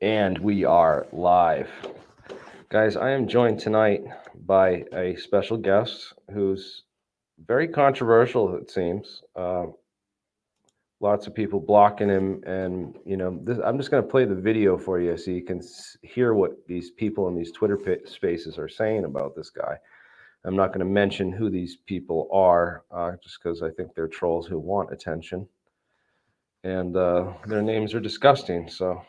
And we are live. Guys, I am joined tonight by a special guest who's very controversial, it seems. Lots of people blocking him. And, I'm just going to play the video for you so you can hear what these people in these Twitter spaces are saying about this guy. I'm not going to mention who these people are just because I think they're trolls who want attention. And their names are disgusting. So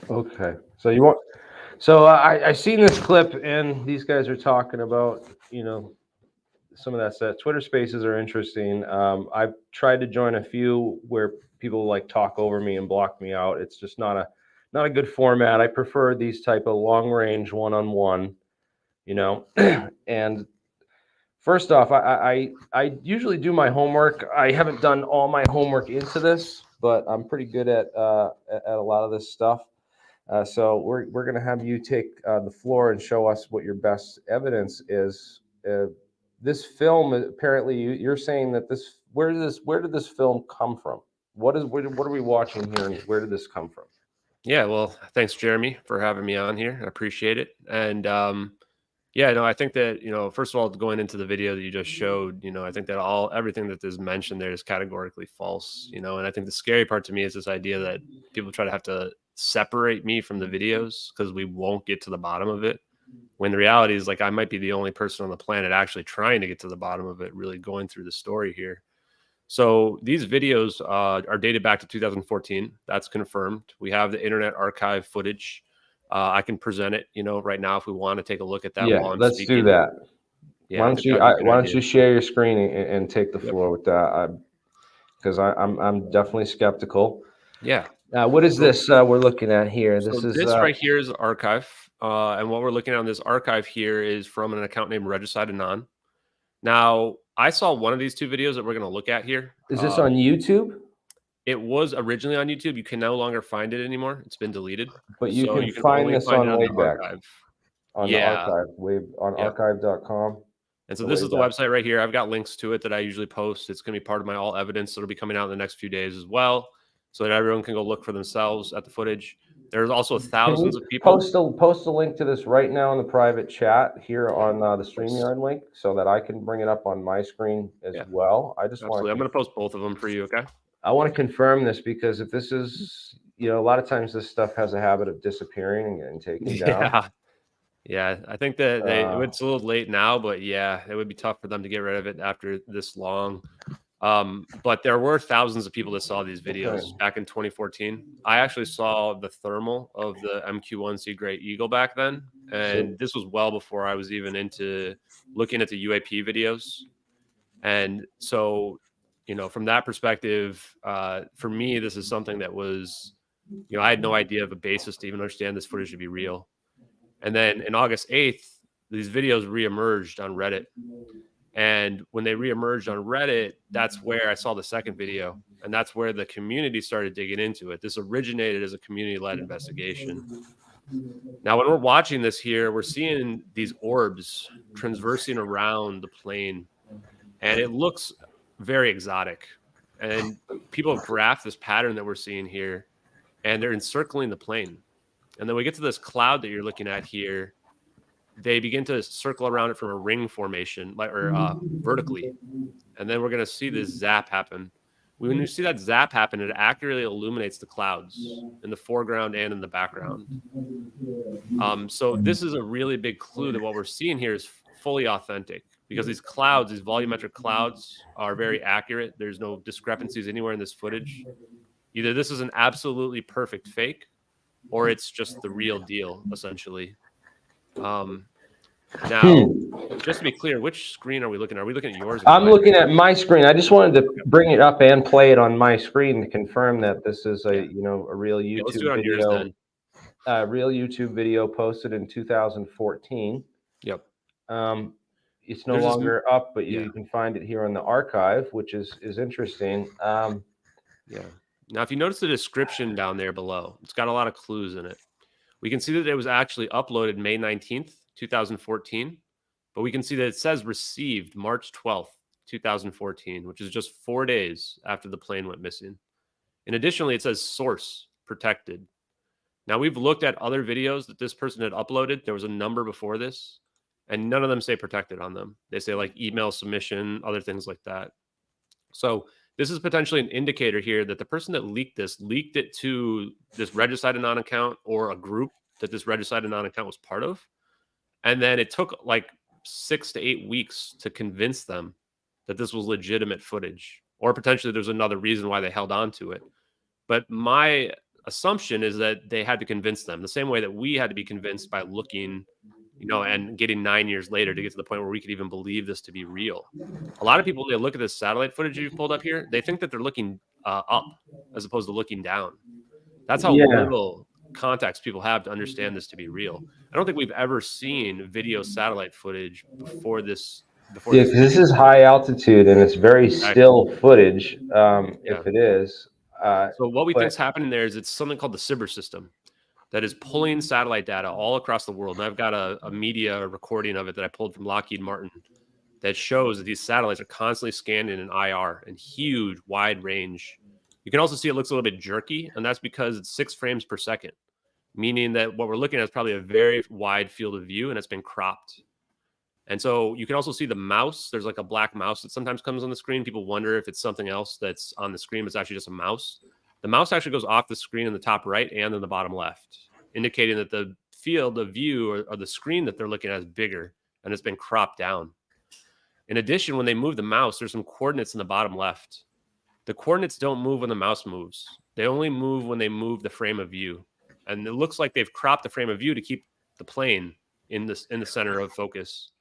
okay. So you want So I seen this clip, and these guys are talking about some of that stuff. Twitter Spaces are interesting. I've tried to join a few where people like talk over me and block me out. It's just not a good format. I prefer these type of long range one on one. You know, and first off, I usually do my homework. I haven't done all my homework into this, but I'm pretty good at a lot of this stuff. So we're going to have you take the floor and show us what your best evidence is. This film, apparently, you're saying that this where did this film come from? What are we watching here, and where did this come from? Yeah, well, thanks, Jeremy, for having me on here. I appreciate it. And yeah, no, I think that first of all, going into the video that you just showed, I think that everything that is mentioned there is categorically false. And I think the scary part to me is this idea that people try to have to separate me from the videos because we won't get to the bottom of it. When the reality is, like, I might be the only person on the planet actually trying to get to the bottom of it, really going through the story here. So these videos are dated back to 2014. That's confirmed. We have the Internet Archive footage. I can present it, right now if we want to take a look at that Yeah, while I'm let's do speaking. that. Yeah, I think that would be a good Why don't idea. you share your screen and take the Yep. floor with that? Because I'm definitely skeptical. Yeah. What is So, this we're looking at here? This so is this right here is the archive, and what we're looking at on this archive here is from an account named Regicide Anon. Now, I saw one of these two videos that we're going to look at here. is this on YouTube? It was originally on YouTube. You can no longer find it anymore. It's been deleted. But you So can you can find only this find it on on way the back archive. on the Yeah. archive wave on Yep. archive.com. And so The this way is the back. website right here. I've got links to it that I usually post. It's going to be part of my all evidence that'll be coming out in the next few days as well, so that everyone can go look for themselves at the footage. There's also Can thousands you of people. post a link to this right now in the private chat here on the StreamYard link so that I can bring it up on my screen as Yeah, well? I just want absolutely. I'm to going to post both of them for you. Okay. I want to confirm this because if this is a lot of times this stuff has a habit of disappearing and taking down. Yeah. Yeah. I think that Uh, it's a little late now, but yeah, it would be tough for them to get rid of it after this long. But there were thousands of people that saw these okay. videos back in 2014. I actually saw the thermal of the MQ-1C Gray Eagle back then, So and this was well before I was even into looking at the UAP videos. And so, from that perspective, for me, this is something that was, I had no idea of a basis to even understand this footage to be real. And then in August 8th, these videos reemerged on Reddit, and when they reemerged on Reddit, that's where I saw the second video. And that's where the community started digging into it. This originated as a community led investigation. Now, when we're watching this here, we're seeing these orbs transversing around the plane, and it looks very exotic. And people have graphed this pattern that we're seeing here, and they're encircling the plane. And then we get to this cloud that you're looking at here. They begin to circle around it from a ring formation, vertically. And then we're going to see this zap happen. When you see that zap happen, it accurately illuminates the clouds in the foreground and in the background. So this is a really big clue that what we're seeing here is fully authentic, because these clouds, these volumetric clouds, are very accurate. There's no discrepancies anywhere in this footage. Either this is an absolutely perfect fake, or it's just the real deal, essentially. Now, just to be clear, which screen are we looking at? Are we looking at yours? I'm looking at my screen. I just wanted to bring it up and play it on my screen to confirm that this is a a real YouTube let's do it on video. yours then. Real YouTube video posted in 2014. Yep. It's no longer up, but you can find it here on the archive, which is interesting. Yeah. Now, if you notice the description down there below, it's got a lot of clues in it. We can see that it was actually uploaded May 19th, 2014, but we can see that it says received March 12th, 2014, which is just 4 days after the plane went missing. And additionally, it says source protected. Now, we've looked at other videos that this person had uploaded. There was a number before this, and none of them say protected on them. They say like email submission, other things like that. So this is potentially an indicator here that the person that leaked it to this Regicide Anon account or a group that this Regicide Anon account was part of. And then it took like 6 to 8 weeks to convince them that this was legitimate footage, or potentially there's another reason why they held on to it. But my assumption is that they had to convince them the same way that we had to be convinced by looking, and getting 9 years later to get to the point where we could even believe this to be real. A lot of people, when they look at this satellite footage you've pulled up here, they think that they're looking up as opposed to looking down. That's how little context people have to understand this to be real. I don't think we've ever seen video satellite footage before this. This is high altitude and it's very still footage. If it is. So what we think is happening there is it's something called the Sibber system that is pulling satellite data all across the world. And I've got a media recording of it that I pulled from Lockheed Martin that shows that these satellites are constantly scanning in IR in huge, wide range. You can also see it looks a little bit jerky, and that's because it's 6 frames per second, meaning that what we're looking at is probably a very wide field of view, and it's been cropped. And so you can also see the mouse. There's like a black mouse that sometimes comes on the screen. People wonder if it's something else that's on the screen, but it's actually just a mouse. The mouse actually goes off the screen in the top right and in the bottom left, indicating that the field of view or the screen that they're looking at is bigger, and it's been cropped down. In addition, when they move the mouse, there's some coordinates in the bottom left. The coordinates don't move when the mouse moves. They only move when they move the frame of view. And it looks like they've cropped the frame of view to keep the plane in the center of focus.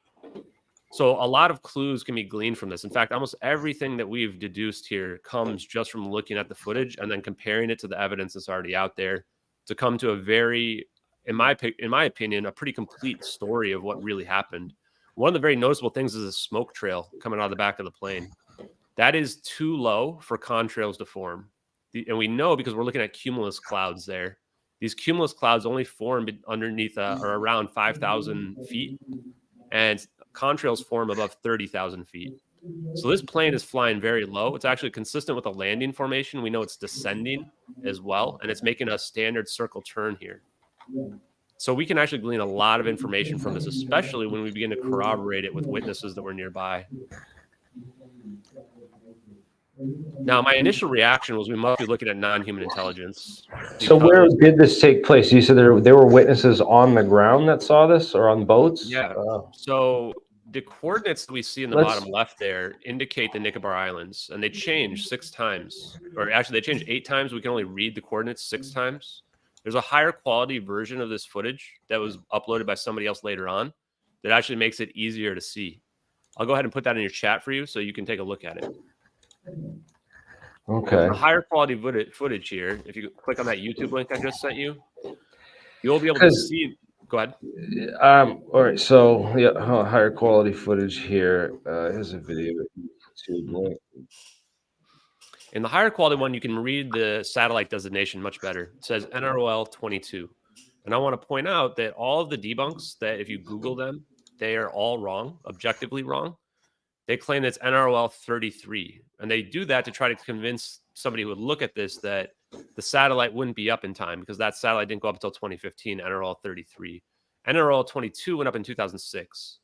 So a lot of clues can be gleaned from this. In fact, almost everything that we've deduced here comes just from looking at the footage and then comparing it to the evidence that's already out there to come to a very, in my opinion, a pretty complete story of what really happened. One of the very noticeable things is a smoke trail coming out of the back of the plane. That is too low for contrails to form. And we know because we're looking at cumulus clouds there. These cumulus clouds only form underneath or around 5,000 feet, and contrails form above 30,000 feet. So this plane is flying very low. It's actually consistent with a landing formation. We know it's descending as well, and it's making a standard circle turn here. So we can actually glean a lot of information from this, especially when we begin to corroborate it with witnesses that were nearby. Now, my initial reaction was we must be looking at non-human intelligence. So where did this take place? You said there were witnesses on the ground that saw this, or on boats? Yeah. So the coordinates that we see in the bottom left there indicate the Nicobar Islands, and they changed 6 times. Or actually, they changed 8 times. We can only read the coordinates 6 times. There's a higher quality version of this footage that was uploaded by somebody else later on that actually makes it easier to see. I'll go ahead and put that in your chat for you so you can take a look at it. Okay. The higher quality footage here, if you click on that YouTube link I just sent you, you'll be able to see. Go ahead. All right. So higher quality footage here. Here's a video. YouTube link. In the higher quality one, you can read the satellite designation much better. It says NROL 22. And I want to point out that all of the debunks that if you Google them, they are all wrong, objectively wrong. They claim it's NROL 33. And they do that to try to convince somebody who would look at this that the satellite wouldn't be up in time because that satellite didn't go up until 2015, NRL 33. NRL 22 went up in 2006,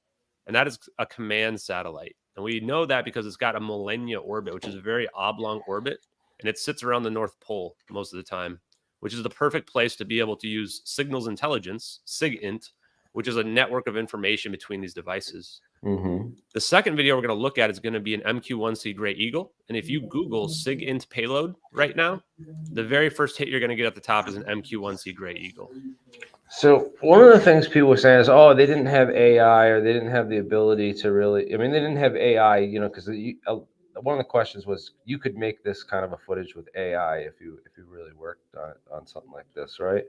and that is a command satellite. And we know that because it's got a millennia orbit, which is a very oblong orbit, and it sits around the North Pole most of the time, which is the perfect place to be able to use signals intelligence, SIGINT, which is a network of information between these devices. The second video we're going to look at is going to be an MQ-1C Gray Eagle. And if you Google SIGINT payload right now, the very first hit you're going to get at the top is an MQ-1C Gray Eagle. So one of the things people were saying is, oh, they didn't have AI, or they didn't have the ability to really, I mean, they didn't have AI, you know, because one of the questions was, you could make this kind of a footage with AI if you really worked on something like this, right?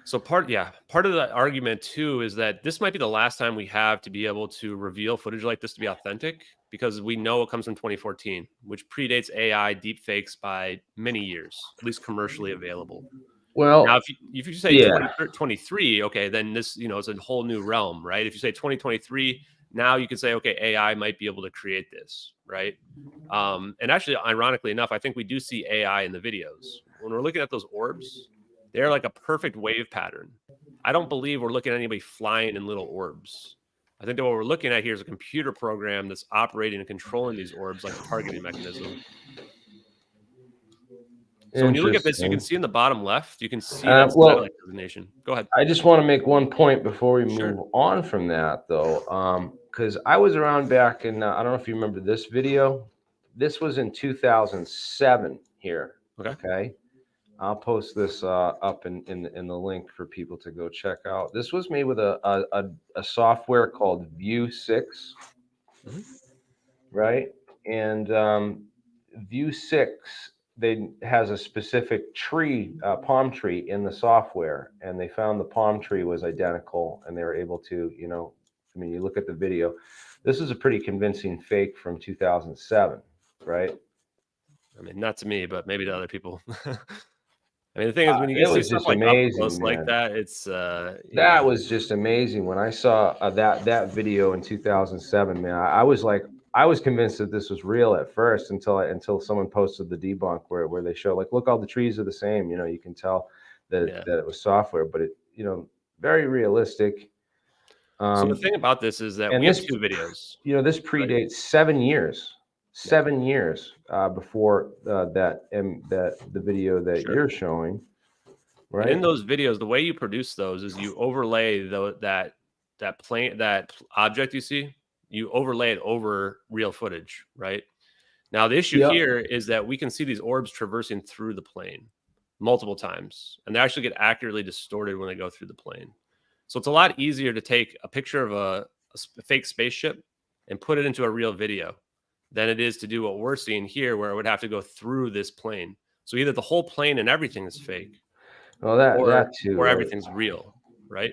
So part of the argument too is that this might be the last time we have to be able to reveal footage like this to be authentic, because we know it comes from 2014, which predates AI deepfakes by many years, at least commercially available. Well, now if you say 2023, okay, then this, you know, it's a whole new realm, right? If you say 2023, now you can say, okay, AI might be able to create this, right? And actually, ironically enough, I think we do see AI in the videos. When we're looking at those orbs, they're like a perfect wave pattern. I don't believe we're looking at anybody flying in little orbs. I think that what we're looking at here is a computer program that's operating and controlling these orbs like a targeting mechanism. So when you look at this, you can see in the bottom left, you can see that satellite designation. Go ahead. I just want to make one point before we move on from that, though, because I was around back in, I don't know if you remember this video. This was in 2007 here. Okay. I'll post this up in the link for people to go check out. This was made with a software called View 6, right? And View 6, has a specific tree, palm tree in the software, and they found the palm tree was identical, and they were able to, you know, I mean, you look at the video. This is a pretty convincing fake from 2007, right? I mean, not to me, but maybe to other people. I mean, the thing is, when you get to see stuff like up close like that, it's that was just amazing. When I saw that video in 2007, man, I was convinced that this was real at first until someone posted the debunk where they show, like, look, all the trees are the same. You know, you can tell that it was software, but it, you know, very realistic. So the thing about this is that we have two videos. You know, this predates 7 years. 7 years before the video that you're showing, right? And in those videos, the way you produce those is you overlay that object you see, you overlay it over real footage, right? Now the issue here is that we can see these orbs traversing through the plane multiple times, and they actually get accurately distorted when they go through the plane. So it's a lot easier to take a picture of a fake spaceship and put it into a real video than it is to do what we're seeing here, where it would have to go through this plane. So either the whole plane and everything is fake, well, that too, or everything's real, right?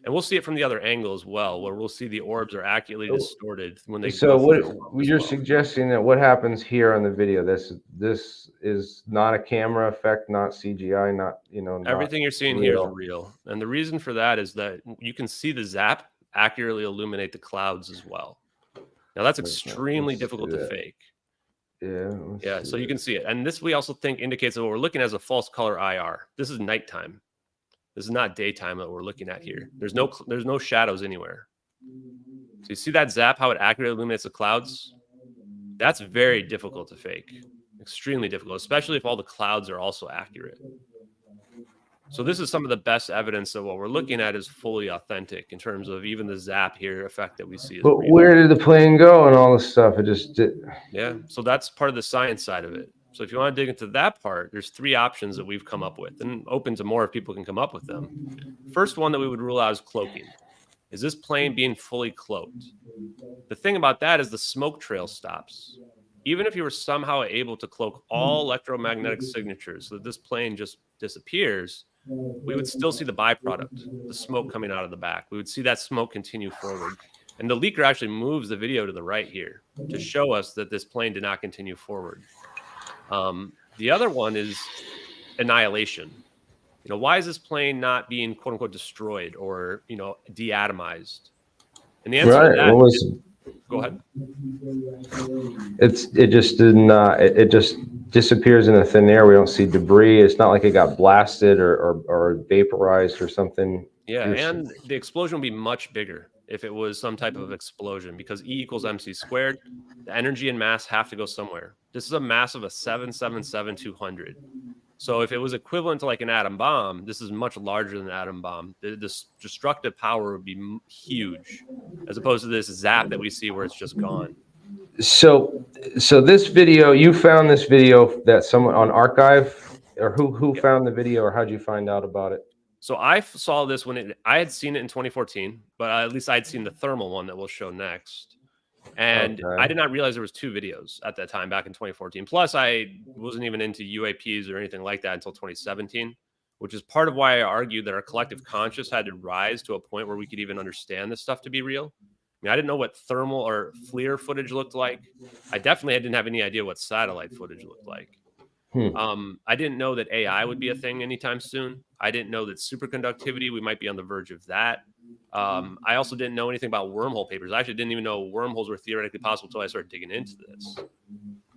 And we'll see it from the other angle as well, where we'll see the orbs are accurately distorted when they. So what you're suggesting that what happens here on the video? This is not a camera effect, not CGI, not, you know. Everything you're seeing here is real, and the reason for that is that you can see the zap accurately illuminate the clouds as well. Now that's extremely difficult to fake. Yeah. So you can see it, and this we also think indicates that what we're looking at is a false color IR. This is nighttime. This is not daytime that we're looking at here. There's no shadows anywhere. So you see that zap, how it accurately illuminates the clouds? That's very difficult to fake. Extremely difficult, especially if all the clouds are also accurate. So this is some of the best evidence that what we're looking at is fully authentic in terms of even the zap here effect that we see. But where did the plane go and all this stuff? It just did. Yeah. So that's part of the science side of it. So if you want to dig into that part, there's 3 options that we've come up with, and open to more if people can come up with them. First one that we would rule out is cloaking. Is this plane being fully cloaked? The thing about that is the smoke trail stops. Even if you were somehow able to cloak all electromagnetic signatures so that this plane just disappears, we would still see the byproduct, the smoke coming out of the back. We would see that smoke continue forward. And the leaker actually moves the video to the right here to show us that this plane did not continue forward. The other one is annihilation. You know, why is this plane not being quote unquote destroyed or, you know, deatomized? And the answer to that Go ahead. It just didn't. It just disappears in the thin air. We don't see debris. It's not like it got blasted or vaporized or something. Yeah, and the explosion would be much bigger if it was some type of explosion, because E equals mc squared. The energy and mass have to go somewhere. This is a mass of a 777-200. So if it was equivalent to like an atom bomb, this is much larger than an atom bomb. The destructive power would be huge, as opposed to this zap that we see where it's just gone. So this video, you found this video that someone on Archive, or who found the video, or how'd you find out about it? So I saw this when I had seen it in 2014, but at least I'd seen the thermal one that we'll show next. And Okay. I did not realize there was 2 videos at that time back in 2014. Plus, I wasn't even into UAPs or anything like that until 2017, which is part of why I argued that our collective conscious had to rise to a point where we could even understand this stuff to be real. I mean, I didn't know what thermal or FLIR footage looked like. I definitely didn't have any idea what satellite footage looked like. I didn't know that AI would be a thing anytime soon. I didn't know that superconductivity, we might be on the verge of that. I also didn't know anything about wormhole papers. I actually didn't even know wormholes were theoretically possible until I started digging into this.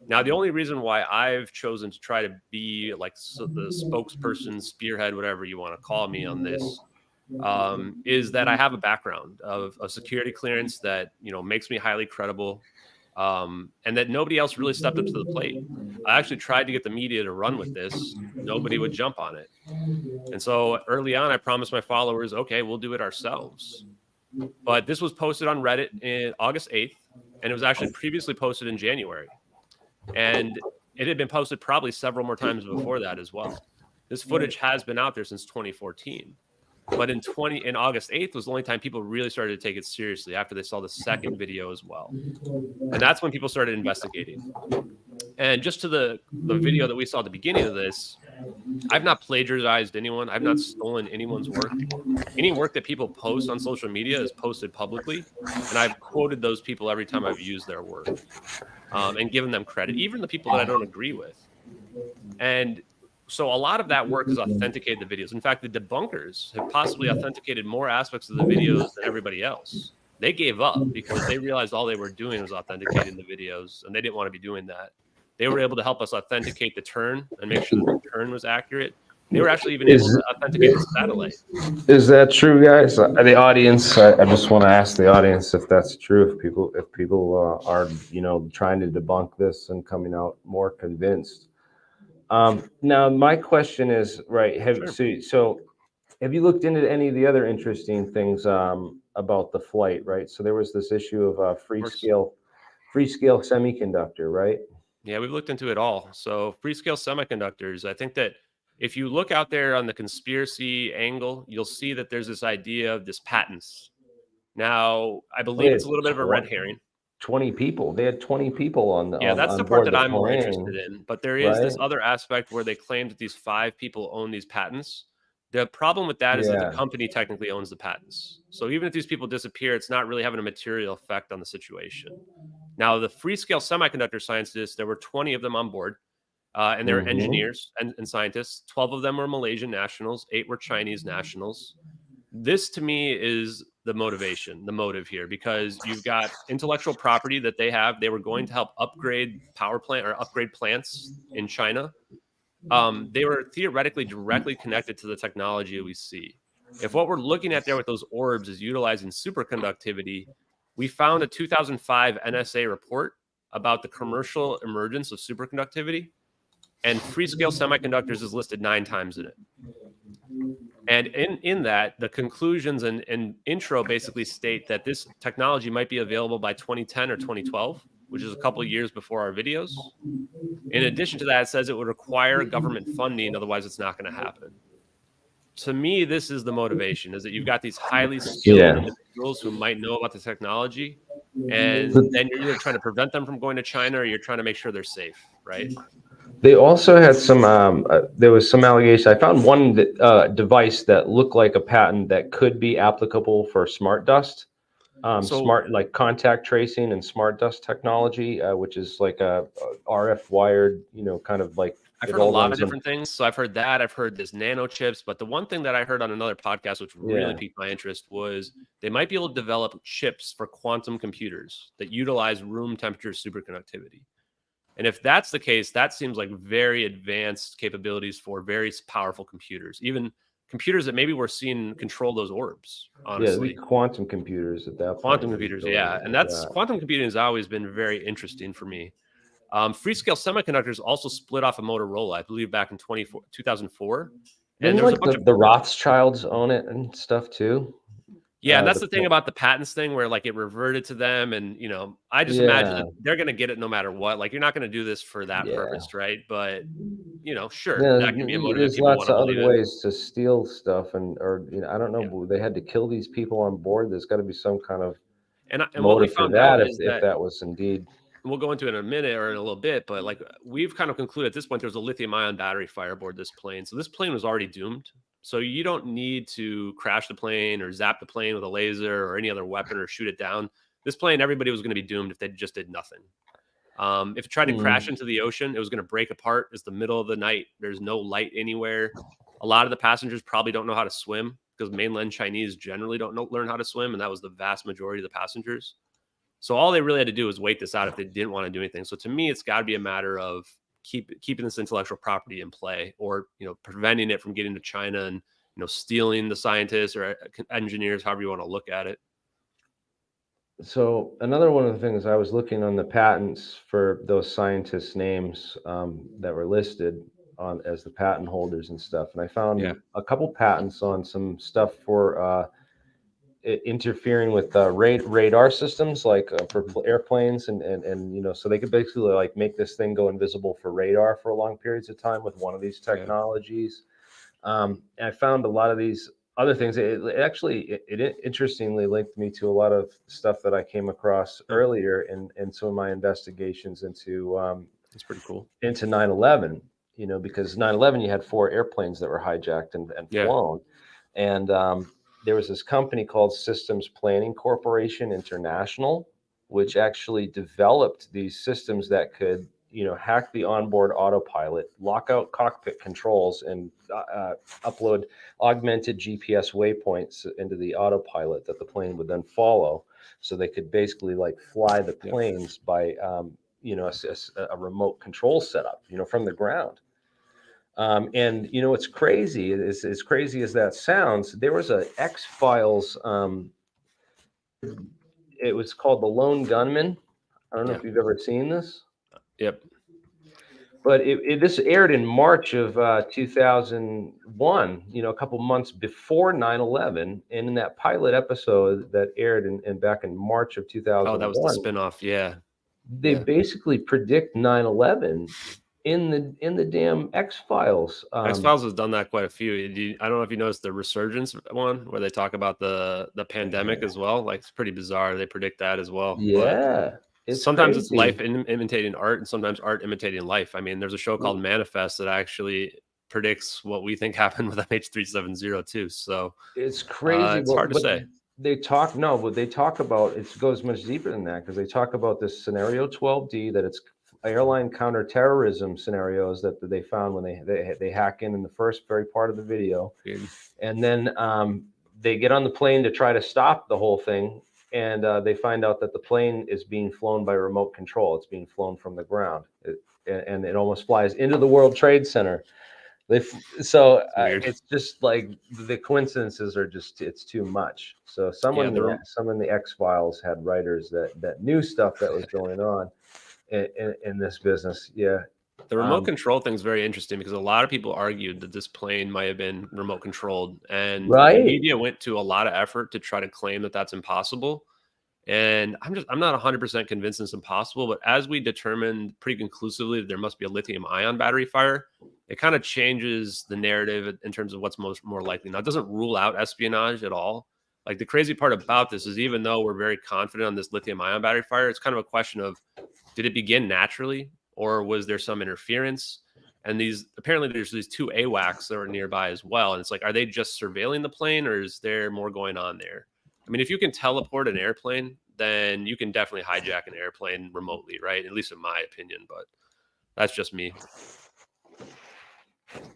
Now, the only reason why I've chosen to try to be like the spokesperson, spearhead, whatever you want to call me on this, is that I have a background of a security clearance that, you know, makes me highly credible. And that nobody else really stepped up to the plate. I actually tried to get the media to run with this. Nobody would jump on it. And so early on, I promised my followers, okay, we'll do it ourselves. But this was posted on Reddit in August 8th, and it was actually previously posted in January. And it had been posted probably several more times before that as well. This footage has been out there since 2014. But in August 8th was the only time people really started to take it seriously, after they saw the second video as well. And that's when people started investigating. And just to the video that we saw at the beginning of this, I've not plagiarized anyone. I've not stolen anyone's work. Any work that people post on social media is posted publicly. And I've quoted those people every time I've used their work, and given them credit, even the people that I don't agree with. And so a lot of that work has authenticated the videos. In fact, the debunkers have possibly authenticated more aspects of the videos than everybody else. They gave up because they realized all they were doing was authenticating the videos, and they didn't want to be doing that. They were able to help us authenticate the turn and make sure that the turn was accurate. They were actually even able to authenticate the satellite. Is that true, guys? The audience, I just want to ask the audience if that's true. If people are, you know, trying to debunk this and coming out more convinced. Now, my question is, right? So have you looked into any of the other interesting things about the flight? Right. So there was this issue of free-scale semiconductor, right? Yeah, we've looked into it all. So free-scale semiconductors, I think that if you look out there on the conspiracy angle, you'll see that there's this idea of this patents. Now, I believe it's a little bit of a red herring. 20 people. They had 20 people on the. Yeah, that's the part that I'm more interested in. But there is this right? other aspect where they claim that these 5 people own these patents. The problem with that is that the company technically owns the patents. So even if these people disappear, it's not really having a material effect on the situation. Now, the free-scale semiconductor scientists, there were 20 of them on board, and they were engineers and scientists. 12 of them were Malaysian nationals, 8 were Chinese nationals. This, to me, is the motivation, the motive here, because you've got intellectual property that they have. They were going to help upgrade power plant or upgrade plants in China. They were theoretically directly connected to the technology we see. If what we're looking at there with those orbs is utilizing superconductivity, we found a 2005 NSA report about the commercial emergence of superconductivity, and free-scale semiconductors is listed 9 times in it. And in that, the conclusions and intro basically state that this technology might be available by 2010 or 2012, which is a couple of years before our videos. In addition to that, it says it would require government funding, otherwise it's not going to happen. To me, this is the motivation, is that you've got these highly skilled individuals who might know about the technology, and then you're either trying to prevent them from going to China or you're trying to make sure they're safe, right? They also had some, there was some allegation. I found one device that looked like a patent that could be applicable for smart dust, smart, like contact tracing and smart dust technology, which is like a RF wired, you know, kind of like I've It heard a all lot of runs on. different things. So I've heard that. I've heard this nano chips, but the one thing that I heard on another podcast, which really Yeah. piqued my interest, was they might be able to develop chips for quantum computers that utilize room temperature superconductivity. And if that's the case, that seems like very advanced capabilities for very powerful computers, even computers that maybe we're seeing control those orbs, Yeah, it'd be honestly. quantum computers at that point. Quantum computers, yeah. And that's quantum computing has always been very interesting for me. Freescale Semiconductors also split off of Motorola, I believe, back in 2004. And Didn't there was a like bunch of the Rothschilds own it and stuff too? yeah, and that's The the thing about the patents thing where like it reverted to them, and I just imagine yeah, that they're going to get it no matter what. Like you're not going to do this for that yeah. purpose, right? But sure, Yeah, that can be a motive if there's people want lots to of other believe it. ways to steal stuff, or I don't know, Yeah, but they had to kill these people on board. There's got to be some kind of and what we motive for found that, out is if that that was indeed. we'll go into it in a minute or in a little bit, but like we've kind of concluded at this point, there's a lithium ion battery fire aboard this plane. So this plane was already doomed. So you don't need to crash the plane or zap the plane with a laser or any other weapon or shoot it down. This plane, everybody was going to be doomed if they just did nothing. If it tried to crash into the ocean, it was going to break apart. It's the middle of the night. There's no light anywhere. A lot of the passengers probably don't know how to swim because mainland Chinese generally don't learn how to swim. And that was the vast majority of the passengers. So all they really had to do was wait this out if they didn't want to do anything. So to me, it's got to be a matter of keeping this intellectual property in play, or preventing it from getting to China and stealing the scientists or engineers, however you want to look at it. So another one of the things I was looking on the patents for those scientists' names that were listed on as the patent holders and stuff, and I found a couple patents on some stuff for interfering with radar systems, like for airplanes, and so they could basically like make this thing go invisible for radar for long periods of time with one of these technologies. And I found a lot of these other things. It actually interestingly linked me to a lot of stuff that I came across earlier in some of my investigations into it's pretty cool, into 9/11. Because 9/11 you had 4 airplanes that were hijacked and flown, and there was this company called Systems Planning Corporation International, which actually developed these systems that could, hack the onboard autopilot, lock out cockpit controls, and upload augmented GPS waypoints into the autopilot that the plane would then follow. So they could basically like fly the planes by, a remote control setup, from the ground. And what's crazy is, as crazy as that sounds, there was a X-Files. It was called The Lone Gunman. I don't know if you've ever seen this. Yep. But this aired in March of 2001. A couple months before 9/11, and in that pilot episode that aired in back in March of 2001. Oh, that was the spinoff. Yeah. They basically predict 9/11. In the damn X-Files. X-Files has done that quite a few. I don't know if you noticed the Resurgence one where they talk about the pandemic as well. Like it's pretty bizarre. They predict that as well. Yeah. Sometimes it's life imitating art, and sometimes art imitating life. I mean, there's a show called Manifest that actually predicts what we think happened with MH370 too. So it's crazy. It's hard to say. They talk about it goes much deeper than that, because they talk about this scenario 12D, that it's airline counterterrorism scenarios that they found when they hack in the first very part of the video. And then they get on the plane to try to stop the whole thing, and they find out that the plane is being flown by remote control. It's being flown from the ground, and it almost flies into the World Trade Center. It's just like the coincidences are it's too much. So some in the X-Files had writers that knew stuff that was going on in this business. Yeah. The remote control thing is very interesting, because a lot of people argued that this plane might have been remote controlled, and the media went to a lot of effort to try to claim that that's impossible. And I'm not 100% convinced it's impossible, but as we determined pretty conclusively that there must be a lithium ion battery fire, it kind of changes the narrative in terms of what's more likely. Now, it doesn't rule out espionage at all. Like, the crazy part about this is, even though we're very confident on this lithium ion battery fire, it's kind of a question of, did it begin naturally, or was there some interference? And apparently there's these 2 AWACS that are nearby as well. And it's like, are they just surveilling the plane, or is there more going on there? I mean, if you can teleport an airplane, then you can definitely hijack an airplane remotely, right? At least in my opinion, but that's just me.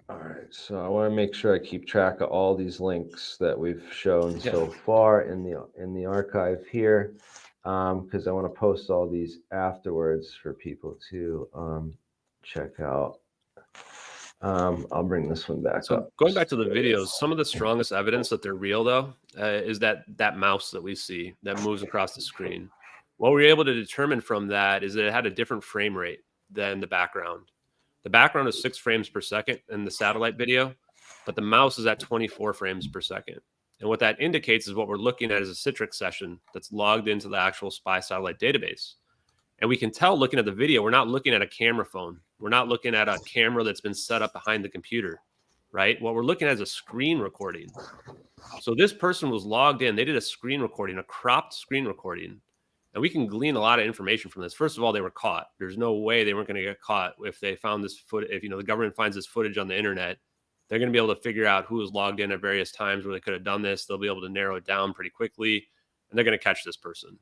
All right, so I want to make sure I keep track of all these links that we've shown so far in the archive here, because I want to post all these afterwards for people to check out. I'll bring this one back So up. going back to the videos, some of the strongest evidence that they're real, though, is that mouse that we see that moves across the screen. What we were able to determine from that is that it had a different frame rate than the background. The background is 6 frames per second in the satellite video, but the mouse is at 24 frames per second. And what that indicates is what we're looking at is a Citrix session that's logged into the actual SPY satellite database. And we can tell looking at the video, we're not looking at a camera phone. We're not looking at a camera that's been set up behind the computer, right? What we're looking at is a screen recording. So this person was logged in. They did a screen recording, a cropped screen recording. And we can glean a lot of information from this. First of all, they were caught. There's no way they weren't going to get caught if they found this footage. If the government finds this footage on the internet, they're going to be able to figure out who was logged in at various times where they could have done this. They'll be able to narrow it down pretty quickly, and they're going to catch this person.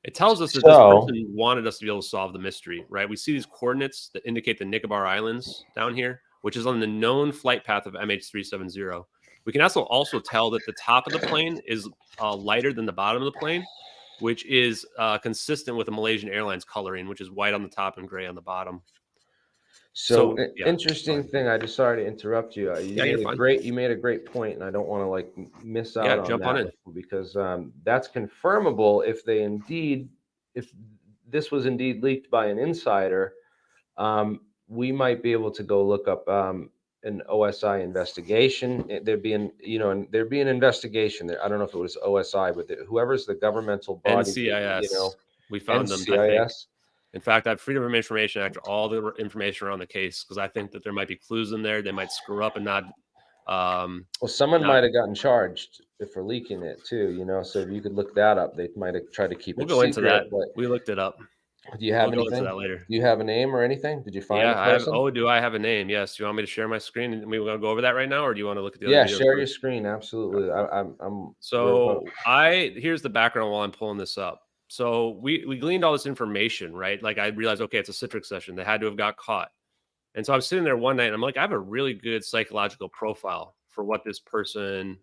It tells us that this person wanted us to be able to solve the mystery, right? We see these coordinates that indicate the Nicobar Islands down here, which is on the known flight path of MH370. We can also tell that the top of the plane is lighter than the bottom of the plane, which is consistent with the Malaysian Airlines coloring, which is white on the top and gray on the bottom. So interesting thing. I just sorry to interrupt you. You made a great point, and I don't want to like miss out on that because that's confirmable if this was indeed leaked by an insider. We might be able to go look up an OSI investigation. There'd be an investigation there. I don't know if it was OSI, but whoever's the governmental body, NCIS. We found them. NCIS. In fact, I have Freedom of Information Act, all the information around the case, because I think that there might be clues in there. They might screw up and not. Well, someone might have gotten charged for leaking it too. So if you could look that up, they might have tried to keep it secret. We'll go into that. We looked it up. Do you have anything? Go into that later. Do you have a name or anything? Did you find a person? Do I have a name? Yes. Do you want me to share my screen and we want to go over that right now, or do you want to look at the other videos? Share your screen. Absolutely. Here's the background while I'm pulling this up. So we gleaned all this information, right? Like I realized, okay, it's a Citrix session. They had to have got caught. And so I was sitting there one night and I'm like, I have a really good psychological profile for what this person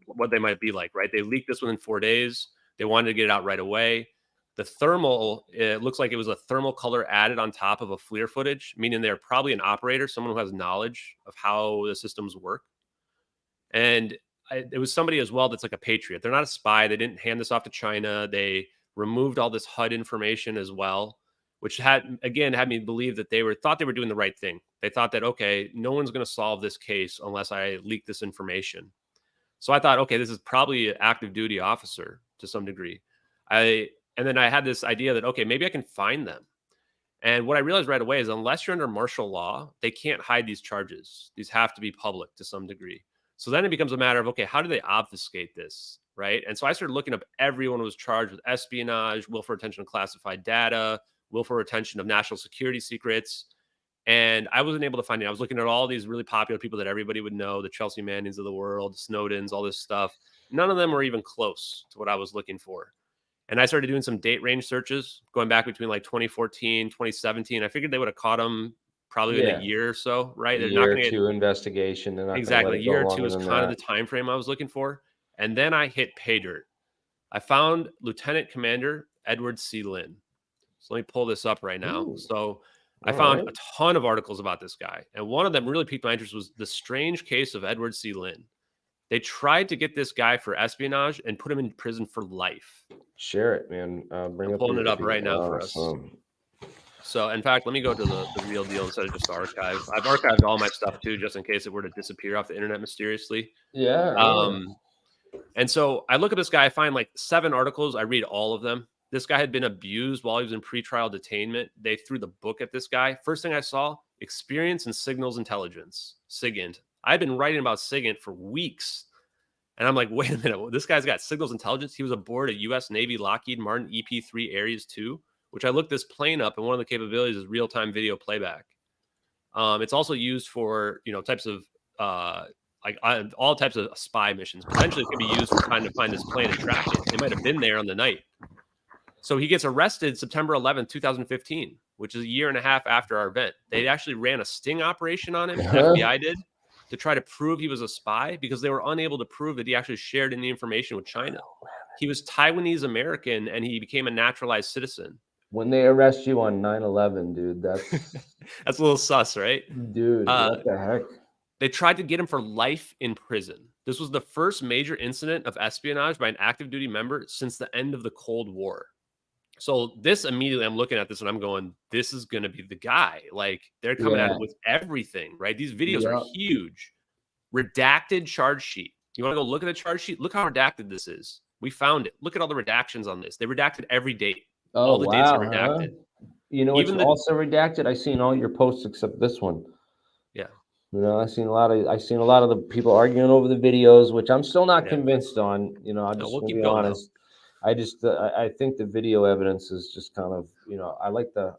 what they might be like, right? They leaked this within 4 days. They wanted to get it out right away. The thermal, it looks like it was a thermal color added on top of a FLIR footage, meaning they're probably an operator, someone who has knowledge of how the systems work. And it was somebody as well that's like a patriot. They're not a spy. They didn't hand this off to China. They removed all this HUD information as well, which had me believe that they thought they were doing the right thing. They thought that, okay, no one's going to solve this case unless I leak this information. So I thought, okay, this is probably an active duty officer to some degree. And then I had this idea that, okay, maybe I can find them. And what I realized right away is unless you're under martial law, they can't hide these charges. These have to be public to some degree. So then it becomes a matter of, okay, how do they obfuscate this, right? And so I started looking up everyone who was charged with espionage, willful retention of classified data, willful retention of national security secrets. And I wasn't able to find it. I was looking at all these really popular people that everybody would know, the Chelsea Mannings of the world, the Snowdens, all this stuff. None of them were even close to what I was looking for. And I started doing some date range searches going back between like 2014, 2017. I figured they would have caught them probably in a year or so, right? They're not going to get investigation. Exactly. A year or two is kind of the time frame I was looking for. And then I hit pay dirt. I found Lieutenant Commander Edward C. Lynn. So let me pull this up right now. Ooh. So I found a ton of articles about this guy. And one of them really piqued my interest was the strange case of Edward C. Lynn. They tried to get this guy for espionage and put him in prison for life. Share it, man. I'm pulling it up right now for us. So, in fact, let me go to the real deal instead of just the archive. I've archived all my stuff, too, just in case it were to disappear off the internet mysteriously. Yeah. And so I look at this guy. I find like 7 articles. I read all of them. This guy had been abused while he was in pretrial detainment. They threw the book at this guy. First thing I saw, Experience in Signals Intelligence, SIGINT. I've been writing about SIGINT for weeks. And I'm like, wait a minute. This guy's got signals intelligence. He was aboard a U.S. Navy Lockheed Martin EP-3 Ares 2, which I looked this plane up, and one of the capabilities is real-time video playback. It's also used for, types of all types of spy missions. Potentially it could be used for trying to find this plane and track it. They might have been there on the night. So he gets arrested September 11th, 2015. which is a year and a half after our event. They actually ran a sting operation on him, the FBI did, to try to prove he was a spy because they were unable to prove that he actually shared any information with China. He was Taiwanese American and he became a naturalized citizen. When they arrest you on 9/11, dude, that's That's a little sus, right? dude, what the heck? They tried to get him for life in prison. This was the first major incident of espionage by an active duty member since the end of the Cold War. So this immediately, I'm looking at this and I'm going, this is going to be the guy. Like they're coming at it with everything, right? These videos are huge. Redacted charge sheet. You want to go look at the charge sheet? Look how redacted this is. We found it. Look at all the redactions on this. They redacted every date. All the dates are redacted. You know, even also redacted. I've seen all your posts except this one. Yeah. You know, I've seen a lot of the people arguing over the videos, which I'm still not convinced on. You know, I'll just be honest. I think the video evidence is just kind of, you know, I like the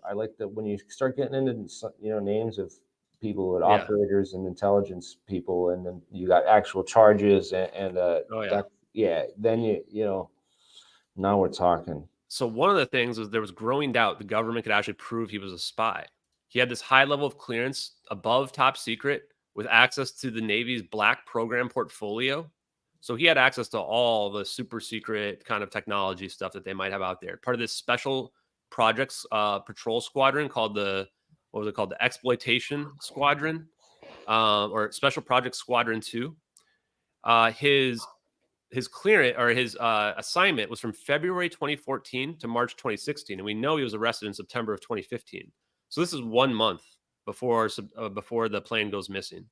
when you start getting into, you know, names of people with operators and intelligence people, and then you got actual charges and then you know, now we're talking. So one of the things was there was growing doubt the government could actually prove he was a spy. He had this high level of clearance above top secret with access to the Navy's black program portfolio. So he had access to all the super secret kind of technology stuff that they might have out there. Part of this special projects patrol squadron called the Exploitation Squadron or Special Projects Squadron 2. His clearance or his assignment was from February 2014 to March 2016, and we know he was arrested in September of 2015. So this is 1 month before the plane goes missing.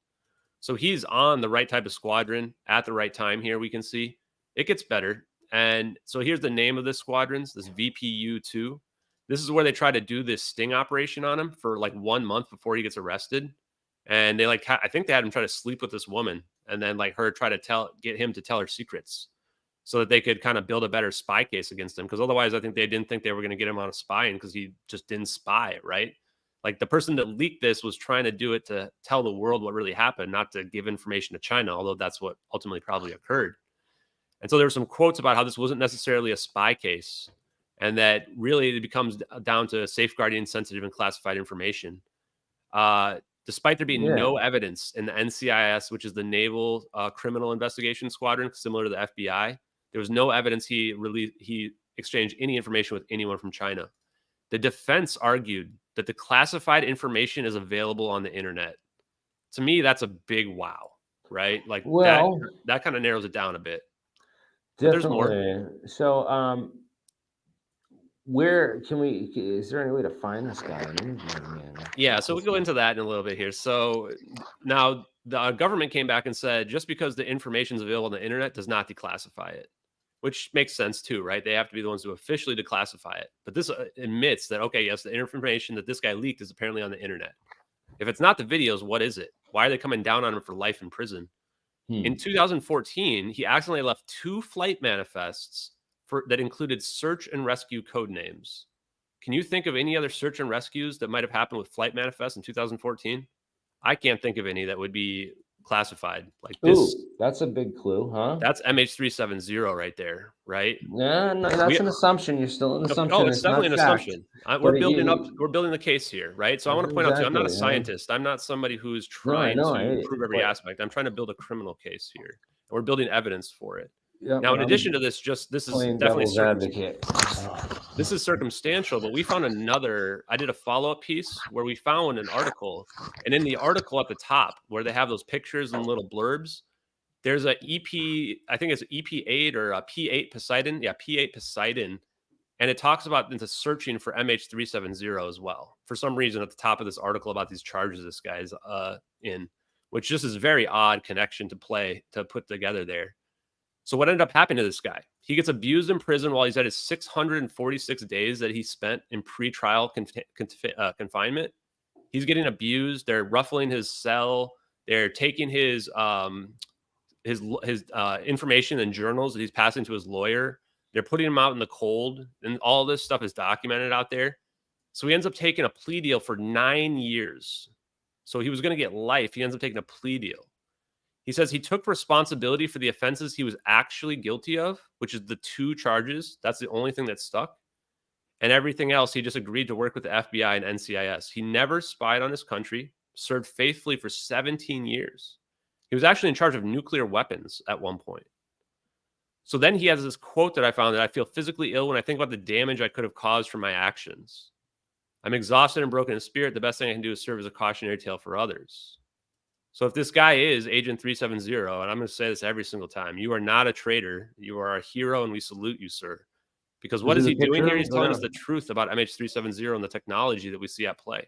So he's on the right type of squadron at the right time here. We can see it gets better. And so here's the name of this squadrons, this VPU-2. This is where they try to do this sting operation on him for like 1 month before he gets arrested. And they I think they had him try to sleep with this woman and then like her try to get him to tell her secrets so that they could kind of build a better spy case against him. Because otherwise I think they didn't think they were going to get him on a spying because he just didn't spy, right? Like the person that leaked this was trying to do it to tell the world what really happened, not to give information to China, although that's what ultimately probably occurred. And so there were some quotes about how this wasn't necessarily a spy case and that really it becomes down to safeguarding sensitive and classified information. Despite there being no evidence in the NCIS, which is the Naval Criminal Investigation Squadron, similar to the FBI, there was no evidence he exchanged any information with anyone from China. The defense argued that the classified information is available on the internet. To me, that's a big wow, right? Like that kind of narrows it down a bit. Definitely. So, where can we? Is there any way to find this guy? Yeah, so we go into that in a little bit here. So now the government came back and said just because the information is available on the internet does not declassify it, which makes sense too, right? They have to be the ones who officially declassify it. But this admits that, okay, yes, the information that this guy leaked is apparently on the internet. If it's not the videos, what is it? Why are they coming down on him for life in prison? In 2014, he accidentally left 2 flight manifests that included search and rescue code names. Can you think of any other search and rescues that might have happened with flight manifests in 2014? I can't think of any that would be classified like this. Ooh, that's a big clue, huh? That's MH370 right there, right? Yeah, no, that's an assumption. You're still an assumption. Oh, it's definitely an assumption. We're building the case here, right? So I want to point out to you, I'm not a scientist. I'm not somebody who's trying to prove every aspect. I'm trying to build a criminal case here. And we're building evidence for it. Yep, now, in addition to this, this is definitely this is circumstantial, but we found I did a follow-up piece where we found an article, and in the article at the top where they have those pictures and little blurbs, there's a I think it's EP8 or a P8 Poseidon. Yeah, P8 Poseidon. And it talks about into searching for MH370 as well. For some reason at the top of this article about these charges this guy's in, which just is a very odd connection to put together there. So what ended up happening to this guy? He gets abused in prison while he's at his 646 days that he spent in pretrial confinement. He's getting abused. They're ruffling his cell. They're taking his information and journals that he's passing to his lawyer. They're putting him out in the cold, and all this stuff is documented out there. So he ends up taking a plea deal for 9 years. So he was going to get life. He ends up taking a plea deal. He says he took responsibility for the offenses he was actually guilty of, which is the 2 charges. That's the only thing that stuck. and everything else, he just agreed to work with the FBI and NCIS. He never spied on his country, served faithfully for 17 years. He was actually in charge of nuclear weapons at one point. So then he has this quote that I found that I feel physically ill when I think about the damage I could have caused from my actions. I'm exhausted and broken in spirit. The best thing I can do is serve as a cautionary tale for others. So if this guy is Agent 370, and I'm going to say this every single time, you are not a traitor. You are a hero, and we salute you, sir. Because what is he doing here? He's telling us the truth about MH370 and the technology that we see at play.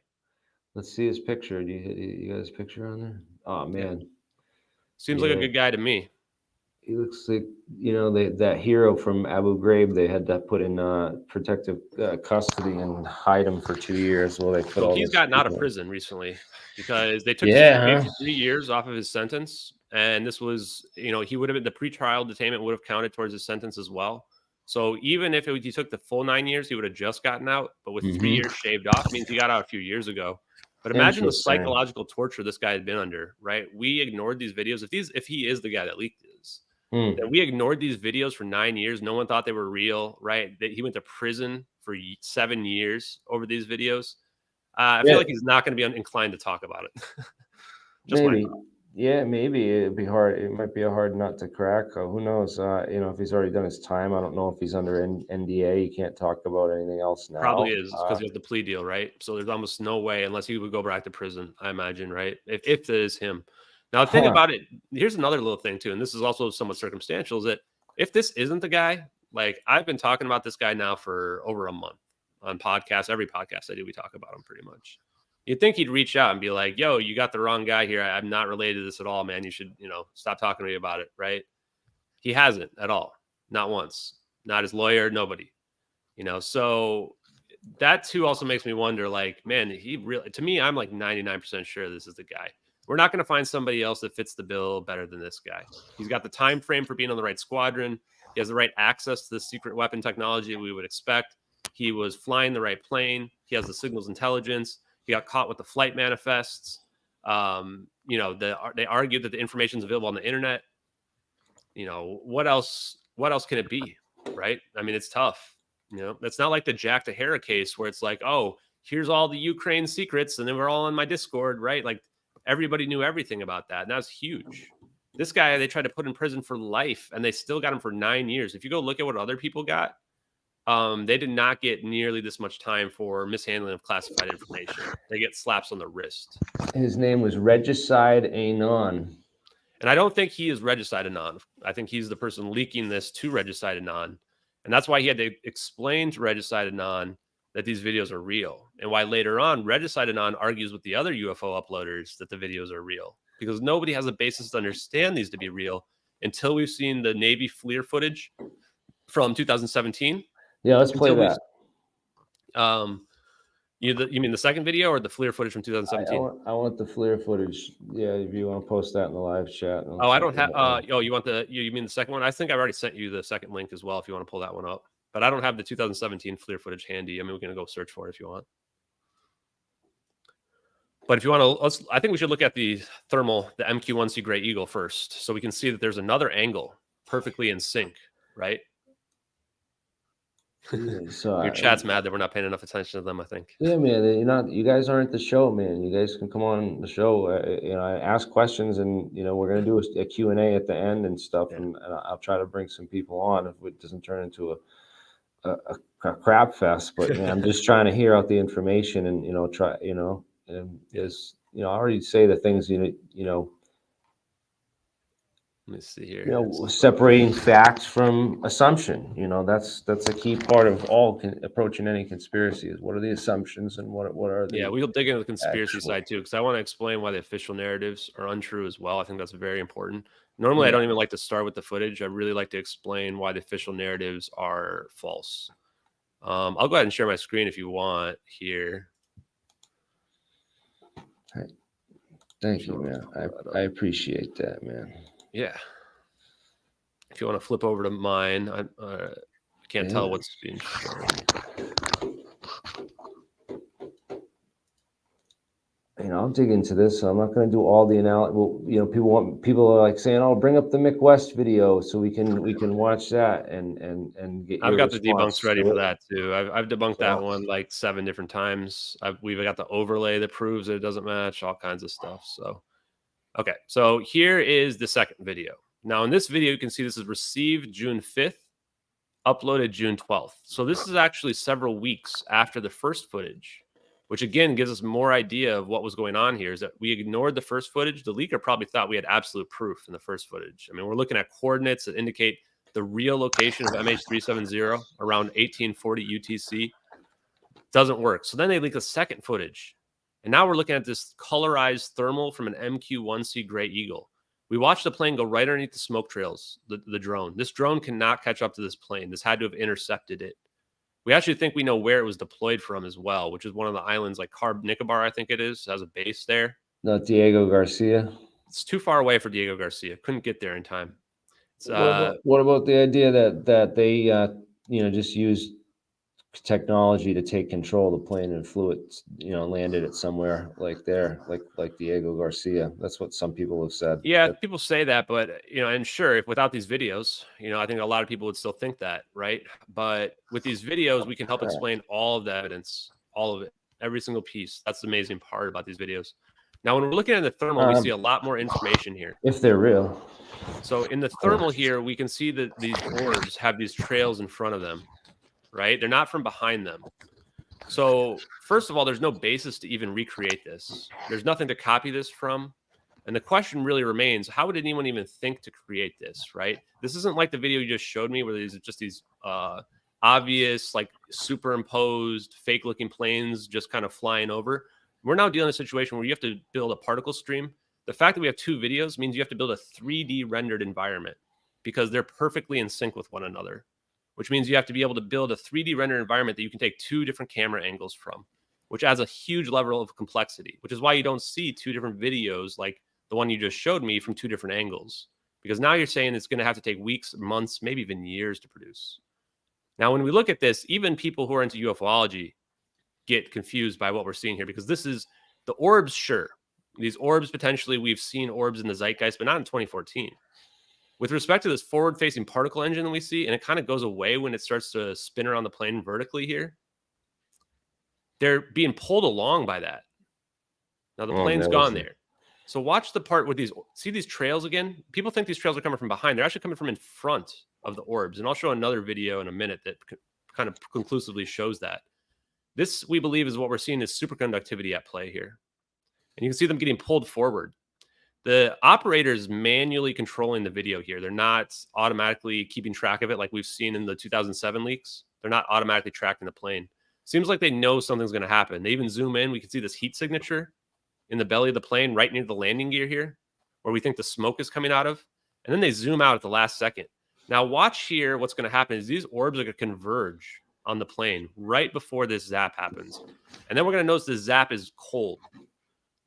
Let's see his picture. You got his picture on there? Oh, man. Yeah. Seems like a good guy to me. He looks like, that hero from Abu Ghraib. They had to put in protective custody and hide him for 2 years. Well, he's gotten out of prison recently because they took 3 years off of his sentence. And this was, he would have been, the pretrial detainment would have counted towards his sentence as well. So even if he took the full 9 years, he would have just gotten out. But with 3 years shaved off, means he got out a few years ago. But imagine the psychological torture this guy had been under, right? We ignored these videos. If he is the guy that leaked this, that we ignored these videos for 9 years. No one thought they were real, right? That he went to prison for 7 years over these videos. I feel like he's not going to be inclined to talk about it. Maybe. Yeah, maybe it'd be hard. It might be a hard nut to crack. Who knows? If he's already done his time, I don't know if he's under NDA. He can't talk about anything else now. Probably is because he has the plea deal, right? So there's almost no way unless he would go back to prison, I imagine, right? If it is him. Now, the thing about it, here's another little thing too, and this is also somewhat circumstantial, is that if this isn't the guy, like I've been talking about this guy now for over a month on podcasts. Every podcast I do, we talk about him pretty much. You'd think he'd reach out and be like, yo, you got the wrong guy here. I'm not related to this at all, man. You should, stop talking to me about it, right? He hasn't at all. Not once. Not his lawyer, nobody. So that too also makes me wonder, like, man, to me, I'm like 99% sure this is the guy. We're not going to find somebody else that fits the bill better than this guy. He's got the time frame for being on the right squadron. He has the right access to the secret weapon technology we would expect. He was flying the right plane. He has the signals intelligence. He got caught with the flight manifests. They argued that the information is available on the internet. What else can it be, right? I mean, it's tough. It's not like the Jack Tahara case where it's like, oh, here's all the Ukraine secrets, and then we're all on my Discord, right? Like, everybody knew everything about that. And that was huge. This guy, they tried to put in prison for life, and they still got him for 9 years. If you go look at what other people got, they did not get nearly this much time for mishandling of classified information. They get slaps on the wrist. His name was Regicide Anon. And I don't think he is Regicide Anon. I think he's the person leaking this to Regicide Anon. And that's why he had to explain to Regicide Anon that these videos are real, and why later on Regicide Anon argues with the other UFO uploaders that the videos are real, because nobody has a basis to understand these to be real until we've seen the Navy FLIR footage from 2017. Yeah, let's play that. You mean the second video or the FLIR footage from 2017? I want the FLIR footage. Yeah, if you want to post that in the live chat. Oh, I don't have. You mean the second one? I think I've already sent you the second link as well if you want to pull that one up. But I don't have the 2017 FLIR footage handy. I mean, we can go search for it if you want. But if you want to, I think we should look at the thermal, the MQ-1C Gray Eagle first, so we can see that there's another angle perfectly in sync, right? Your chat's mad that we're not paying enough attention to them, I think. Yeah, man. You guys aren't the show, man. You guys can come on the show. I ask questions, and we're gonna do a Q&A at the end and stuff, and I'll try to bring some people on if it doesn't turn into a crap fest. But I'm just trying to hear out the information and I already say the things let me see here. Separating facts from assumption. That's a key part of all approaching any conspiracy is what are the assumptions and what are the we'll dig into the conspiracy side too, because I want to explain why the official narratives are untrue as well. I think that's very important. Normally, I don't even like to start with the footage. I really like to explain why the official narratives are false. I'll go ahead and share my screen if you want here. Thank you, man. I appreciate that, man. Yeah. If you want to flip over to mine, I can't tell what's being shown. you know, I'll dig into this. So I'm not going to do all the analysis. Well, you know, people are like saying, "Oh, bring up the Mick West video so we can watch that and get I've your got the debunks response ready to for it." that too. I've debunked that So, one like 7 different times. We've got the overlay that proves that it doesn't match, all kinds of stuff. So, okay. So here is the second video. Now in this video, you can see this is received June 5th, uploaded June 12th. So this is actually several weeks after the first footage, which again gives us more idea of what was going on here. Is that we ignored the first footage. The leaker probably thought we had absolute proof in the first footage. I mean, we're looking at coordinates that indicate the real location of MH370 around 1840 UTC. Doesn't work. So then they leak the second footage. And now we're looking at this colorized thermal from an MQ-1C Gray Eagle. We watched the plane go right underneath the smoke trails, the drone. This drone cannot catch up to this plane. This had to have intercepted it. We actually think we know where it was deployed from as well, which is one of the islands like Carb Nicobar, I think it is, has a base there. not Diego Garcia. It's too far away for Diego Garcia. Couldn't get there in time. It's, What about the idea that they you know, just used technology to take control of the plane and flew it, you know, landed it somewhere like there, like Diego Garcia? That's what some people have said. yeah, people say that, but you know, and sure, if without these videos, you know, I think a lot of people would still think that, right? But with these videos, we can help explain all of the evidence, all of it, every single piece. That's the amazing part about these videos. Now, when we're looking at the thermal, we see a lot more information here. If they're real. So in the thermal here, we can see that these orbs have these trails in front of them, right? They're not from behind them. So first of all, there's no basis to even recreate this. There's nothing to copy this from. And the question really remains, how would anyone even think to create this, right? This isn't like the video you just showed me where there's just these obvious, like superimposed, fake-looking planes just kind of flying over. We're now dealing with a situation where you have to build a particle stream. The fact that we have 2 videos means you have to build a 3D rendered environment because they're perfectly in sync with one another, which means you have to be able to build a 3D rendered environment that you can take 2 different camera angles from, which adds a huge level of complexity, which is why you don't see 2 different videos like the one you just showed me from 2 different angles, because now you're saying it's going to have to take weeks, months, maybe even years to produce. Now, when we look at this, even people who are into ufology get confused by what we're seeing here, because this is the orbs. Sure, these orbs, potentially we've seen orbs in the zeitgeist, but not in 2014. With respect to this forward-facing particle engine that we see, and it kind of goes away when it starts to spin around the plane vertically here, they're being pulled along by that. Now the plane's gone there. So watch the part with these, see these trails again? People think these trails are coming from behind. They're actually coming from in front of the orbs. And I'll show another video in a minute that kind of conclusively shows that. This, we believe, is what we're seeing is superconductivity at play here. And you can see them getting pulled forward. The operator is manually controlling the video here. They're not automatically keeping track of it like we've seen in the 2007 leaks. They're not automatically tracking the plane. Seems like they know something's going to happen. They even zoom in. We can see this heat signature in the belly of the plane right near the landing gear here, where we think the smoke is coming out of. And then they zoom out at the last second. Now watch here. What's going to happen is these orbs are going to converge on the plane right before this zap happens. And then we're going to notice the zap is cold.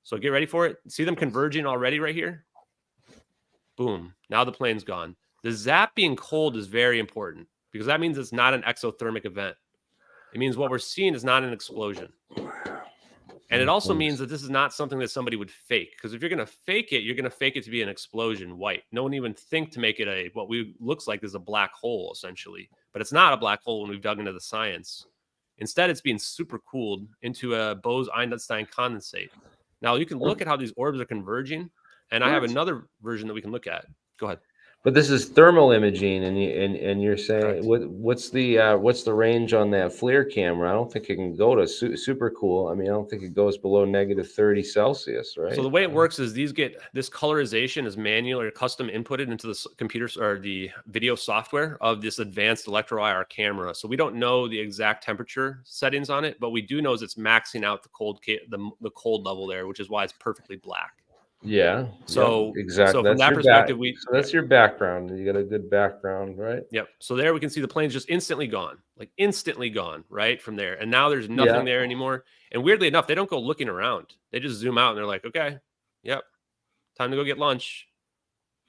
So get ready for it. See them converging already right here? Boom. Now the plane's gone. The zap being cold is very important because that means it's not an exothermic event. It means what we're seeing is not an explosion. And it also means that this is not something that somebody would fake. Because if you're going to fake it, you're going to fake it to be an explosion white. No one even think to make it what we looks like is a black hole, essentially. But it's not a black hole when we've dug into the science. Instead, it's being super cooled into a Bose-Einstein condensate. Now, you can look at how these orbs are converging. And I have another version that we can look at. Go ahead. But this is thermal imaging, and you're saying what's the range on that FLIR camera? I don't think it can go to super cool. I mean, I don't think it goes below -30 Celsius, right? So the way it works is this colorization is manual or custom inputted into the computers or the video software of this advanced electro IR camera. So we don't know the exact temperature settings on it, but we do know is it's maxing out the cold level there, which is why it's perfectly black. Yeah. So exactly. So from that perspective, so that's your background. You got a good background, right? Yep. So there we can see the plane's just instantly gone, like instantly gone, right from there. And now there's nothing there anymore. And weirdly enough, they don't go looking around. They just zoom out and they're like, okay, yep, time to go get lunch.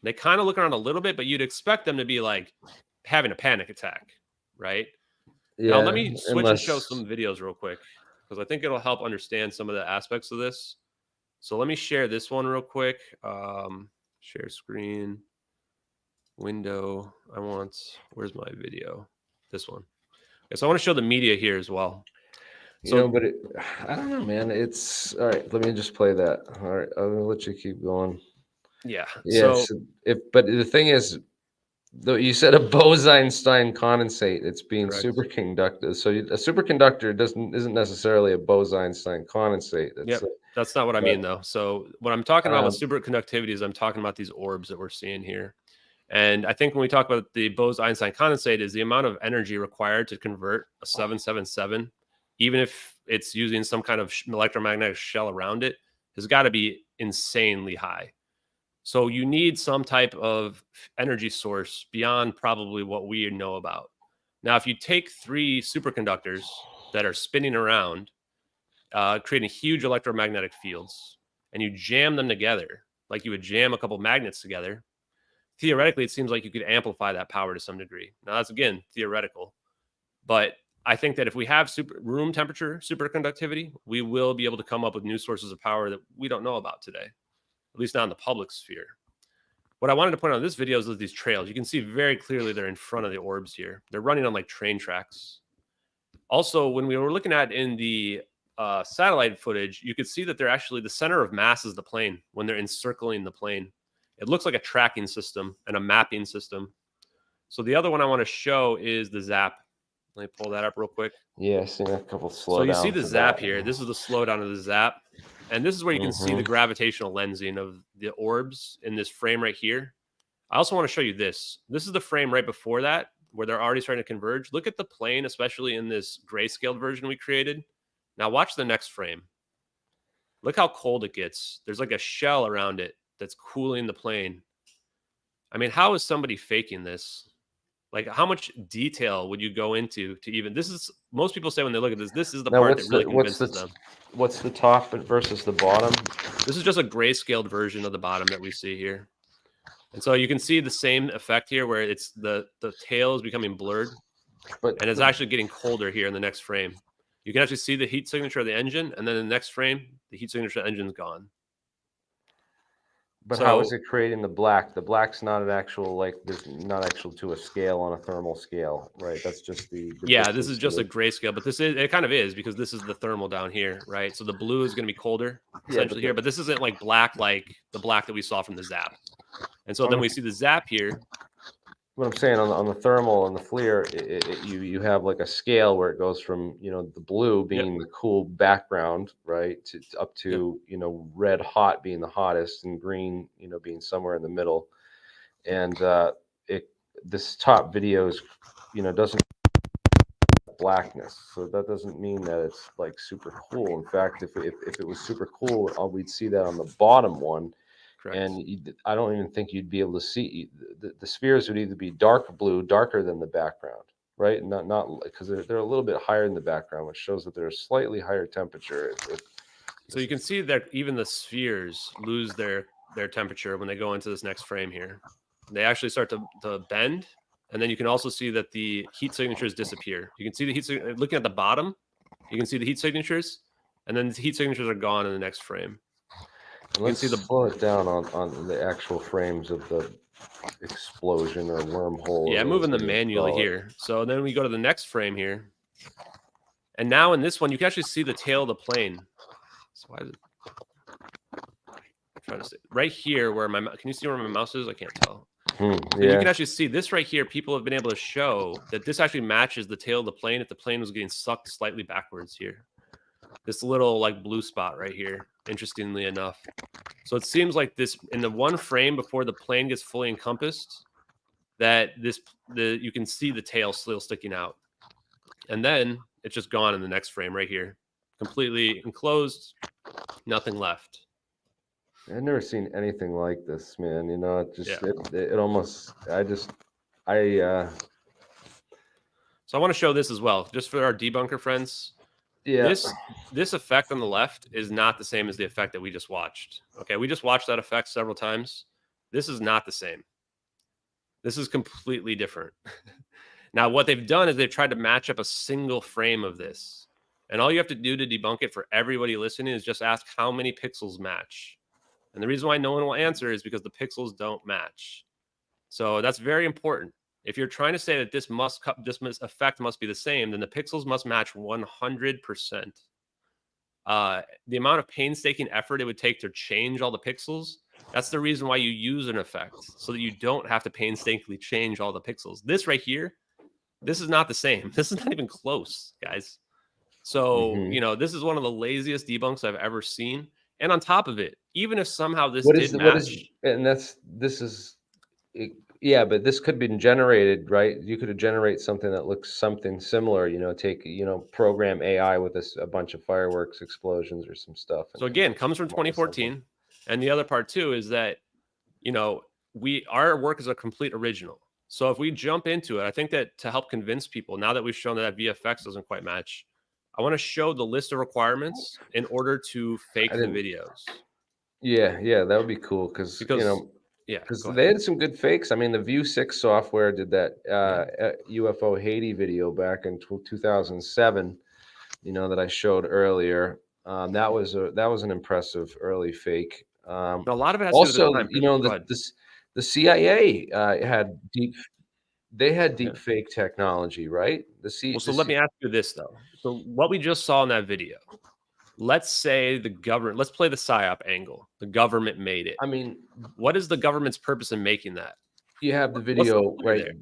They kind of look around a little bit, but you'd expect them to be like having a panic attack, right? Yeah. Now let me switch and show some videos real quick because I think it'll help understand some of the aspects of this. So let me share this one real quick. Share screen, window. Where's my video? This one. Okay, so I want to show the media here as well. So, but I don't know, man. It's all right. Let me just play that. All right, I'm gonna let you keep going. yeah. Yes, So but the thing is, though, you said a Bose-Einstein condensate. It's being correct. superconductive. So a superconductor isn't necessarily a Bose-Einstein condensate. Yep. That's not what I mean, though. So what I'm talking about with superconductivity is I'm talking about these orbs that we're seeing here. And I think when we talk about the Bose-Einstein condensate is the amount of energy required to convert a 777, even if it's using some kind of electromagnetic shell around it, has got to be insanely high. So you need some type of energy source beyond probably what we know about. Now, if you take 3 superconductors that are spinning around, creating huge electromagnetic fields, and you jam them together like you would jam a couple magnets together, theoretically, it seems like you could amplify that power to some degree. Now, that's, again, theoretical. But I think that if we have room temperature superconductivity, we will be able to come up with new sources of power that we don't know about today, at least not in the public sphere. What I wanted to point out in this video is these trails. You can see very clearly they're in front of the orbs here. They're running on like train tracks. Also, when we were looking at in the satellite footage, you could see that they're actually, the center of mass is the plane when they're encircling the plane. It looks like a tracking system and a mapping system. So the other one I want to show is the zap. Let me pull that up real quick. Yeah, I've seen a couple slowdowns. So you see the zap here. This is the slowdown of the zap. And this is where you can see the gravitational lensing of the orbs in this frame right here. I also want to show you this. This is the frame right before that, where they're already starting to converge. Look at the plane, especially in this grayscaled version we created. Now watch the next frame. Look how cold it gets. There's like a shell around it that's cooling the plane. I mean, how is somebody faking this? Like, how much detail would you go into to even, this is, most people say when they look at this is the part that really convinces them. What's the top versus the bottom? This is just a grayscaled version of the bottom that we see here. And so you can see the same effect here where it's the tail is becoming blurred, and it's actually getting colder here in the next frame. You can actually see the heat signature of the engine, and then in the next frame, the heat signature of the engine's gone. But how is it creating the black? The black's not an actual, like, this, not actual to a scale on a thermal scale, right? That's just the yeah, this is just a grayscale, but this is, it kind of is, because this is the thermal down here, right? So the blue is going to be colder essentially here, but this isn't like the black that we saw from the zap. And so then we see the zap here. What I'm saying on the thermal and the FLIR, you have like a scale where it goes from, the blue being the cool background, right, up to red hot being the hottest, and green being somewhere in the middle. And this top video is doesn't blackness, so that doesn't mean that it's like super cool. In fact, if it was super cool, we'd see that on the bottom one. Correct. And I don't even think you'd be able to see the spheres would either be dark blue, darker than the background, right? Not because they're a little bit higher in the background, which shows that they're a slightly higher temperature. So you can see that even the spheres lose their temperature when they go into this next frame here. They actually start to bend, and then you can also see that the heat signatures disappear. You can see the heat looking at the bottom. You can see the heat signatures, and then the heat signatures are gone in the next frame. Let's slow it down on the actual frames of the explosion or wormhole. Yeah, moving them manually here. So then we go to the next frame here. And now in this one, you can actually see the tail of the plane. So why is it? I'm trying to see. Right here where can you see where my mouse is? I can't tell. Yeah. You can actually see this right here. People have been able to show that this actually matches the tail of the plane if the plane was getting sucked slightly backwards here. This little like blue spot right here, interestingly enough. So it seems like this in the one frame before the plane gets fully encompassed, that you can see the tail still sticking out. And then it's just gone in the next frame right here. Completely enclosed, nothing left. I've never seen anything like this, man. It just it almost So I want to show this as well, just for our debunker friends. Yeah. This effect on the left is not the same as the effect that we just watched. Okay, we just watched that effect several times. This is not the same. This is completely different. Now, what they've done is they've tried to match up a single frame of this. And all you have to do to debunk it for everybody listening is just ask how many pixels match. And the reason why no one will answer is because the pixels don't match. So that's very important. If you're trying to say that this effect must be the same, then the pixels must match 100%. The amount of painstaking effort it would take to change all the pixels, that's the reason why you use an effect, so that you don't have to painstakingly change all the pixels. This right here, this is not the same. This is not even close, guys. So, you know, this is one of the laziest debunks I've ever seen. And on top of it, even if somehow this did match, and this is yeah, but this could have been generated, right? You could have generated something that looks something similar, you know, take, you know, program AI with a bunch of fireworks explosions or some stuff. So again, comes from 2014. And the other part too is that, you know, our work is a complete original. So if we jump into it, I think that to help convince people, now that we've shown that VFX doesn't quite match, I want to show the list of requirements in order to fake the videos. Yeah, that would be cool because you know, because they had some good fakes. I mean, the View 6 software did that UFO Haiti video back in 2007. You know, that I showed earlier. That was an impressive early fake. A lot of it has also, to do with the time. You know, the CIA had deep fake technology, right? So let me ask you this though. So what we just saw in that video, let's say the government, let's play the PSYOP angle. The government made it. I mean, what is the government's purpose in making that? You have the video right there.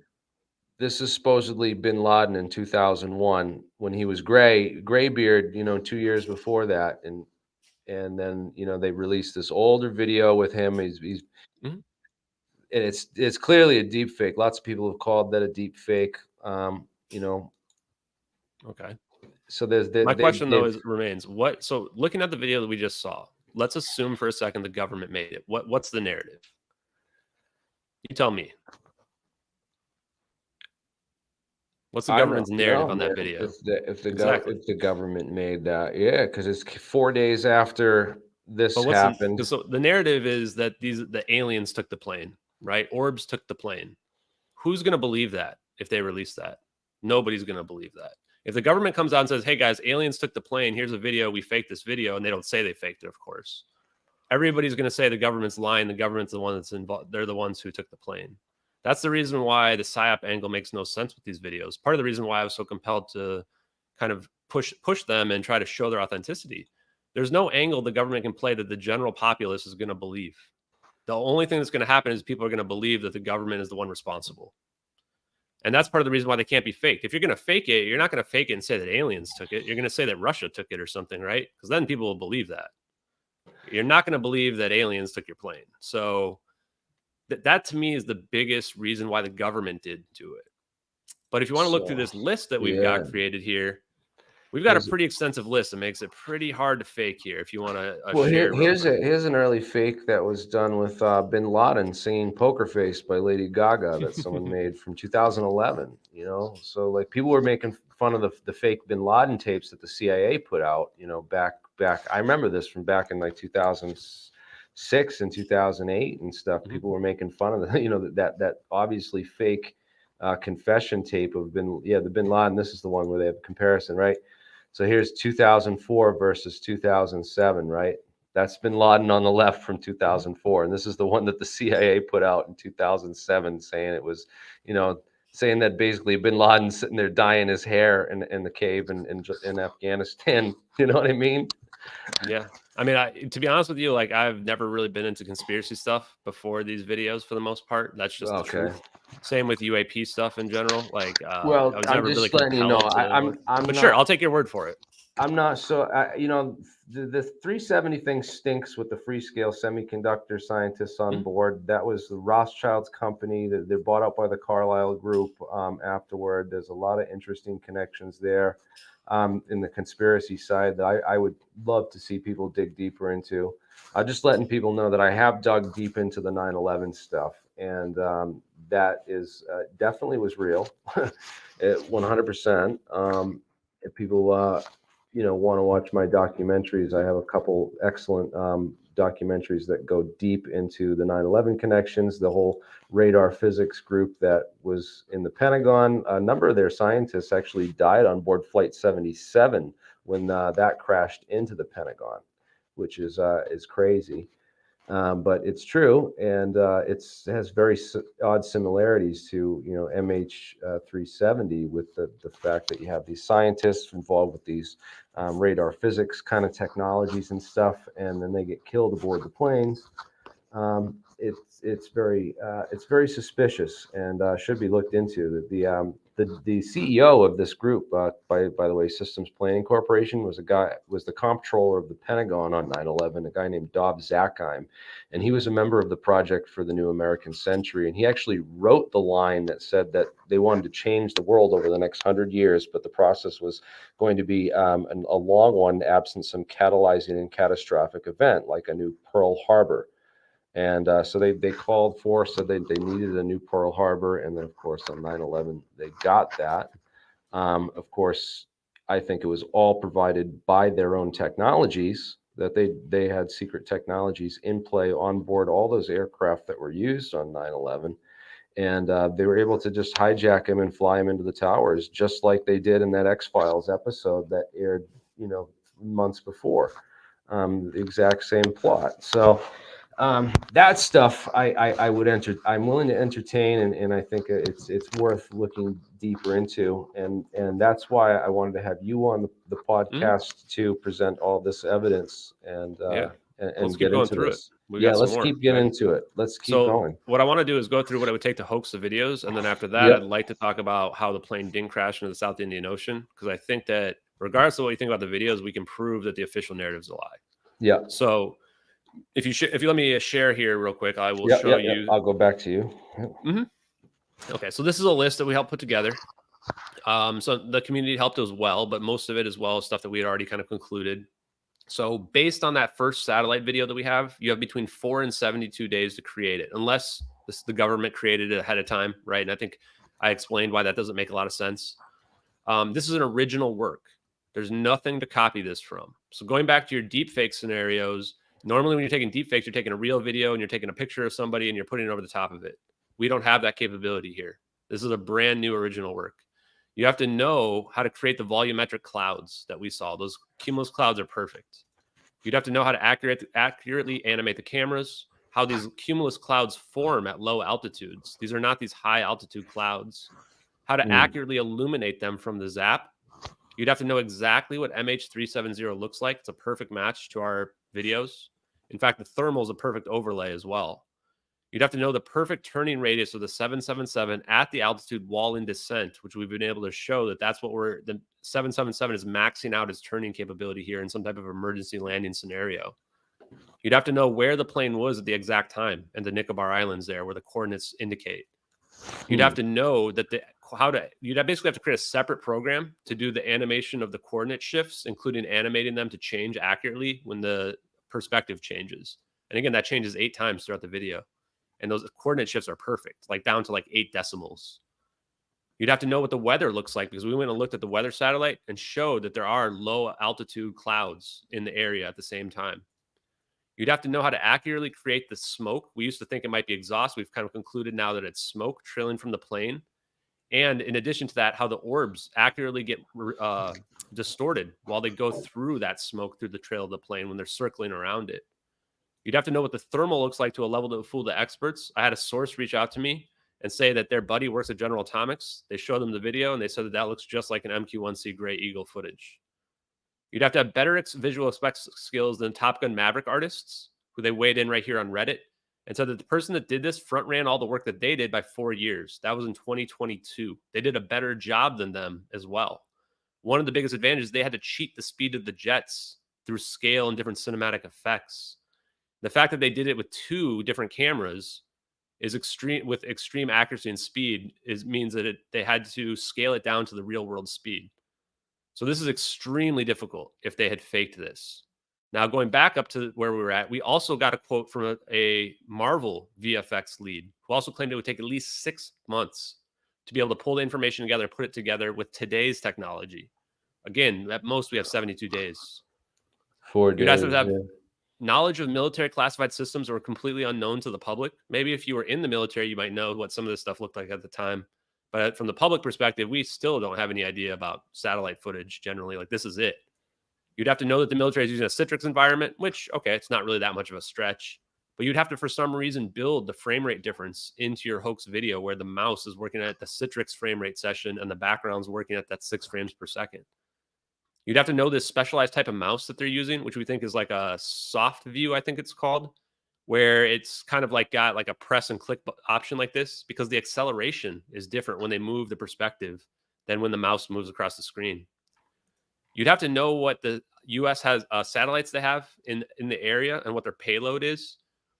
This is supposedly bin Laden in 2001 when he was graybeard, you know, 2 years before that. And then, you know, they released this older video with him. He's and it's clearly a deep fake. Lots of people have called that a deep fake. You know. Okay. So there's my question though remains what? So looking at the video that we just saw, let's assume for a second the government made it. What's the narrative? You tell me. What's the government's narrative on that video? If the government made that, yeah, because it's 4 days after this happened. So the narrative is that the aliens took the plane, right? Orbs took the plane. Who's going to believe that if they release that? Nobody's going to believe that. If the government comes out and says, "Hey guys, aliens took the plane. Here's a video. We faked this video," and they don't say they faked it, of course, everybody's going to say the government's lying. The government's the one that's involved. They're the ones who took the plane. That's the reason why the PSYOP angle makes no sense with these videos. Part of the reason why I was so compelled to kind of push them and try to show their authenticity. There's no angle the government can play that the general populace is going to believe. The only thing that's going to happen is people are going to believe that the government is the one responsible. And that's part of the reason why they can't be faked. If you're going to fake it, you're not going to fake it and say that aliens took it. You're going to say that Russia took it or something, right? Because then people will believe that. You're not going to believe that aliens took your plane. So that to me is the biggest reason why the government did do it. But if you want to look through this list that we've got created here, we've got a pretty extensive list that makes it pretty hard to fake here. If you want to, here's an early fake that was done with bin Laden singing "Poker Face" by Lady Gaga that someone made from 2011. You know, so like people were making fun of the fake bin Laden tapes that the CIA put out. You know, back. I remember this from back in like 2006 and 2008 and stuff. People were making fun of the, you know, that obviously fake confession tape of the bin Laden. This is the one where they have a comparison, right? So here's 2004 versus 2007, right? That's bin Laden on the left from 2004. And this is the one that the CIA put out in 2007 saying it was, you know, saying that basically bin Laden sitting there dyeing his hair in the cave in Afghanistan. You know what I mean? Yeah. I mean, to be honest with you, like I've never really been into conspiracy stuff before these videos for the most part. That's just the truth. Same with UAP stuff in general. Like, well, I was never really letting you know. I'm but not, sure, I'll take your word for it. I'm not so. You know, the 370 thing stinks with the Freescale semiconductor scientists on board. That was the Rothschild's company. They're bought up by the Carlyle Group. Afterward, there's a lot of interesting connections there. In the conspiracy side that I would love to see people dig deeper into. Just letting people know that I have dug deep into the 9/11 stuff, and that is definitely was real, 100%. If people you know, want to watch my documentaries, I have a couple excellent documentaries that go deep into the 9/11 connections, the whole radar physics group that was in the Pentagon. A number of their scientists actually died on board Flight 77 when that crashed into the Pentagon, which is crazy. But it's true, and it has very odd similarities to MH370 with the fact that you have these scientists involved with these radar physics kind of technologies and stuff, and then they get killed aboard the planes. It's very suspicious and should be looked into. The CEO of this group, by the way, Systems Planning Corporation, was the comptroller of the Pentagon on 9/11, a guy named Dov Zakheim, and he was a member of the Project for the New American Century, and he actually wrote the line that said that they wanted to change the world over the next 100 years, but the process was going to be a long one, absent some catalyzing and catastrophic event like a new Pearl Harbor. And so they called for, so they needed a new Pearl Harbor. And then, of course, on 9/11, they got that. Of course, I think it was all provided by their own technologies, that they had secret technologies in play on board all those aircraft that were used on 9/11. And they were able to just hijack him and fly him into the towers, just like they did in that X-Files episode that aired, months before. The exact same plot. So that stuff I would I'm willing to entertain, and I think it's worth looking deeper into, and that's why I wanted to have you on the podcast to present all this evidence and let's get keep going into through this. it. Let's keep getting into it. Let's keep going. What I want to do is go through what it would take to hoax the videos, and then after that, I'd like to talk about how the plane didn't crash into the South Indian Ocean, because I think that regardless of what you think about the videos, we can prove that the official narrative is a lie. Yeah. So if you let me share here real quick, I will show you. I'll go back to you. Okay, so this is a list that we helped put together. So the community helped as well, but most of it as well is stuff that we had already kind of concluded. So based on that first satellite video that we have, you have between 4 and 72 days to create it, unless the government created it ahead of time, right? And I think I explained why that doesn't make a lot of sense. This is an original work. There's nothing to copy this from. So going back to your deepfake scenarios, normally when you're taking deepfakes, you're taking a real video and you're taking a picture of somebody and you're putting it over the top of it. We don't have that capability here. This is a brand new original work. You have to know how to create the volumetric clouds that we saw. Those cumulus clouds are perfect. You'd have to know how to accurately animate the cameras, how these cumulus clouds form at low altitudes. These are not these high altitude clouds. How to accurately illuminate them from the zap. You'd have to know exactly what MH370 looks like. It's a perfect match to our videos. In fact, the thermal is a perfect overlay as well. You'd have to know the perfect turning radius of the 777 at the altitude while in descent, which we've been able to show that that's what the 777 is maxing out its turning capability here in some type of emergency landing scenario. You'd have to know where the plane was at the exact time and the Nicobar Islands there where the coordinates indicate. You'd have to know that you'd basically have to create a separate program to do the animation of the coordinate shifts, including animating them to change accurately when the perspective changes. And again, that changes 8 times throughout the video. And those coordinate shifts are perfect, like down to like 8 decimals. You'd have to know what the weather looks like, because we went and looked at the weather satellite and showed that there are low altitude clouds in the area at the same time. You'd have to know how to accurately create the smoke. We used to think it might be exhaust. We've kind of concluded now that it's smoke trailing from the plane. And in addition to that, how the orbs accurately get distorted while they go through that smoke through the trail of the plane when they're circling around it. You'd have to know what the thermal looks like to a level that would fool the experts. I had a source reach out to me and say that their buddy works at General Atomics. They showed them the video and they said that looks just like an MQ-1C Gray Eagle footage. You'd have to have better visual effects skills than Top Gun Maverick artists, who they weighed in right here on Reddit, and said that the person that did this front ran all the work that they did by 4 years. That was in 2022. They did a better job than them as well. One of the biggest advantages, they had to cheat the speed of the jets through scale and different cinematic effects. The fact that they did it with 2 different cameras is extreme accuracy and speed means that they had to scale it down to the real world speed. So this is extremely difficult if they had faked this. Now, going back up to where we were at, we also got a quote from a Marvel VFX lead who also claimed it would take at least 6 months to be able to pull the information together and put it together with today's technology. Again, at most, we have 72 days. 4 days. You'd have to have knowledge of military classified systems that were completely unknown to the public. Maybe if you were in the military, you might know what some of this stuff looked like at the time. But from the public perspective, we still don't have any idea about satellite footage generally. Like, this is it. You'd have to know that the military is using a Citrix environment, which, okay, it's not really that much of a stretch. But you'd have to, for some reason, build the frame rate difference into your hoax video where the mouse is working at the Citrix frame rate session and the background's working at that 6 frames per second. You'd have to know this specialized type of mouse that they're using, which we think is like a soft view, I think it's called, where it's kind of like got like a press and click option like this, because the acceleration is different when they move the perspective than when the mouse moves across the screen. You'd have to know what the U.S. has satellites they have in the area and what their payload is,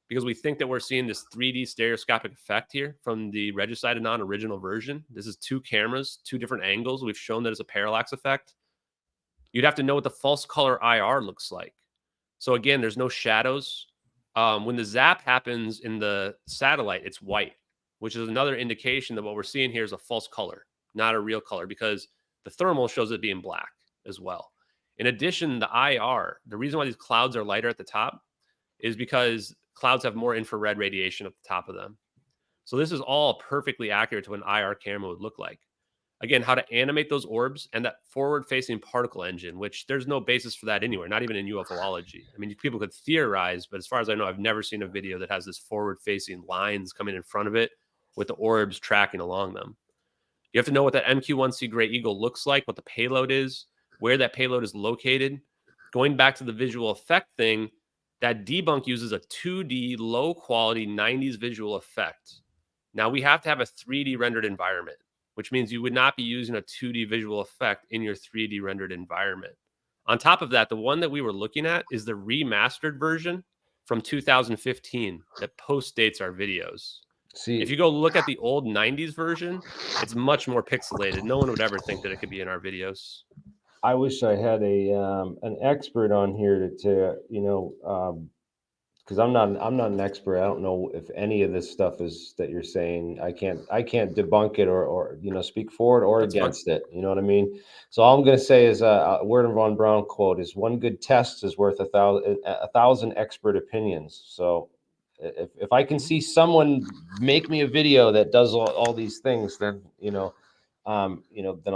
because we think that we're seeing this 3D stereoscopic effect here from the Regicide Anon original version. This is 2 cameras, 2 different angles. We've shown that it's a parallax effect. You'd have to know what the false color IR looks like. So again, there's no shadows. When the zap happens in the satellite, it's white, which is another indication that what we're seeing here is a false color, not a real color, because the thermal shows it being black as well. In addition, the IR, the reason why these clouds are lighter at the top is because clouds have more infrared radiation at the top of them. So this is all perfectly accurate to what an IR camera would look like. Again, how to animate those orbs and that forward-facing particle engine, which there's no basis for that anywhere, not even in UFOlogy. I mean, people could theorize, but as far as I know, I've never seen a video that has this forward-facing lines coming in front of it with the orbs tracking along them. You have to know what that MQ-1C Gray Eagle looks like, what the payload is, where that payload is located. Going back to the visual effect thing, that debunk uses a 2D low-quality 90s visual effect. Now, we have to have a 3D rendered environment, which means you would not be using a 2D visual effect in your 3D rendered environment. On top of that, the one that we were looking at is the remastered version from 2015 that post-dates our videos. See, If you go look at the old 90s version, it's much more pixelated. No one would ever think that it could be in our videos. I wish I had an expert on here to because I'm not an expert. I don't know if any of this stuff is that you're saying. I can't debunk it or speak for it or That's against it. You know what I mean? So all I'm going to say is a Word Von Braun quote is, "One good test is worth a thousand expert opinions." So if I can see someone make me a video that does all these things, then then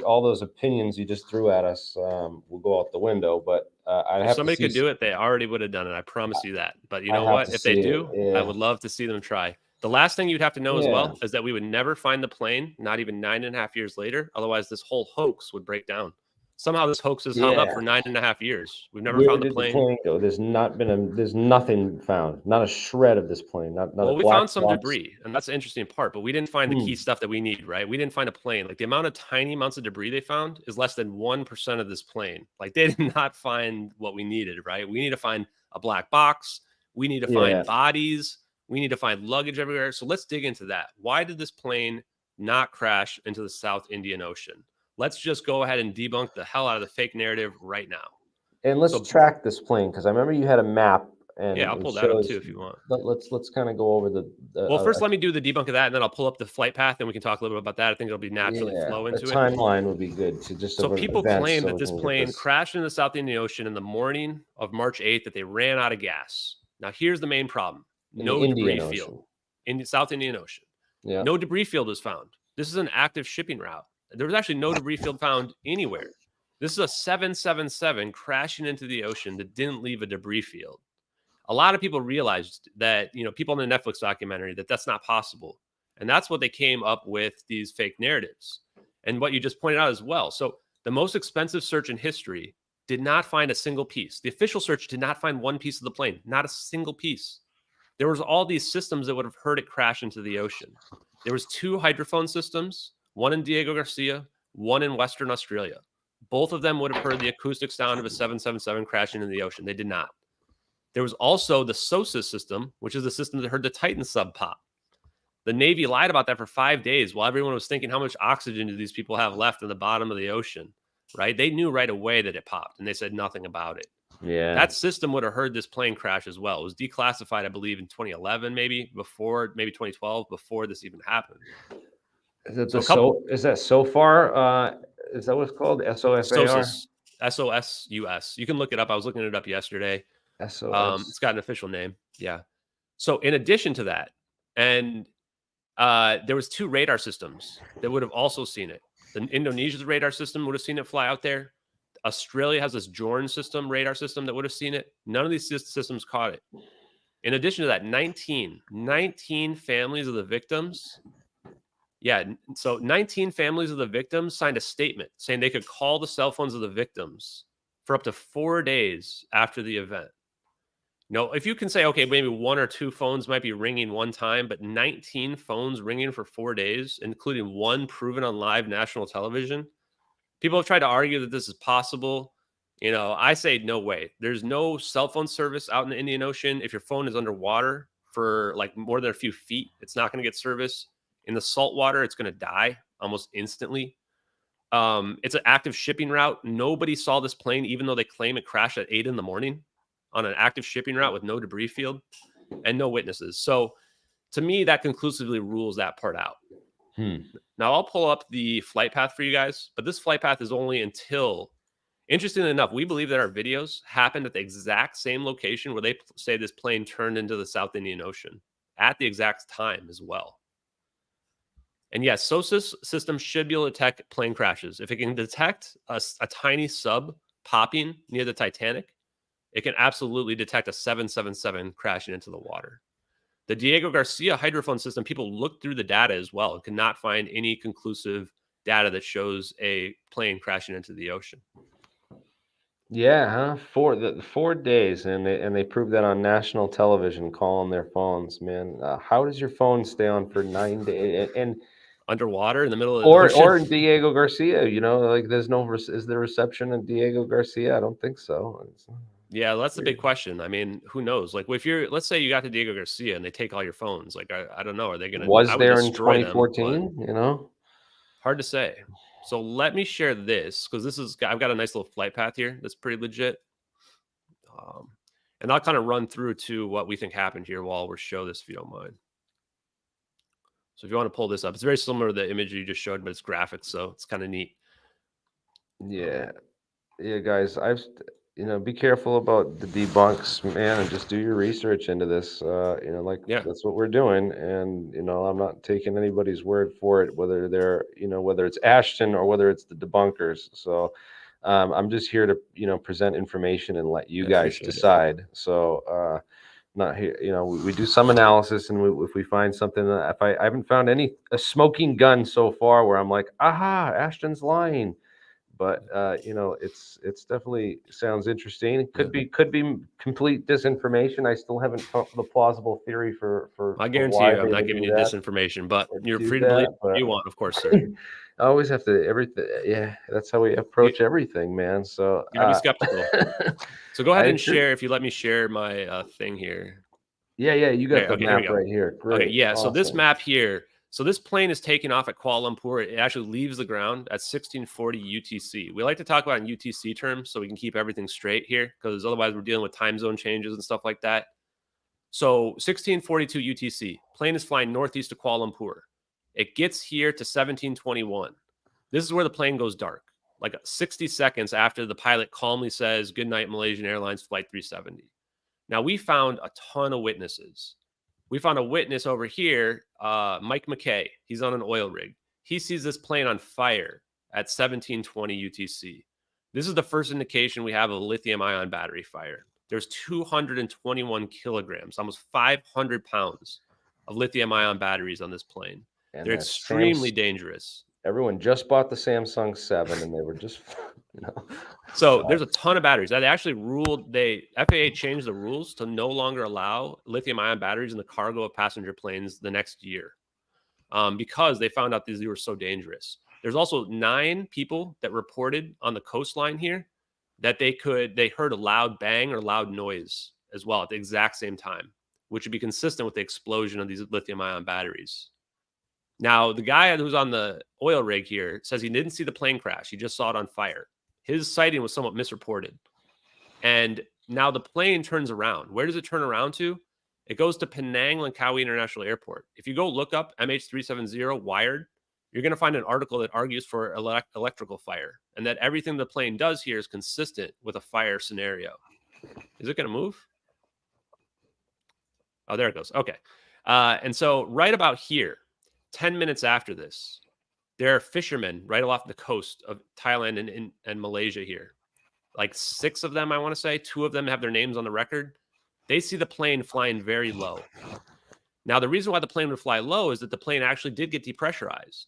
all those opinions you just threw at us will go out the window. But If somebody could do it, they already would have done it. I promise you that. But you know what? If they do, I would love to see them try. The last thing you'd have to know as well is that we would never find the plane, not even 9.5 years later. Otherwise, this whole hoax would break down. Somehow this hoax is hung up for 9.5 years. We've never found the plane. Go? There's nothing found. Not a shred of this plane. Well, we found some debris, and that's the interesting part. But we didn't find the key stuff that we need, right? We didn't find a plane. Like the amount of tiny amounts of debris they found is less than 1% of this plane. Like they did not find what we needed, right? We need to find a black box. We need to find bodies. We need to find luggage everywhere. So let's dig into that. Why did this plane not crash into the South Indian Ocean? Let's just go ahead and debunk the hell out of the fake narrative right now. And let's track this plane, because I remember you had a map. And I'll pull that up too if you want. Let's kind of go over the well, first let me do the debunk of that, and then I'll pull up the flight path, and we can talk a little bit about that. I think it'll be naturally flow into it. Timeline would be good to just. So people claim that this plane crashed in the South Indian Ocean in the morning of March 8th, that they ran out of gas. Now here's the main problem: no debris field in the South Indian Ocean. Yeah. No debris field was found. This is an active shipping route. There was actually no debris field found anywhere. This is a 777 crashing into the ocean that didn't leave a debris field. A lot of people realized that, people in the Netflix documentary, that that's not possible. And that's what they came up with, these fake narratives. And what you just pointed out as well. So the most expensive search in history did not find a single piece. The official search did not find one piece of the plane, not a single piece. There was all these systems that would have heard it crash into the ocean. There was 2 hydrophone systems, one in Diego Garcia, one in Western Australia. Both of them would have heard the acoustic sound of a 777 crashing in the ocean. They did not. There was also the SOSUS system, which is the system that heard the Titan sub pop. The Navy lied about that for 5 days while everyone was thinking, how much oxygen do these people have left in the bottom of the ocean, right? They knew right away that it popped, and they said nothing about it. Yeah. That system would have heard this plane crash as well. It was declassified, I believe, in 2011, maybe 2012, before this even happened. Is that so far? Is that what's called? SOFAR? SOSUS. You can look it up. I was looking it up yesterday. SOS. It's got an official name. Yeah. So in addition to that, and there was 2 radar systems that would have also seen it. The Indonesia's radar system would have seen it fly out there. Australia has this Jorn system, radar system that would have seen it. None of these systems caught it. In addition to that, 19 families of the victims. Yeah, so 19 families of the victims signed a statement saying they could call the cell phones of the victims for up to 4 days after the event. No, if you can say, okay, maybe 1 or 2 phones might be ringing one time, but 19 phones ringing for 4 days, including one proven on live national television. People have tried to argue that this is possible. You know, I say no way. There's no cell phone service out in the Indian Ocean. If your phone is underwater for like more than a few feet, it's not going to get service. In the salt water, it's going to die almost instantly. It's an active shipping route. Nobody saw this plane, even though they claim it crashed at 8 in the morning on an active shipping route with no debris field and no witnesses. So to me, that conclusively rules that part out. Now I'll pull up the flight path for you guys, but this flight path is only until, interestingly enough, we believe that our videos happened at the exact same location where they say this plane turned into the South Indian Ocean at the exact time as well. And yes, SOSUS system should be able to detect plane crashes. If it can detect a tiny sub popping near the Titanic, it can absolutely detect a 777 crashing into the water. The Diego Garcia hydrophone system, people looked through the data as well and could not find any conclusive data that shows a plane crashing into the ocean. Yeah, huh? 4 days, and they proved that on national television, calling their phones. Man, how does your phone stay on for 9 days? And underwater in the middle of the ocean? Or in Diego Garcia, you know, like there's no is there reception in Diego Garcia? I don't think so. Yeah, that's the big question. I mean, who knows? Like, if you're, let's say you got to Diego Garcia and they take all your phones, like, I don't know, are they gonna? Was I would there in destroy them, 2014? You know, hard to say. So let me share this because this is, I've got a nice little flight path here that's pretty legit, and I'll kind of run through to what we think happened here while we show this, if you don't mind. So if you want to pull this up, it's very similar to the image you just showed, but it's graphics, so it's kind of neat. Yeah, guys, be careful about the debunks, man, and just do your research into this. That's what we're doing, and I'm not taking anybody's word for it, whether whether it's Ashton or whether it's the debunkers. So I'm just here to present information and let you guys decide. So not here, we do some analysis, and if we find something, if I haven't found a smoking gun so far where I'm like, aha, Ashton's lying. But it's definitely sounds interesting. It could be complete disinformation. I still haven't come up with a plausible theory for. I guarantee you, I'm not giving you disinformation, but you're free to believe what you want, of course, sir. I always have to everything. Yeah, that's how we approach everything, man. So you gotta be skeptical. So go ahead and share. If you let me share my thing here. Yeah, you got the map right here. Great. Okay, yeah. Awesome. So this map here. So this plane is taking off at Kuala Lumpur. It actually leaves the ground at 1640 UTC. We like to talk about in UTC terms so we can keep everything straight here, because otherwise we're dealing with time zone changes and stuff like that. So 1642 UTC, plane is flying northeast to Kuala Lumpur. It gets here to 1721. This is where the plane goes dark, like 60 seconds after the pilot calmly says, "Good night, Malaysian Airlines Flight 370. Now, we found a ton of witnesses. We found a witness over here, Mike McKay. He's on an oil rig. He sees this plane on fire at 1720 UTC. This is the first indication we have of a lithium-ion battery fire. There's 221 kilograms, almost 500 pounds of lithium-ion batteries on this plane. And they're extremely dangerous. Everyone just bought the Samsung 7, and they were just, So there's a ton of batteries. That actually FAA changed the rules to no longer allow lithium-ion batteries in the cargo of passenger planes the next year, because they found out these were so dangerous. There's also 9 people that reported on the coastline here that they heard a loud bang or loud noise as well at the exact same time, which would be consistent with the explosion of these lithium-ion batteries. Now, the guy who's on the oil rig here says he didn't see the plane crash. He just saw it on fire. His sighting was somewhat misreported. And now the plane turns around. Where does it turn around to? It goes to Penang Langkawi International Airport. If you go look up MH370 Wired, you're going to find an article that argues for electrical fire, and that everything the plane does here is consistent with a fire scenario. Is it going to move? Oh, there it goes. Okay. And so right about here, 10 minutes after this, there are fishermen right off the coast of Thailand and Malaysia here. like 6 of them, I want to say. 2 of them have their names on the record. They see the plane flying very low. Now, the reason why the plane would fly low is that the plane actually did get depressurized.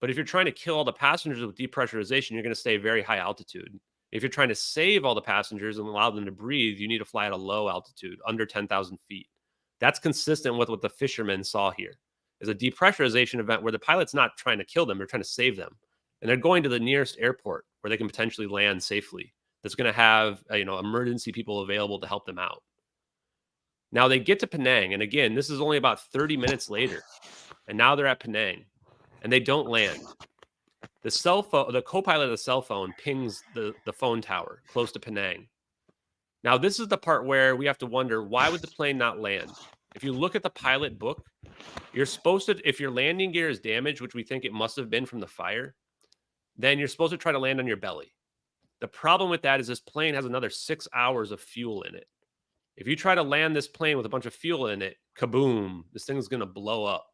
But if you're trying to kill all the passengers with depressurization, you're going to stay very high altitude. If you're trying to save all the passengers and allow them to breathe, you need to fly at a low altitude, under 10,000 feet. That's consistent with what the fishermen saw here. Is a depressurization event where the pilot's not trying to kill them, they're trying to save them. And they're going to the nearest airport where they can potentially land safely. That's going to have, emergency people available to help them out. Now they get to Penang, and again, this is only about 30 minutes later, and now they're at Penang, and they don't land. The co-pilot of the cell phone pings the phone tower close to Penang. Now this is the part where we have to wonder, why would the plane not land? If you look at the pilot book, you're supposed to, if your landing gear is damaged, which we think it must have been from the fire, then you're supposed to try to land on your belly. The problem with that is this plane has another 6 hours of fuel in it. If you try to land this plane with a bunch of fuel in it, kaboom, this thing's going to blow up.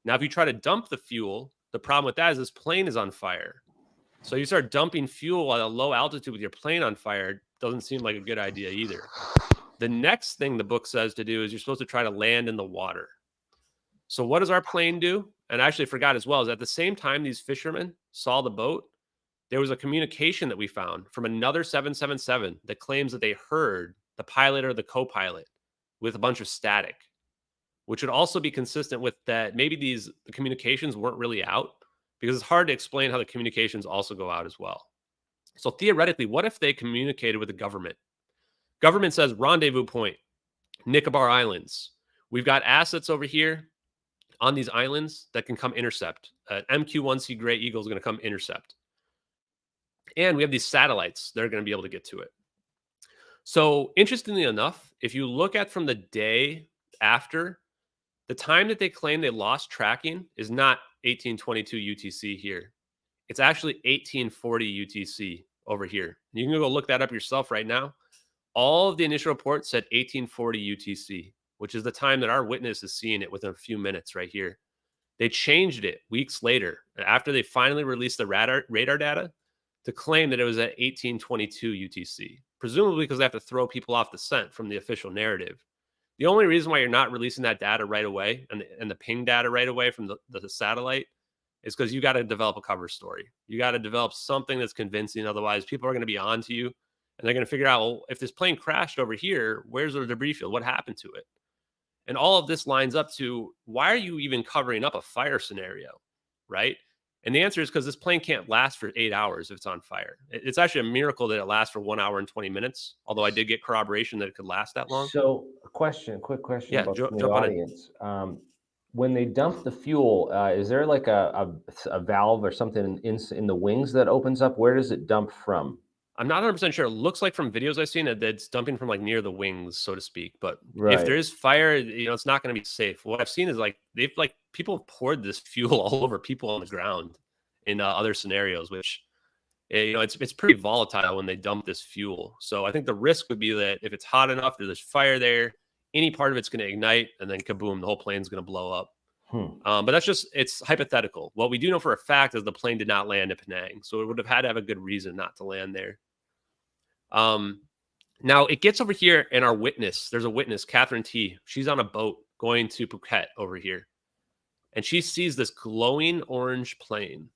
Now, if you try to dump the fuel, the problem with that is this plane is on fire. So you start dumping fuel at a low altitude with your plane on fire, doesn't seem like a good idea either. The next thing the book says to do is you're supposed to try to land in the water. So what does our plane do? And I actually forgot as well, is at the same time these fishermen saw the boat, there was a communication that we found from another 777 that claims that they heard the pilot or the co-pilot with a bunch of static, which would also be consistent with that maybe the communications weren't really out, because it's hard to explain how the communications also go out as well. So theoretically, what if they communicated with the government? Government says rendezvous point, Nicobar Islands. We've got assets over here on these islands that can come intercept. MQ-1C Gray Eagle is going to come intercept. And we have these satellites that are going to be able to get to it. So interestingly enough, if you look at from the day after, the time that they claim they lost tracking is not 1822 UTC here. It's actually 1840 UTC over here. You can go look that up yourself right now. All of the initial reports said 1840 UTC, which is the time that our witness is seeing it within a few minutes right here. They changed it weeks later, after they finally released the radar data, to claim that it was at 1822 UTC, presumably because they have to throw people off the scent from the official narrative. The only reason why you're not releasing that data right away and the ping data right away from the satellite is because you got to develop a cover story. You got to develop something that's convincing. Otherwise, people are going to be on to you, and they're going to figure out, well, if this plane crashed over here, where's the debris field? What happened to it? And all of this lines up to, why are you even covering up a fire scenario, right? And the answer is because this plane can't last for 8 hours if it's on fire. It's actually a miracle that it lasts for 1 hour and 20 minutes, although I did get corroboration that it could last that long. So quick question Yeah, about jump the on it. audience. When they dump the fuel, is there like a valve or something in the wings that opens up? Where does it dump from? I'm not 100% sure. It looks like from videos I've seen that it's dumping from like near the wings, so to speak. But if there is fire, it's not going to be safe. What I've seen is people have poured this fuel all over people on the ground in other scenarios, which, it's pretty volatile when they dump this fuel. So I think the risk would be that if it's hot enough, there's fire there, any part of it's going to ignite, and then kaboom, the whole plane's going to blow up. But it's hypothetical. What we do know for a fact is the plane did not land at Penang. So it would have had to have a good reason not to land there. Now it gets over here, and our witness, there's a witness, Catherine T. She's on a boat going to Phuket over here. And she sees this glowing orange plane.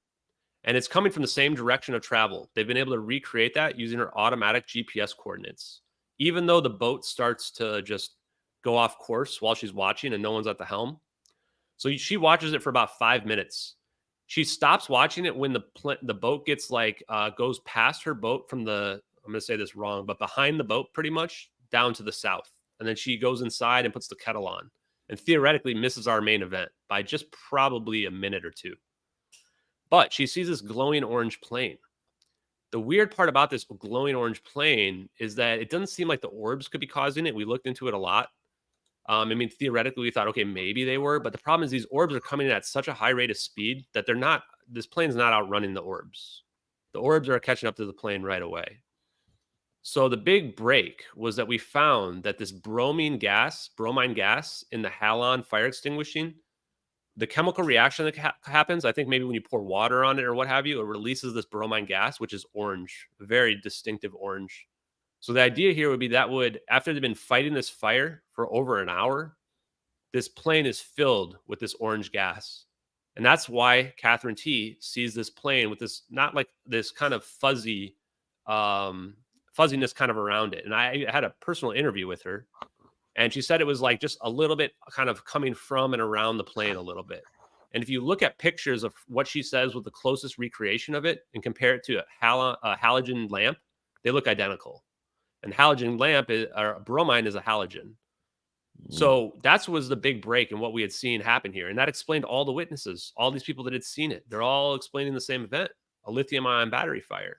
And it's coming from the same direction of travel. They've been able to recreate that using her automatic GPS coordinates. Even though the boat starts to just go off course while she's watching and no one's at the helm. So she watches it for about 5 minutes. She stops watching it when the boat gets goes past her boat from I'm going to say this wrong, but behind the boat pretty much down to the south. And then she goes inside and puts the kettle on and theoretically misses our main event by just probably a minute or two. But she sees this glowing orange plane. The weird part about this glowing orange plane is that it doesn't seem like the orbs could be causing it. We looked into it a lot. Theoretically, we thought, okay, maybe they were. But the problem is these orbs are coming in at such a high rate of speed that this plane's not outrunning the orbs. The orbs are catching up to the plane right away. So the big break was that we found that this bromine gas in the halon fire extinguishing the chemical reaction that happens, I think maybe when you pour water on it or what have you, it releases this bromine gas, which is orange, very distinctive orange. So the idea here would be that would, after they've been fighting this fire for over an hour, this plane is filled with this orange gas. And that's why Catherine T sees this plane with this, not like this kind of fuzziness kind of around it. And I had a personal interview with her, and she said it was like just a little bit kind of coming from and around the plane a little bit. And if you look at pictures of what she says with the closest recreation of it and compare it to a halogen lamp, they look identical. And halogen lamp or bromine is a halogen. So that was the big break in what we had seen happen here. And that explained all the witnesses, all these people that had seen it. They're all explaining the same event, a lithium ion battery fire.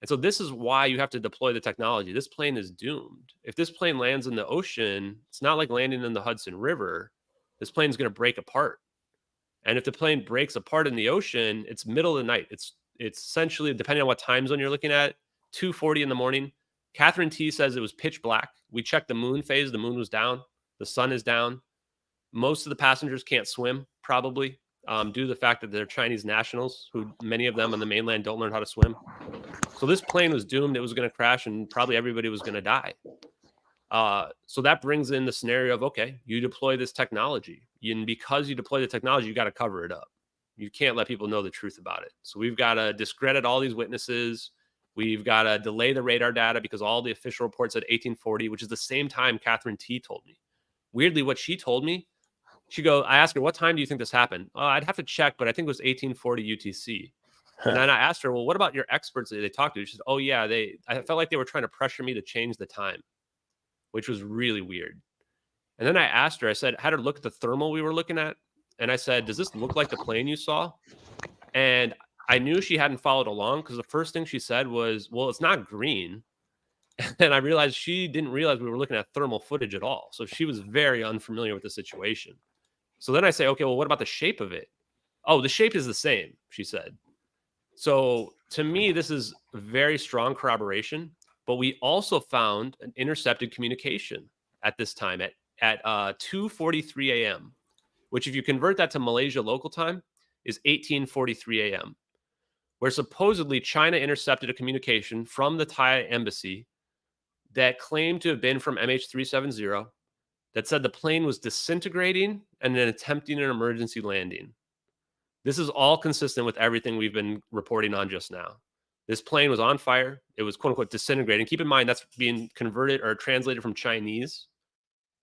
And so this is why you have to deploy the technology. This plane is doomed. If this plane lands in the ocean, it's not like landing in the Hudson River. This plane is going to break apart. And if the plane breaks apart in the ocean, it's middle of the night. It's essentially, depending on what time zone you're looking at, 2:40 in the morning. Catherine T says it was pitch black. We checked the moon phase. The moon was down. The sun is down. Most of the passengers can't swim, probably, due to the fact that they're Chinese nationals, who many of them on the mainland don't learn how to swim. So this plane was doomed. It was going to crash, and probably everybody was going to die. So that brings in the scenario of, okay, you deploy this technology. And because you deploy the technology, you got to cover it up. You can't let people know the truth about it. So we've got to discredit all these witnesses. We've got to delay the radar data because all the official reports at 1840, which is the same time Catherine T told me. Weirdly, what she told me, I asked her, what time do you think this happened? I'd have to check, but I think it was 1840 UTC. And then I asked her, well, what about your experts that they talked to? She said, oh yeah, I felt like they were trying to pressure me to change the time, which was really weird. And then I asked her, had her look at the thermal we were looking at. And I said, does this look like the plane you saw? And I knew she hadn't followed along because the first thing she said was, well, it's not green. And I realized she didn't realize we were looking at thermal footage at all. So she was very unfamiliar with the situation. So then I say, okay, well, what about the shape of it? Oh, the shape is the same, she said. So to me, this is very strong corroboration, but we also found an intercepted communication at this time at 2:43 a.m., which if you convert that to Malaysia local time is 18:43 a.m., where supposedly China intercepted a communication from the Thai embassy that claimed to have been from MH370 that said the plane was disintegrating and then attempting an emergency landing. This is all consistent with everything we've been reporting on just now. This plane was on fire. It was quote unquote disintegrating. Keep in mind that's being converted or translated from Chinese.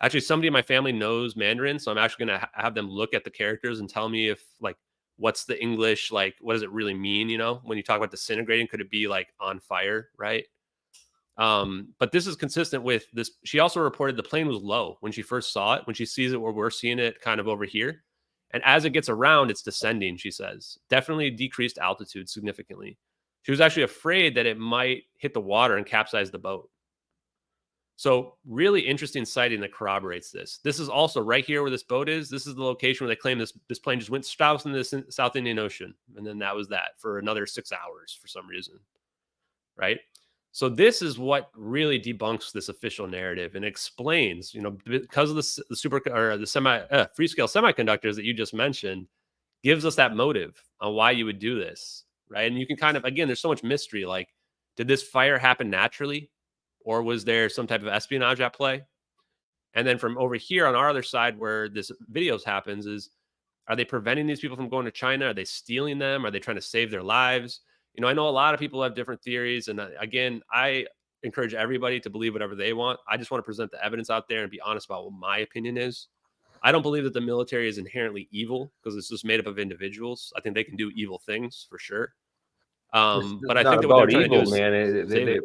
Actually, somebody in my family knows Mandarin, so I'm actually going to have them look at the characters and tell me if like, what's the English, like, what does it really mean? You know, when you talk about disintegrating, could it be like on fire, right? But this is consistent with this. She also reported the plane was low when she first saw it, when she sees it where we're seeing it kind of over here. And as it gets around, it's descending, she says. Definitely decreased altitude significantly. She was actually afraid that it might hit the water and capsize the boat. So really interesting sighting that corroborates this. This is also right here where this boat is. This is the location where they claim this plane just went south in the South Indian Ocean. And then that was that for another 6 hours for some reason, right? So this is what really debunks this official narrative and explains, you know, because of the free-scale semiconductors that you just mentioned, gives us that motive on why you would do this, right? And you can kind of, again, there's so much mystery. Like, did this fire happen naturally, or was there some type of espionage at play? And then from over here on our other side, where this videos happens, is are they preventing these people from going to China? Are they stealing them? Are they trying to save their lives? You know, I know a lot of people have different theories. And again, I encourage everybody to believe whatever they want. I just want to present the evidence out there and be honest about what my opinion is. I don't believe that the military is inherently evil because it's just made up of individuals. I think they can do evil things for sure. But I think that what they're trying to do is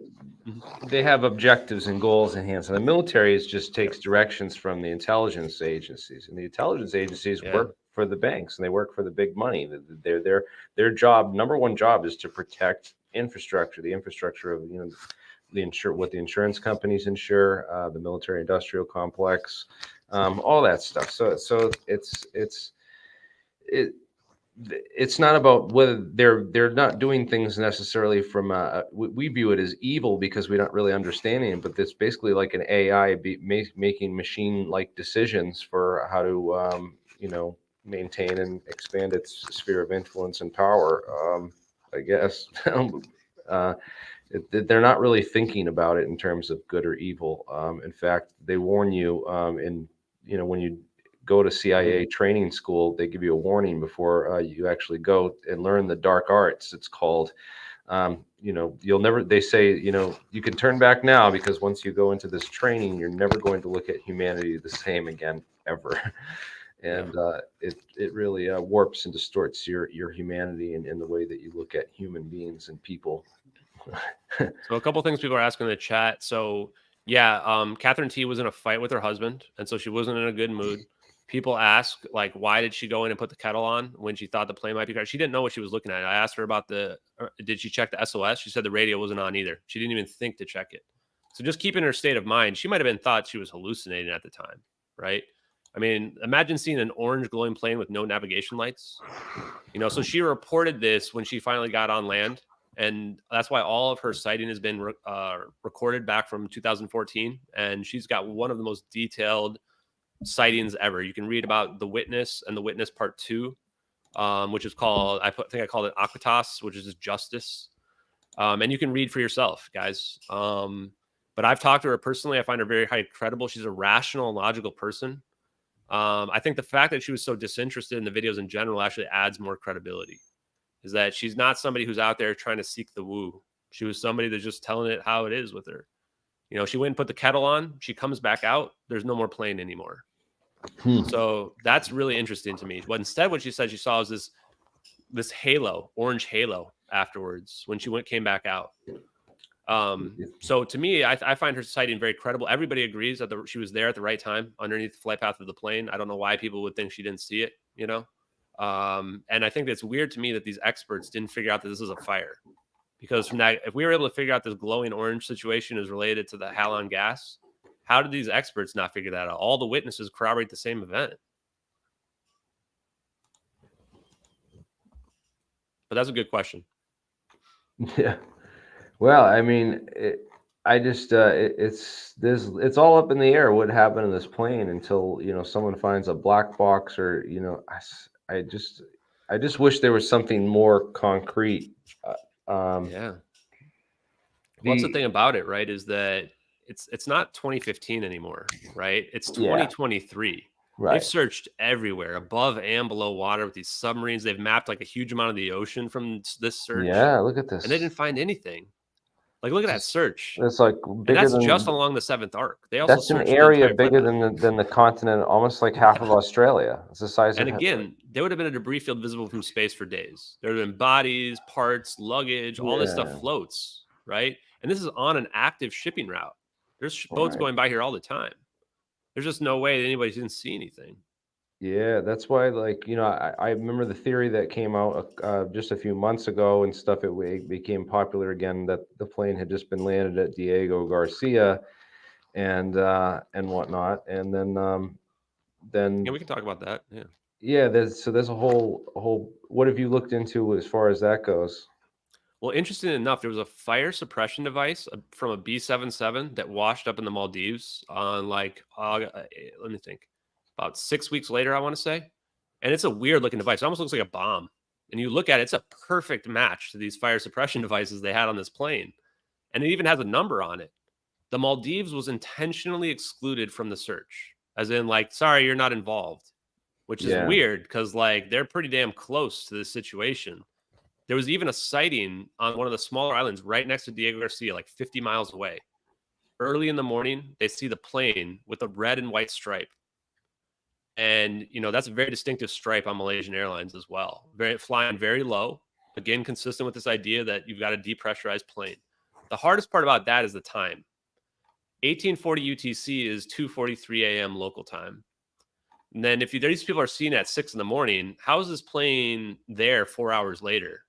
they have objectives and goals in hand. So the military just takes directions from the intelligence agencies, and the intelligence agencies work for the banks and they work for the big money. Their job, number one job, is to protect infrastructure, the infrastructure of, you know, what the insurance companies insure, the military industrial complex, all that stuff. So it's not about whether they're not doing things necessarily from we view it as evil because we don't really understand it, but it's basically like an AI making machine-like decisions for how to you know, maintain and expand its sphere of influence and power. I guess they're not really thinking about it in terms of good or evil. In fact, they warn you, when you go to CIA training school, they give you a warning before you actually go and learn the dark arts. It's called. You'll never, they say, you can turn back now, because once you go into this training, you're never going to look at humanity the same again, ever. And it really warps and distorts your humanity in the way that you look at human beings and people. So a couple things people are asking in the chat. So yeah, Catherine T was in a fight with her husband, and so she wasn't in a good mood. People ask, like, why did she go in and put the kettle on when she thought the plane might be crashed? She didn't know what she was looking at. I asked her about did she check the SOS? She said the radio wasn't on either. She didn't even think to check it. So just keeping her state of mind, she might have been thought she was hallucinating at the time, right? I mean, imagine seeing an orange glowing plane with no navigation lights. So she reported this when she finally got on land. And that's why all of her sighting has been recorded back from 2014. And she's got one of the most detailed sightings ever. You can read about The Witness and The Witness Part 2, which is called, I think I called it Aquitas, which is just justice. And you can read for yourself, guys. But I've talked to her personally. I find her very highly credible. She's a rational and logical person. I think the fact that she was so disinterested in the videos in general actually adds more credibility. Is that she's not somebody who's out there trying to seek the woo. She was somebody that's just telling it how it is with her. She went and put the kettle on. She comes back out. There's no more plane anymore. So that's really interesting to me. But instead, what she said she saw was this halo, orange halo afterwards when she came back out. So to me, I find her sighting very credible. Everybody agrees that she was there at the right time underneath the flight path of the plane. I don't know why people would think she didn't see it, and I think it's weird to me that these experts didn't figure out that this is a fire, because from that, if we were able to figure out this glowing orange situation is related to the halon gas, how did these experts not figure that out? All the witnesses corroborate the same event. But that's a good question. Yeah. Well, I mean, it's all up in the air what happened in this plane until someone finds a black box, or I just wish there was something more concrete. Yeah. What's the thing about it, right? Is that it's not 2015 anymore, right? It's 2023. Yeah. Right. They've searched everywhere, above and below water, with these submarines. They've mapped like a huge amount of the ocean from this search. Yeah, look at this. And they didn't find anything. Like, look at that search. It's like bigger, and that's just along the 7th arc. They also that's an area bigger than the continent, almost like half of Australia. It's the size. And again, there would have been a debris field visible from space for days. There would have been bodies, parts, luggage, all this stuff floats, right? And this is on an active shipping route. There's boats going by here all the time. There's just no way that anybody didn't see anything. Yeah, that's why, I remember the theory that came out just a few months ago and stuff. It became popular again that the plane had just been landed at Diego Garcia, and whatnot. And then yeah, we can talk about that. Yeah. There's a whole. What have you looked into as far as that goes? Well, interesting enough, there was a fire suppression device from a B-77 that washed up in the Maldives on let me think, about 6 weeks later, I want to say. And it's a weird looking device. It almost looks like a bomb. And you look at it, it's a perfect match to these fire suppression devices they had on this plane. And it even has a number on it. The Maldives was intentionally excluded from the search, as in, sorry, you're not involved, which is weird because they're pretty damn close to this situation. There was even a sighting on one of the smaller islands right next to Diego Garcia, 50 miles away. Early in the morning, they see the plane with a red and white stripe. And, that's a very distinctive stripe on Malaysian Airlines as well. Flying very low. Again, consistent with this idea that you've got a depressurized plane. The hardest part about that is the time. 1840 UTC is 2:43 a.m. local time. And then if these people are seen at 6 in the morning, how is this plane there 4 hours later?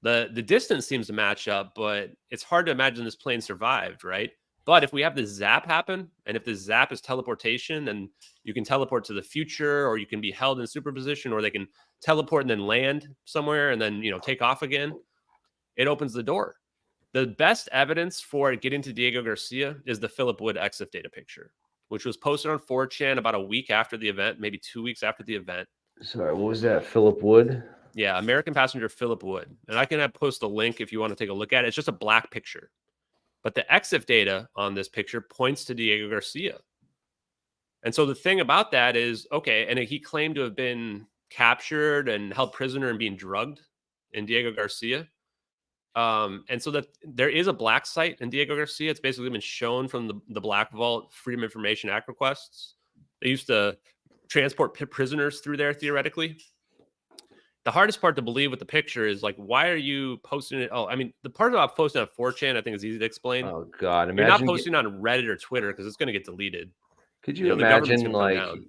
The distance seems to match up, but it's hard to imagine this plane survived, right? But if we have the zap happen, and if the zap is teleportation, then you can teleport to the future, or you can be held in superposition, or they can teleport and then land somewhere and then, take off again. It opens the door. The best evidence for it getting to Diego Garcia is the Philip Wood EXIF data picture, which was posted on 4chan about a week after the event, maybe 2 weeks after the event. Sorry, what was that? Philip Wood? Yeah, American passenger Philip Wood. And I can post a link if you want to take a look at it. It's just a black picture. But the EXIF data on this picture points to Diego Garcia. And so the thing about that is, okay, and he claimed to have been captured and held prisoner and being drugged in Diego Garcia. And so that there is a black site in Diego Garcia. It's basically been shown from the Black Vault Freedom of Information Act requests. They used to transport prisoners through there theoretically. The hardest part to believe with the picture is like, why are you posting it? Oh, I mean, the part about posting on 4chan, I think is easy to explain. Oh God, You're not posting on Reddit or Twitter because it's going to get deleted. Could you the government's imagine, gonna come like, down.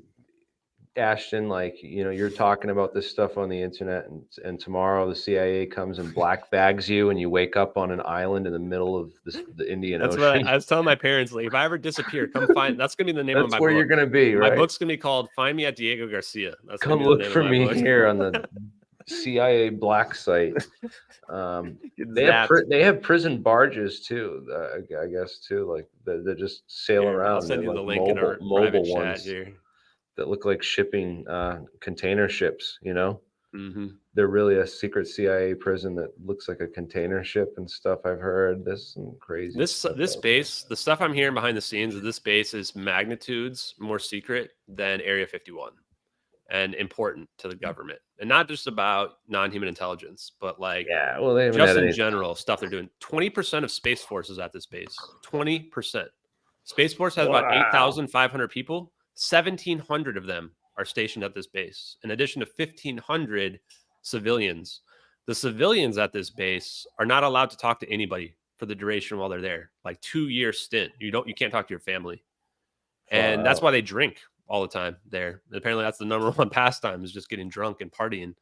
Ashton, like, you're talking about this stuff on the internet, and tomorrow the CIA comes and black bags you, and you wake up on an island in the middle of the Indian That's Ocean. what I was telling my parents. Like, if I ever disappear, come find. That's gonna be the name of my That's where book. you're gonna be, right? My book's gonna be called "Find Me at Diego Garcia." That's Come look for me here on the CIA black site. They have prison barges too. I guess too, like they just sail around. I'll send you like the link in our private chat ones here. that look like shipping container ships. Mm-hmm. They're really a secret CIA prison that looks like a container ship and stuff. I've heard this some crazy. This base, the stuff I'm hearing behind the scenes of this base is magnitudes more secret than Area 51 and important to the government, and not just about non-human intelligence, but like they haven't just had in general stuff they're doing. 20% of Space Force is at this base. 20%. Space Force has about 8,500 people. 1,700 of them are stationed at this base, in addition to 1,500 civilians. The civilians at this base are not allowed to talk to anybody for the duration while they're there, like 2-year stint. You can't talk to your family. And that's why they drink all the time there. And apparently that's the number one pastime, is just getting drunk and partying,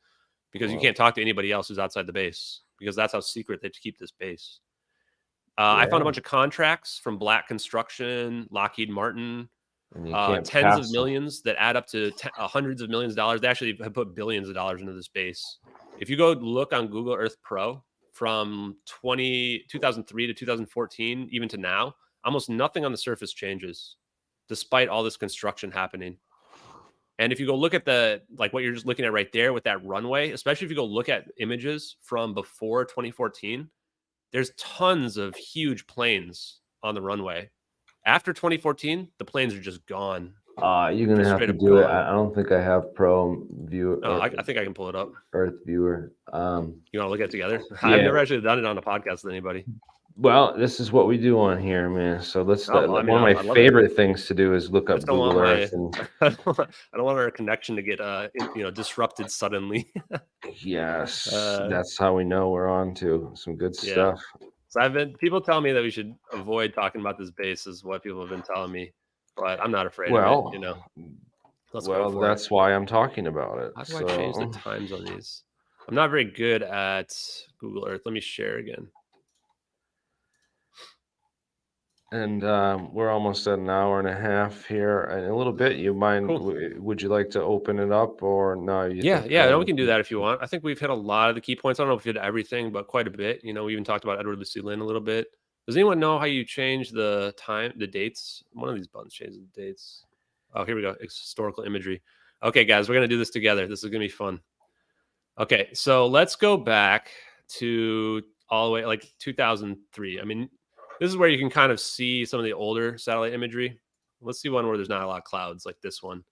because you can't talk to anybody else who's outside the base, because that's how secret they keep this base. I found a bunch of contracts from Black Construction, Lockheed Martin, tens of millions that add up to hundreds of millions of dollars. They actually have put billions of dollars into this base. If you go look on Google Earth Pro from 2003 to 2014, even to now, almost nothing on the surface changes, despite all this construction happening. And if you go look at what you're just looking at right there with that runway, especially if you go look at images from before 2014, there's tons of huge planes on the runway. After 2014, the planes are just gone. You're going to have to do it. I don't think I have Pro Viewer. No, I think I can pull it up. Earth Viewer. You want to look at it together? Yeah. I've never actually done it on a podcast with anybody. Well, this is what we do on here, man. So let's. one of my favorite things to do is look up Google Earth. I don't want our connection to get disrupted suddenly. Yes, that's how we know we're on to some good stuff. So people tell me that we should avoid talking about this base, is what people have been telling me, but I'm not afraid of it. That's why I'm talking about it. How do I change the times on these? I'm not very good at Google Earth. Let me share again. And we're almost at an hour and a half here, and a little bit. You mind? Cool. Would you like to open it up, or no? No, we can do that if you want. I think we've hit a lot of the key points. I don't know if we did everything, but quite a bit. We even talked about Edward Lucy Lynn a little bit. Does anyone know how you change the dates? One of these buttons changes the dates. Oh, here we go. Historical imagery. Okay, guys, we're gonna do this together. This is gonna be fun. Okay, so let's go back to all the way like 2003. I mean, this is where you can kind of see some of the older satellite imagery. Let's see one where there's not a lot of clouds, like this one.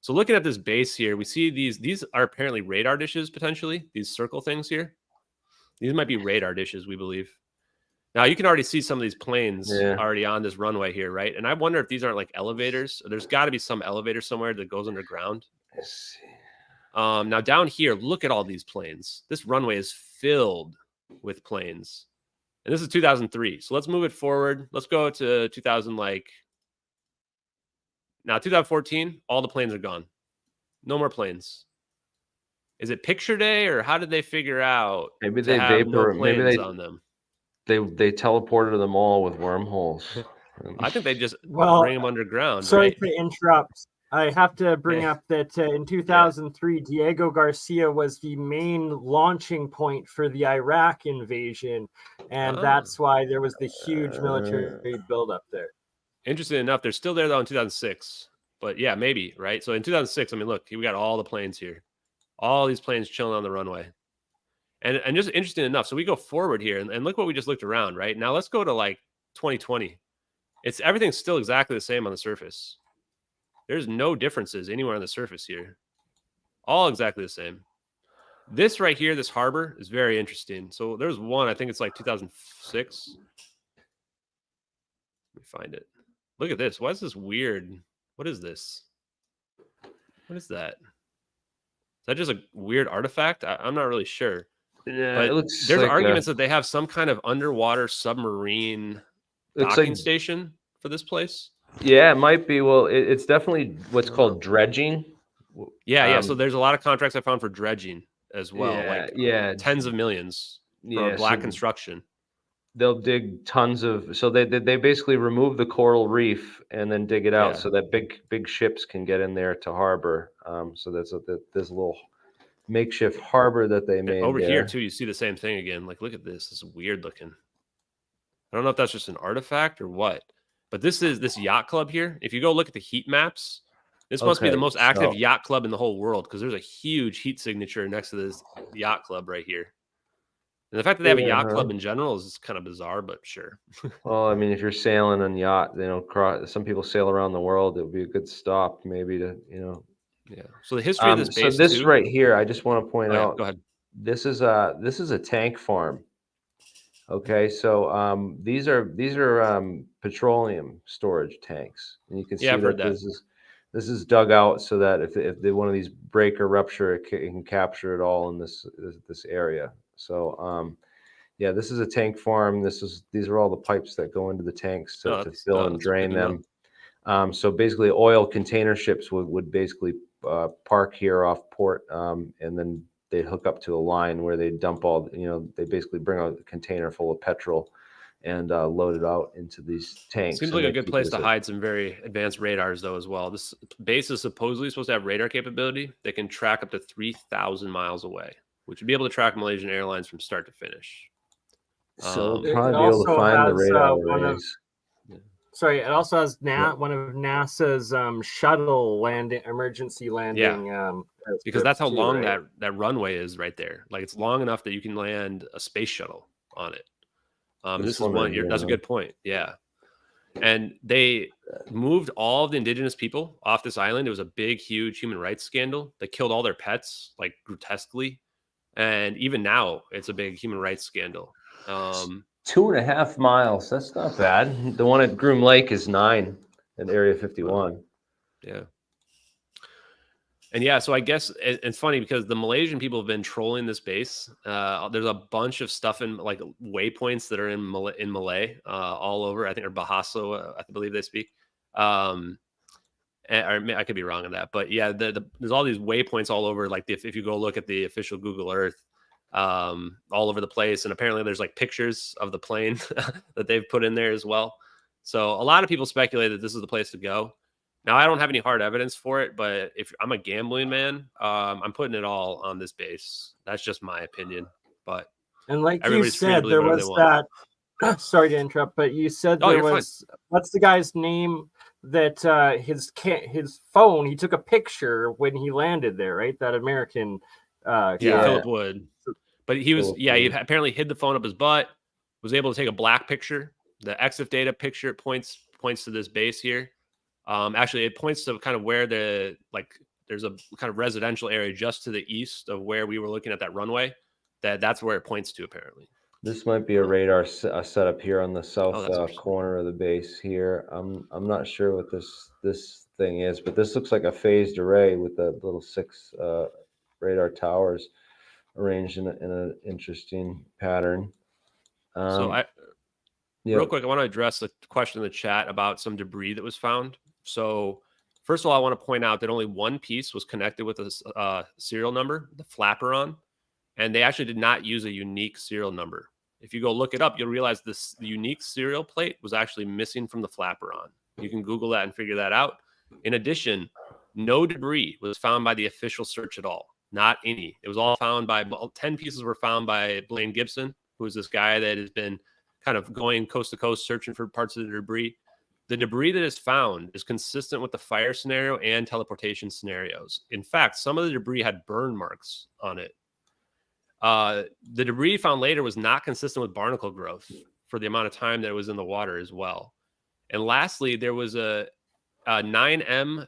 So looking at this base here, we see these are apparently radar dishes, potentially. These circle things here. These might be radar dishes, we believe. Now, you can already see some of these planes already on this runway here, right? And I wonder if these aren't like elevators. There's got to be some elevator somewhere that goes underground. Let's see. Now, down here, look at all these planes. This runway is filled with planes. And this is 2003. So let's move it forward. Let's go to 2014, all the planes are gone. No more planes. Is it picture day, or how did they figure out? Maybe they on them. They teleported them all with wormholes. I think they just bring them underground. Sorry to interrupt. I have to bring up that in 2003, Diego Garcia was the main launching point for the Iraq invasion, and that's why there was the huge military buildup there. Interesting enough, they're still there though in 2006, but yeah, maybe, right? So in 2006, I mean, look, we got all the planes here, all these planes chilling on the runway. And just interesting enough, so we go forward here, and look what we just looked around, right? Now let's go to like 2020. Everything's still exactly the same on the surface. There's no differences anywhere on the surface here. All exactly the same. This right here, this harbor, is very interesting. So there's one, I think it's like 2006. Let me find it. Look at this. Why is this weird? What is this? What is that? Is that just a weird artifact? I'm not really sure. Yeah, But it looks there's like arguments that they have some kind of underwater submarine looks docking like station for this place. yeah, it might be. Well, it's definitely what's called dredging. Yeah. So there's a lot of contracts I found for dredging as well, Yeah, like yeah, tens of millions for yeah. black So construction. they'll dig tons of. So they basically remove the coral reef and then dig it out Yeah. so that big ships can get in there to harbor. So there's a little makeshift harbor that they And made over there. here too, you see the same thing again. Like, look at this. This is weird looking. I don't know if that's just an artifact or what, but this is this yacht club here. If you go look at the heat maps, this must be the Okay, most active so- yacht club in the whole world because there's a huge heat signature next to this yacht club right here. And the fact that they have a yacht club in general is kind of bizarre, but sure. Well, I mean, if you're sailing on yacht, some people sail around the world. It would be a good stop, maybe to Yeah. So the history of this So base this too. right here, I just want to point Oh, yeah, out. go ahead. This is a tank farm. Okay, so these are petroleum storage tanks, and you can see Yeah, I've heard that that. this is dug out so that if one of these break or rupture, it can capture it all in this area. So yeah, this is a tank farm. These are all the pipes that go into the tanks to fill and drain them. So basically, oil container ships would basically park here off port, and then they hook up to a line where they dump all, they basically bring a container full of petrol and load it out into these tanks. Seems and like a they good keep place it to as hide some very advanced radars, though, as well. This base is supposedly supposed to have radar capability. They can track up to 3,000 miles away, which would be able to track Malaysian Airlines from start to finish. So we'll It probably be able to also find the has, radar one of- arrays. Sorry, it also has one of NASA's shuttle emergency landing. Because that's how too, long right? that runway is right there. Like, it's long enough that you can land a space shuttle on it. This is one. That's a good point. Yeah. And they moved all of the indigenous people off this island. It was a big, huge human rights scandal. They killed all their pets, like, grotesquely. And even now, it's a big human rights scandal. 2.5 miles. That's not bad. The one at Groom Lake is 9 at Area 51. Yeah. And yeah, so I guess it's funny because the Malaysian people have been trolling this base. There's a bunch of stuff in like waypoints that are in Malay all over. I think, or Bahasa, I believe they speak. Or I could be wrong on that, but yeah, there's all these waypoints all over. Like if you go look at the official Google Earth, all over the place, and apparently there's like pictures of the plane that they've put in there as well. So a lot of people speculate that this is the place to go. Now, I don't have any hard evidence for it, but if I'm a gambling man, I'm putting it all on this base. That's just my opinion. But And like you everybody's free to said, believe there whatever was they want. that. Sorry to interrupt, but you said Oh, there you're fine. was. What's the guy's name? That his phone. He took a picture when he landed there, right? That American. Yeah, Yeah. Philip Wood. But he was, Philip he Wood. apparently hid the phone up his butt, was able to take a black picture. The EXIF data picture points to this base here. Actually, it points to kind of where there's a kind of residential area just to the east of where we were looking at that runway. That's where it points to, apparently. This might be a radar setup here on the south that's interesting. corner of the base here. I'm not sure what this thing is, but this looks like a phased array with the little 6 radar towers arranged in an interesting pattern. Real quick, I want to address the question in the chat about some debris that was found. So first of all, I want to point out that only one piece was connected with a serial number, the flaperon, and they actually did not use a unique serial number. If you go look it up, you'll realize the unique serial plate was actually missing from the flaperon. You can Google that and figure that out. In addition, no debris was found by the official search at all. Not any. It was all found by 10 pieces were found by Blaine Gibson, who is this guy that has been kind of going coast to coast searching for parts of the debris. the debris that is found is consistent with the fire scenario and teleportation scenarios. In fact, some of the debris had burn marks on it. The debris found later was not consistent with barnacle growth for the amount of time that it was in the water as well. And lastly, there was a 9M-MRK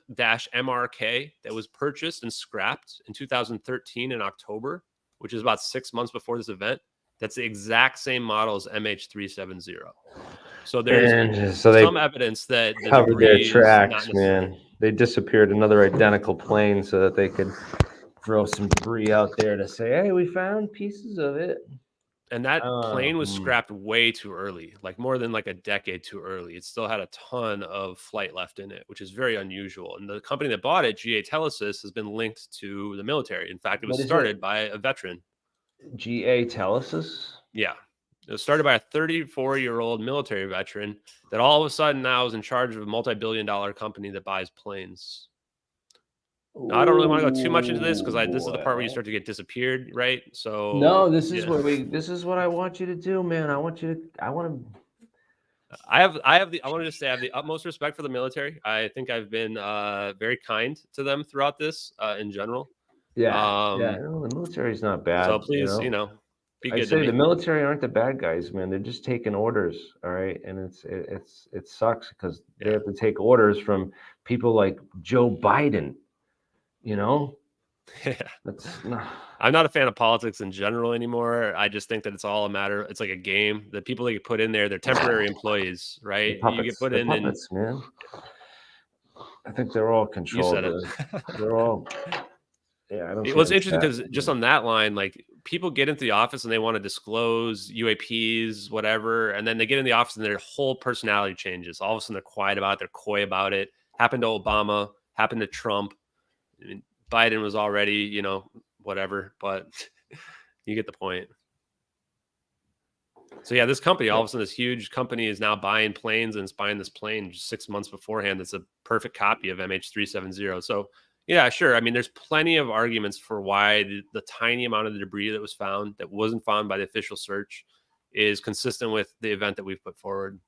that was purchased and scrapped in 2013 in October, which is about 6 months before this event. That's the exact same model as MH370. So there's some evidence that the covered their debris tracks, man. They disappeared another identical plane so that they could throw some debris out there to say, hey, we found pieces of it. And that plane was scrapped way too early, like more than like a decade too early. It still had a ton of flight left in it, which is very unusual. And the company that bought it, GA Telesis, has been linked to the military. In fact, it was started by a veteran. GA Telesis? Yeah. It was started by a 34-year-old military veteran that all of a sudden now is in charge of a multi-billion-dollar company that buys planes. Now, I don't really want to go too much into this because this is the part where you start to get disappeared, right? So no, this is what I want you to do, man. I want to I want to just say I have the utmost respect for the military. I think I've been very kind to them throughout this in general. Yeah. No, the military's not bad. So please, be good I to say me. the military aren't the bad guys, man. They're just taking orders, all right? And it sucks because they have to take orders from people like Joe Biden. Yeah. I'm not a fan of politics in general anymore. I just think that it's all a matter. It's like a game. The people that you put in there, they're temporary employees, right? Puppets, you get put in, puppets, man. I think they're all controlled. You said it. They're all. Yeah, I don't. It was interesting because just on that line, like people get into the office and they want to disclose UAPs, whatever, and then they get in the office and their whole personality changes. All of a sudden, they're quiet about it. They're coy about it. Happened to Obama. Happened to Trump. I mean, Biden was already, whatever, but you get the point. So yeah, this company, all of a sudden, this huge company is now buying planes and it's buying this plane just 6 months beforehand. That's a perfect copy of MH370. So yeah, sure. I mean, there's plenty of arguments for why the tiny amount of the debris that was found that wasn't found by the official search is consistent with the event that we've put forward.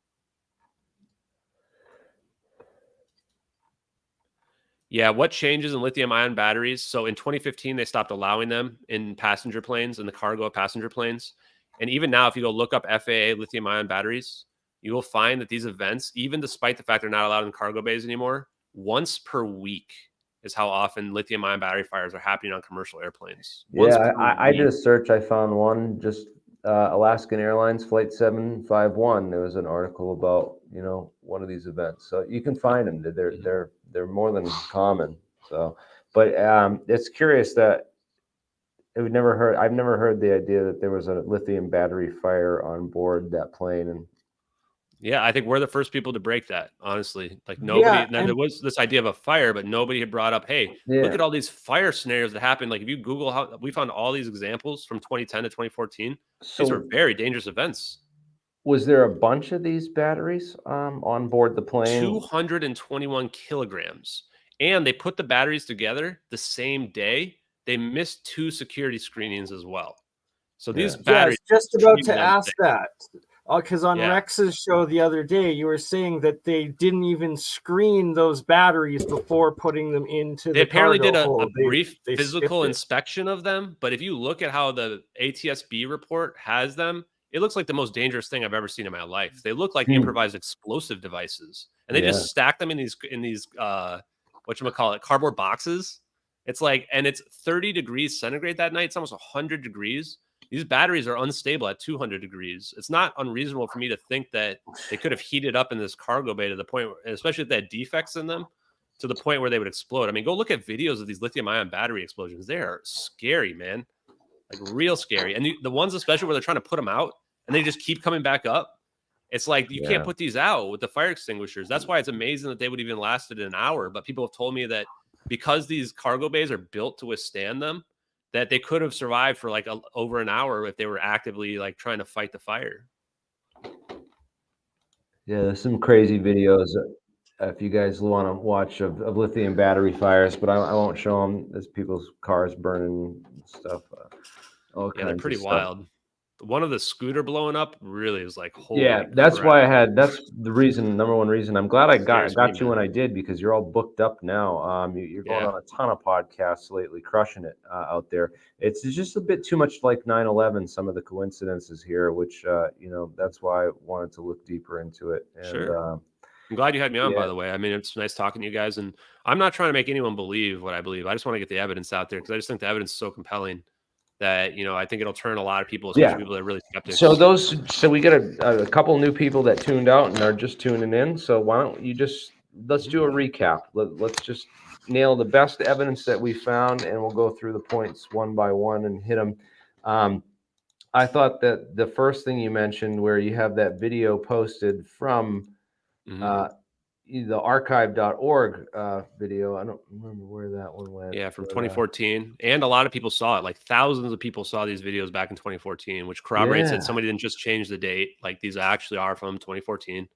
Yeah, what changes in lithium-ion batteries? So in 2015, they stopped allowing them in passenger planes, in the cargo of passenger planes. And even now, if you go look up FAA lithium-ion batteries, you will find that these events, even despite the fact they're not allowed in cargo bays anymore, once per week is how often lithium-ion battery fires are happening on commercial airplanes. I did a search. I found one, just Alaskan Airlines Flight 751. There was an article about, one of these events. So you can find them. They're more than common. So, but it's curious that I've never heard the idea that there was a lithium battery fire on board that plane. And yeah, I think we're the first people to break that, honestly. Like nobody, there was this idea of a fire, but nobody had brought up, hey, look at all these fire scenarios that happened. Like if you Google how we found all these examples from 2010 to 2014, these were very dangerous events. Was there a bunch of these batteries on board the plane? 221 kilograms. And they put the batteries together the same day. They missed 2 security screenings as well. So these batteries. Yeah, I was just about to ask that. Because on Rex's show the other day, you were saying that they didn't even screen those batteries before putting them into they the cargo apparently did a hold. brief physical inspection of them. But if you look at how the ATSB report has them, it looks like the most dangerous thing I've ever seen in my life. They look like improvised explosive devices. And they just stack them in these whatchamacallit, cardboard boxes. It's like, and it's 30 degrees centigrade that night. It's almost 100 degrees. These batteries are unstable at 200 degrees. It's not unreasonable for me to think that they could have heated up in this cargo bay to the point, where, especially if they had defects in them, to the point where they would explode. I mean, go look at videos of these lithium-ion battery explosions. They are scary, man. Like real scary. And the ones especially where they're trying to put them out and they just keep coming back up. It's like you can't put these out with the fire extinguishers. That's why it's amazing that they would even lasted an hour. But people have told me that because these cargo bays are built to withstand them, that they could have survived for like over an hour if they were actively like trying to fight the fire. Yeah, there's some crazy videos if you guys want to watch of lithium battery fires, but I won't show them. There's people's cars burning and stuff. Yeah, they're pretty wild. one of the scooter blowing up really was like, holy Yeah, that's why I crap. had. That's the reason. Number one reason. I'm glad I Scares me, got you man. when I did, because you're all booked up now. You're going Yeah. on a ton of podcasts lately, crushing it out there. It's just a bit too much like 9/11. Some of the coincidences here, which that's why I wanted to look deeper into it. And Sure. I'm glad you had me on, by yeah. the way. I mean, it's nice talking to you guys, and I'm not trying to make anyone believe what I believe. I just want to get the evidence out there because I just think the evidence is so compelling that I think it'll turn a lot of people, especially Yeah. people that are really skeptics. So we got a couple new people that tuned out and are just tuning in. So why don't you let's do a recap. Let's just nail the best evidence that we found, and we'll go through the points one by one and hit them. I thought that the first thing you mentioned, where you have that video posted from the archive.org video. I don't remember where that one went. Yeah, from but, 2014. And a lot of people saw it. Like thousands of people saw these videos back in 2014, which corroborates Yeah. that somebody didn't just change the date. Like these actually are from 2014.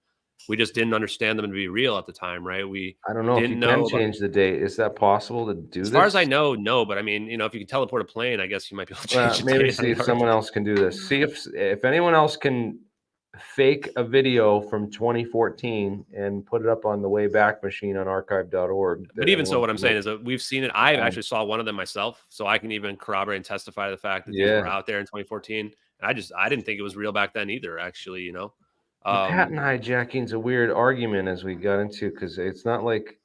We just didn't understand them to be real at the time, right? I don't know if you can change the date. Is that possible to do as this? far as I know, no. But I mean, if you can teleport a plane, I guess you might be able to change the maybe date. see if someone else can do this. See if anyone else can fake a video from 2014 and put it up on the Wayback Machine on archive.org. But even so, what I'm saying is that we've seen it. I actually saw one of them myself, so I can even corroborate and testify to the fact that these were out there in 2014. And I didn't think it was real back then either. Actually, patent hijacking is a weird argument as we got into, because it's not like,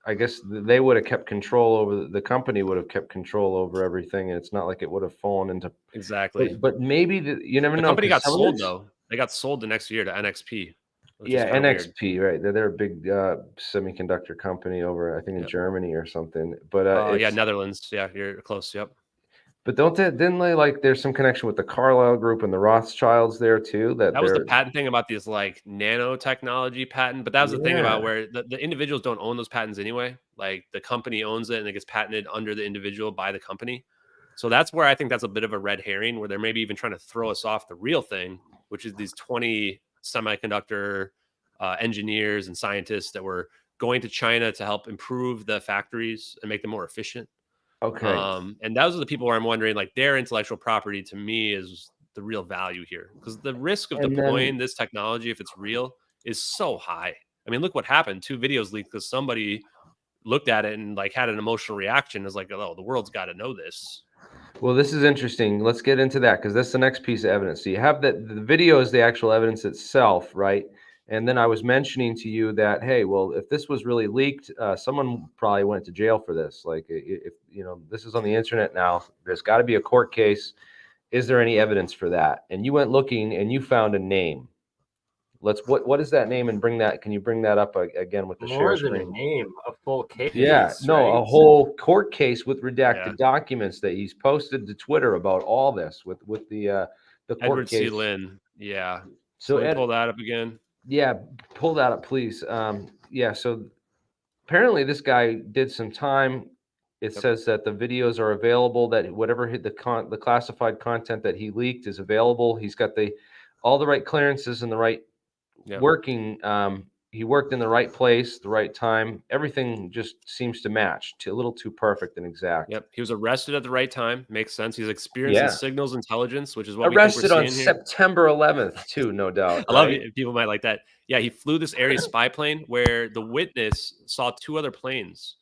I guess they would have kept control over the company would have kept control over everything, and it's not like it would have fallen into exactly. But maybe you never know. The company got sold though. They got sold the next year to NXP. Yeah, NXP, right? They're a big semiconductor company over, I think, in Germany or something. But yeah, Netherlands. Yeah, you're close. Yep. But didn't they, like, there's some connection with the Carlyle Group and the Rothschilds there too? That was the patent thing about these like nanotechnology patent. But that was the thing about where the individuals don't own those patents anyway. Like the company owns it and it gets patented under the individual by the company. So that's where I think that's a bit of a red herring, where they're maybe even trying to throw us off the real thing, which is these 20 semiconductor engineers and scientists that were going to China to help improve the factories and make them more efficient. Okay. And those are the people where I'm wondering, like, their intellectual property to me is the real value here, because the risk of deploying this technology, if it's real, is so high. I mean, look what happened. 2 videos leaked because somebody looked at it and like had an emotional reaction. Is like, oh, the world's got to know this. Well, this is interesting. Let's get into that, because that's the next piece of evidence. So you have the video is the actual evidence itself, right? And then I was mentioning to you that, hey, well, if this was really leaked, someone probably went to jail for this. Like, if this is on the internet now, there's got to be a court case. Is there any evidence for that? And you went looking and you found a name. What is that name? And can you bring that up again with the share screen? More than a name, a full case. Yeah, no, a whole court case with redacted documents that he's posted to Twitter about all this with the court Edward case. C. Lynn. Yeah. So pull that up again. Yeah, pull that up, please. So apparently this guy did some time. It says that the videos are available, that whatever the classified content that he leaked is available. He's got all the right clearances and the right working. He worked in the right place, the right time. Everything just seems to match, a little too perfect and exact. Yep. He was arrested at the right time. Makes sense. He's experiencing signals intelligence, which is what arrested we think we're on seeing September 11th, too, no doubt. I love it. People might like that. Yeah, he flew this Ares spy plane where the witness saw 2 other planes.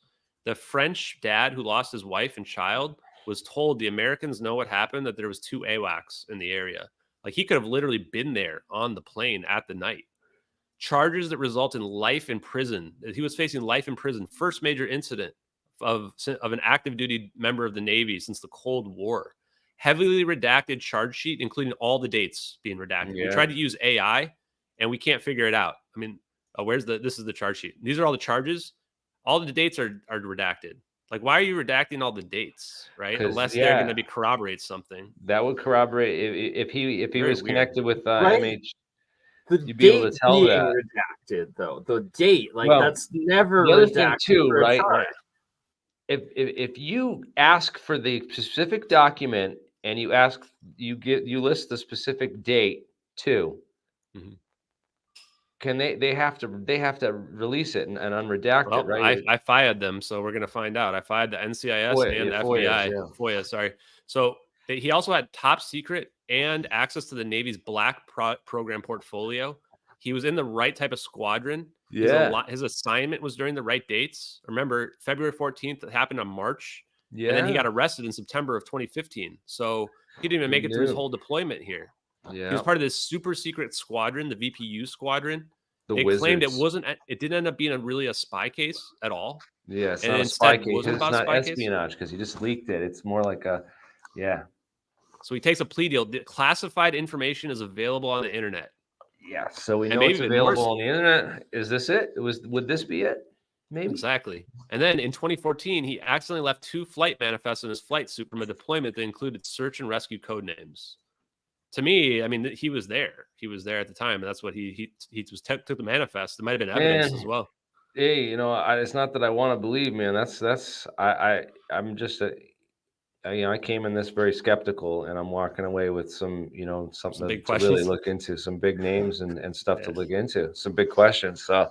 The French dad who lost his wife and child was told the Americans know what happened, that there was 2 AWACS in the area. Like, he could have literally been there on the plane at the night. Charges that result in life in prison. He was facing life in prison. First major incident of an active duty member of the Navy since the Cold War. Heavily redacted charge sheet, including all the dates being redacted. We tried to use AI and we can't figure it out. I mean, this is the charge sheet. These are all the charges. All the dates are redacted. Like, why are you redacting all the dates, right? Unless they're going to corroborate something. That would corroborate if he was connected with MH. The you'd be able to tell being that. redacted, though. The date, that's never the other redacted thing too, right? Right. If you ask for the specific document and you list the specific date too, can they have to release it and unredact it, right? I fired them, so we're gonna find out. I fired the NCIS and the FBI. FOIA, sorry. So He also had top secret and access to the Navy's black program portfolio. He was in the right type of squadron. Yeah. His assignment was during the right dates. Remember, February 14th, it happened in March. Yeah. And then he got arrested in September of 2015. So he didn't even make it through his whole deployment here. Yeah. He was part of this super secret squadron, the VPU squadron. They Wizards. claimed it didn't end up being a spy case at all. Yeah, it's and not a instead spy case. wasn't It's about not spy case. espionage because he just leaked it. It's more like a, yeah. So he takes a plea deal. The classified information is available on the internet. Yeah, so we And know it's maybe available on the internet. Is this it? Would this be it? Maybe. Exactly. And then in 2014, he accidentally left 2 flight manifests in his flight suit from a deployment that included search and rescue code names. To me, I mean, he was there. He was there at the time, and that's what he took the manifest. There might have been evidence as well. Hey, you know, it's not that I want to believe, man. I'm just I came in this very skeptical, and I'm walking away with some, you know, something big to really questions. look into, some big names and stuff to look into, some big questions. So,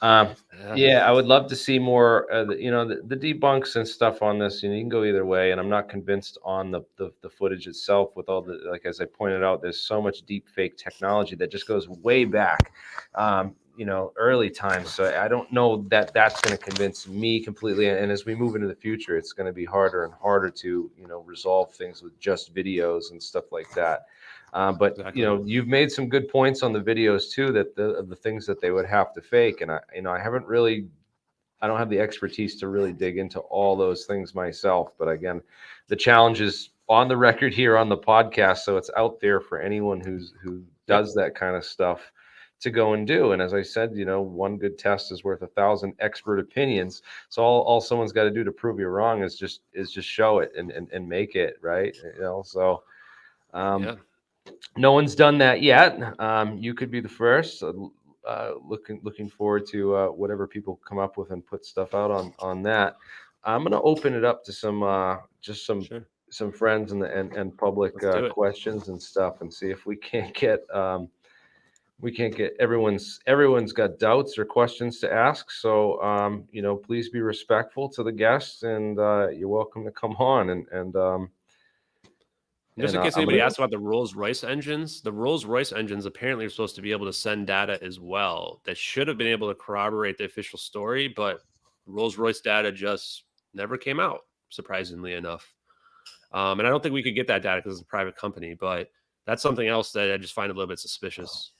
yeah, I would love to see more, you know, the debunks and stuff on this. You know, you can go either way, and I'm not convinced on the footage itself. With all the, like, as I pointed out, there's so much deep fake technology that just goes way back, you know, early times. So I don't know that that's going to convince me completely. And as we move into the future, it's going to be harder and harder to, you know, resolve things with just videos and stuff like that. But Exactly. you know, you've made some good points on the videos too, that the things that they would have to fake. And I don't have the expertise to really dig into all those things myself. But again, the challenge is on the record here on the podcast, so it's out there for anyone who does that kind of stuff to go and do. And as I said, you know, one good test is worth 1,000 expert opinions. So all someone's got to do to prove you wrong is just show it and make it right. You know, so no one's done that yet. You could be the first. Looking forward to whatever people come up with and put stuff out on that. I'm gonna open it up to some friends and public questions and stuff, and see if we can't get everyone's got doubts or questions to ask. So you know, please be respectful to the guests, and you're welcome to come on and just in case anybody asks about the Rolls-Royce engines, the Rolls-Royce engines apparently are supposed to be able to send data as well. That should have been able to corroborate the official story, but Rolls-Royce data just never came out, surprisingly enough. And I don't think we could get that data because it's a private company, but that's something else that I just find a little bit suspicious.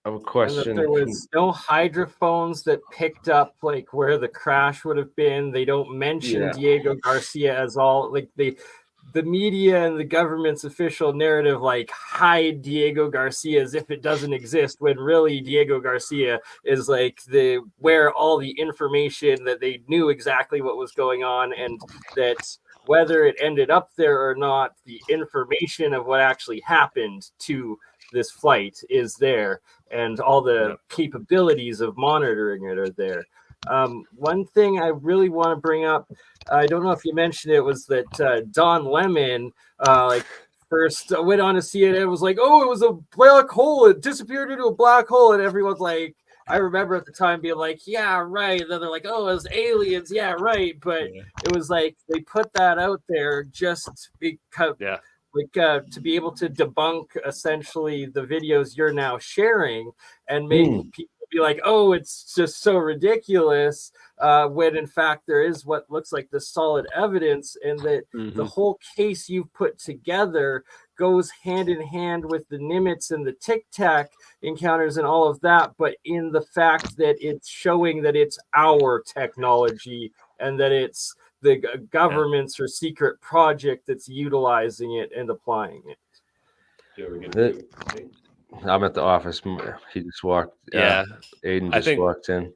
I have a question. And that there was no hydrophones that picked up like where the crash would have been. They don't mention Diego Garcia as all, like the media and the government's official narrative like hide Diego Garcia as if it doesn't exist, when really Diego Garcia is like where all the information that they knew exactly what was going on, and that whether it ended up there or not, the information of what actually happened to this flight is there, and all the capabilities of monitoring it are there. One thing I really want to bring up, I don't know if you mentioned it, was that Don Lemon first went on to see it. It was like, oh, it was a black hole. It disappeared into a black hole. And everyone's like, I remember at the time being like, yeah, right. And then they're like, oh, it was aliens. Yeah, right. But it was like they put that out there just because, to be able to debunk essentially the videos you're now sharing and make people be like, oh, it's just so ridiculous, when in fact there is what looks like the solid evidence, and that the whole case you've put together goes hand in hand with the Nimitz and the Tic Tac encounters and all of that, but in the fact that it's showing that it's our technology and that it's the government's or secret project that's utilizing it and applying it. I'm at the office. He just walked. Aiden just walked in.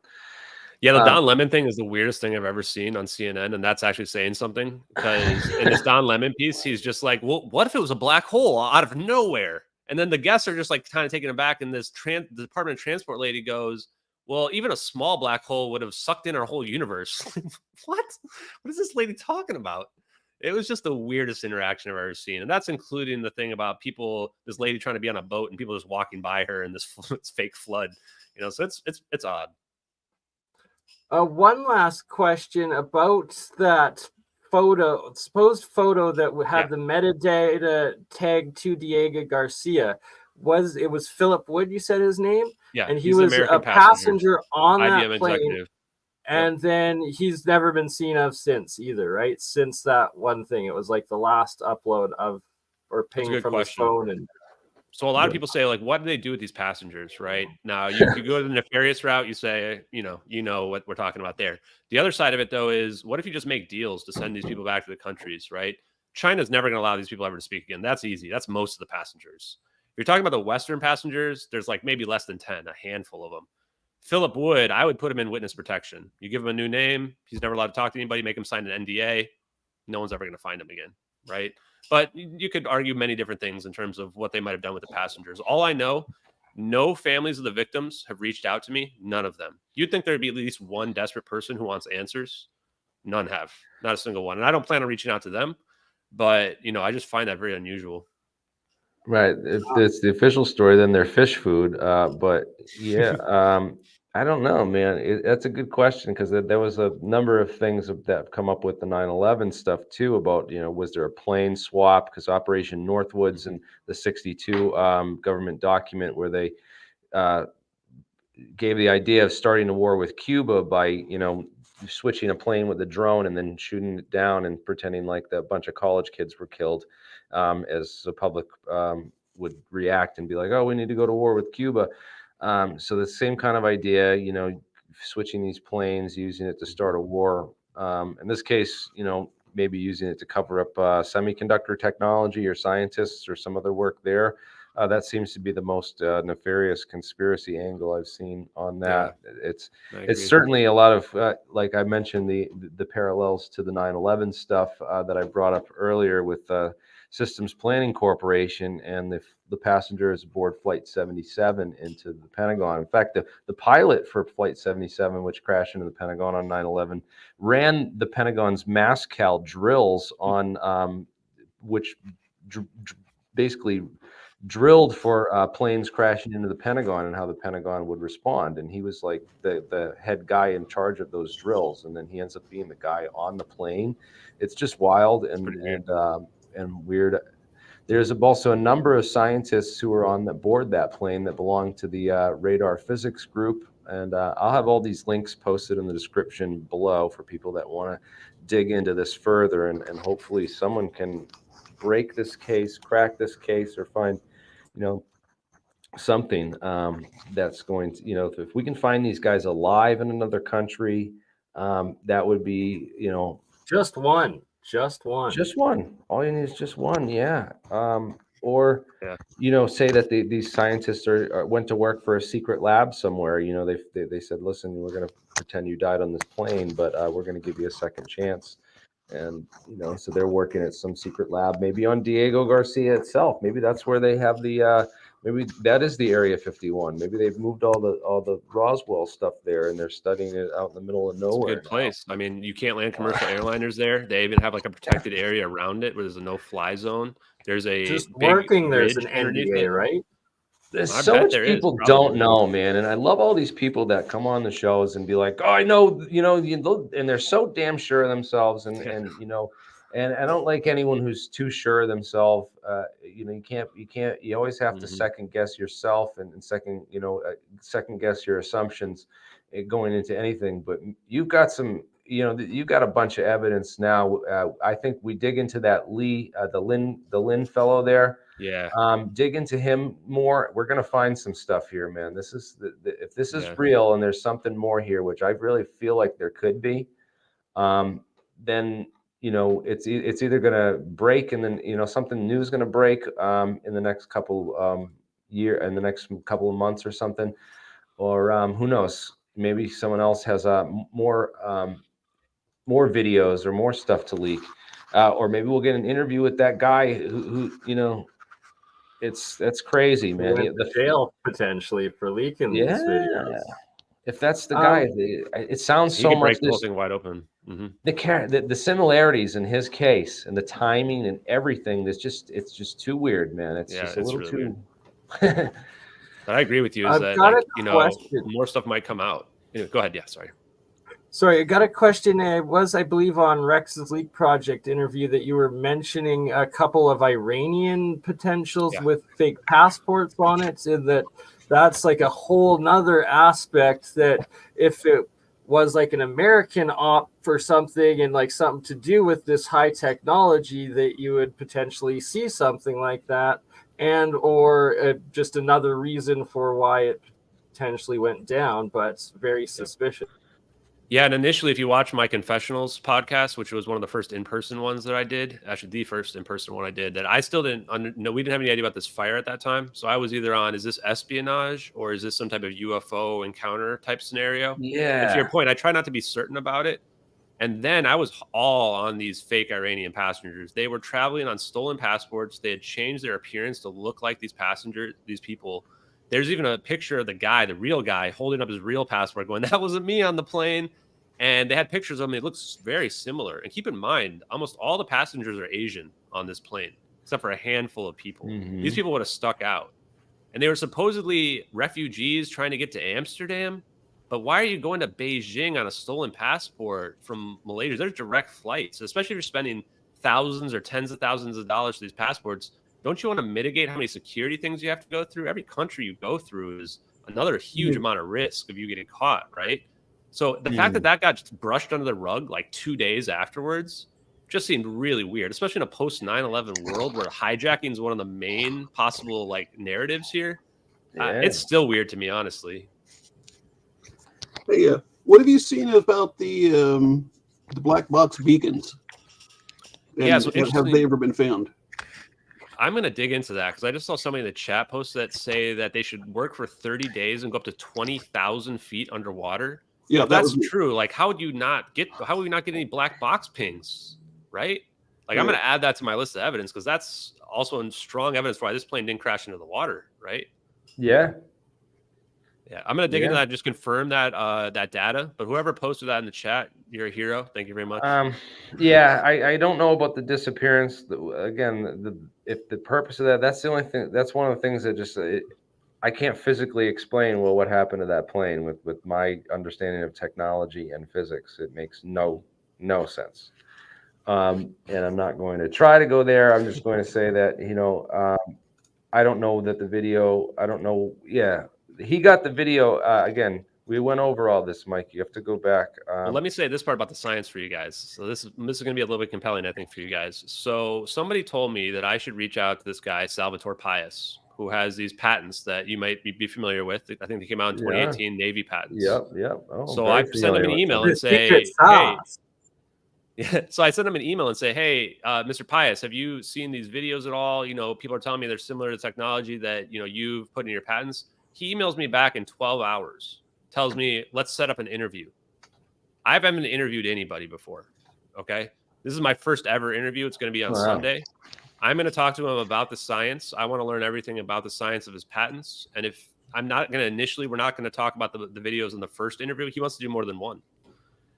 Yeah, the Don Lemon thing is the weirdest thing I've ever seen on CNN, and that's actually saying something, because in this Don Lemon piece, he's just like, well, what if it was a black hole out of nowhere? And then the guests are just like kind of taken aback, and this the Department of Transport lady goes, well, even a small black hole would have sucked in our whole universe. What is this lady talking about? It was just the weirdest interaction I've ever seen. And that's including the thing about this lady trying to be on a boat and people just walking by her in this fake flood. You know, so it's odd. One last question about that supposed photo that had Yeah. the metadata tagged to Diego Garcia was Philip Wood, you said his name? Yeah, And he he's an was American a passenger on that IBM plane. executive. And then he's never been seen of since either, right? Since that one thing. It was like the last upload of or That's a ping good from question. his phone. And So a lot of people say, like, what do they do with these passengers, right? Now, you go the nefarious route, you say, you know what we're talking about there. The other side of it, though, is what if you just make deals to send these people back to the countries, right? China's never going to allow these people ever to speak again. That's easy. That's most of the passengers. If you're talking about the Western passengers, there's like maybe less than 10, a handful of them. Philip Wood, I would put him in witness protection. You give him a new name, he's never allowed to talk to anybody, make him sign an NDA. No one's ever going to find him again, right? But you could argue many different things in terms of what they might have done with the passengers. All I know, no families of the victims have reached out to me. None of them. You'd think there'd be at least one desperate person who wants answers. None have. Not a single one. And I don't plan on reaching out to them. But, I just find that very unusual. Right. If it's the official story, then they're fish food. But yeah, I don't know, man. That's a good question because there was a number of things that have come up with the 9/11 stuff too about, was there a plane swap? Because Operation Northwoods and the 62 government document where they gave the idea of starting a war with Cuba by, switching a plane with a drone and then shooting it down and pretending like a bunch of college kids were killed, as the public would react and be like, oh, we need to go to war with Cuba. So the same kind of idea, switching these planes, using it to start a war. In this case, maybe using it to cover up semiconductor technology or scientists or some other work there. That seems to be the most nefarious conspiracy angle I've seen on that. Yeah, it's certainly a lot of, like I mentioned, the parallels to the 9/11 stuff that I brought up earlier with Systems Planning Corporation and the passengers aboard Flight 77 into the Pentagon. In fact, the pilot for Flight 77, which crashed into the Pentagon on 9/11, ran the Pentagon's MASCAL drills on which basically drilled for planes crashing into the Pentagon and how the Pentagon would respond. And he was like the head guy in charge of those drills. And then he ends up being the guy on the plane. It's just wild and weird. There's also a number of scientists who were on board that plane that belong to the radar physics group. And I'll have all these links posted in the description below for people that want to dig into this further. And hopefully someone can break this case, crack this case, or find something that's going to, if we can find these guys alive in another country, that would be, just one. All you need is just one. Yeah. Or, say that these scientists went to work for a secret lab somewhere. They said, listen, we're going to pretend you died on this plane, but we're going to give you a second chance. And, so they're working at some secret lab, maybe on Diego Garcia itself. Maybe that's where they have maybe that is the Area 51. Maybe they've moved all the Roswell stuff there and they're studying it out in the middle of nowhere. It's a good place. I mean, you can't land commercial airliners there. They even have like a protected area around it where there's a no-fly zone. There's a just working. There's an NDA, right? There's so much people don't know, man. And I love all these people that come on the shows and be like, oh, I know, and they're so damn sure of themselves. And I don't like anyone who's too sure of themselves. You always have to second guess yourself and second guess your assumptions going into anything. But you've got you've got a bunch of evidence now. I think we dig into that the Lynn fellow there. Yeah. Dig into him more. We're going to find some stuff here, man. This is if this is real and there's something more here, which I really feel like there could be, then it's either going to break and then something new is going to break in the next couple in the next couple of months or something, or who knows, maybe someone else has more videos or more stuff to leak, or maybe we'll get an interview with that guy who that's crazy, man. The jail potentially for leaking these videos. If that's the guy, it sounds so much. Break the whole thing wide open. Mm-hmm. The similarities in his case and the timing and everything. It's just too weird, man. It's just a little really too. But I agree with you. Is that more stuff might come out? Go ahead. Yeah, sorry. Sorry, I got a question. It was, I believe, on Rex's Leak Project interview that you were mentioning a couple of Iranian potentials with fake passports on it. So that's like a whole nother aspect that if it was like an American op for something and like something to do with this high technology, that you would potentially see something like that, and or just another reason for why it potentially went down, but it's very suspicious. Yeah, and initially, if you watch my Confessionals podcast, which was one of the first in-person ones that I did, actually the first in-person one I did, that I still didn't know. We didn't have any idea about this fire at that time. So I was either on, is this espionage or is this some type of UFO encounter type scenario? Yeah. And to your point, I try not to be certain about it. And then I was all on these fake Iranian passengers. They were traveling on stolen passports. They had changed their appearance to look like these passengers, these people. There's even a picture of the guy, the real guy, holding up his real passport going, that wasn't me on the plane. And they had pictures of him. It looks very similar. And keep in mind, almost all the passengers are Asian on this plane, except for a handful of people. Mhm. These people would have stuck out. And they were supposedly refugees trying to get to Amsterdam. But why are you going to Beijing on a stolen passport from Malaysia? There's direct flights, especially if you're spending thousands or tens of thousands of dollars for these passports. Don't you want to mitigate how many security things you have to go through? Every country you go through is another huge amount of risk of you getting caught, right? So the fact that that got just brushed under the rug like 2 days afterwards just seemed really weird, especially in a post 9/11 world where hijacking is one of the main possible like narratives here. It's still weird to me, honestly. Hey, what have you seen about the black box beacons? And Yeah, so have they ever been found? I'm going to dig into that because I just saw somebody in the chat post that say that they should work for 30 days and go up to 20,000 feet underwater. Yeah, if that's true. Like, how would we not get any black box pings, right? Like, I'm going to add that to my list of evidence because that's also strong evidence for why this plane didn't crash into the water, right? Yeah. Yeah, I'm going to dig into that and just confirm that that data. But whoever posted that in the chat, you're a hero. Thank you very much. Yeah, I don't know about the disappearance. Again, if the purpose of that, that's the only thing. That's one of the things that just I can't physically explain. Well, what happened to that plane with my understanding of technology and physics? It makes no sense. And I'm not going to try to go there. I'm just going to say that I don't know that the video. I don't know. Yeah. He got the video again. We went over all this, Mike. You have to go back. Well, let me say this part about the science for you guys. So this is going to be a little bit compelling, I think, for you guys. So somebody told me that I should reach out to this guy, Salvatore Pius, who has these patents that you might be familiar with. I think they came out in 2018, Navy patents. Yep. Oh, so I sent him an email and say, hey. Yeah, so I sent him an email and say, hey, Mr. Pius, have you seen these videos at all? People are telling me they're similar to technology that you've put in your patents. He emails me back in 12 hours, tells me, let's set up an interview. I haven't interviewed anybody before. Okay. This is my first ever interview. It's going to be on Sunday. I'm going to talk to him about the science. I want to learn everything about the science of his patents. And if I'm not going to we're not going to talk about the videos in the first interview. He wants to do more than one.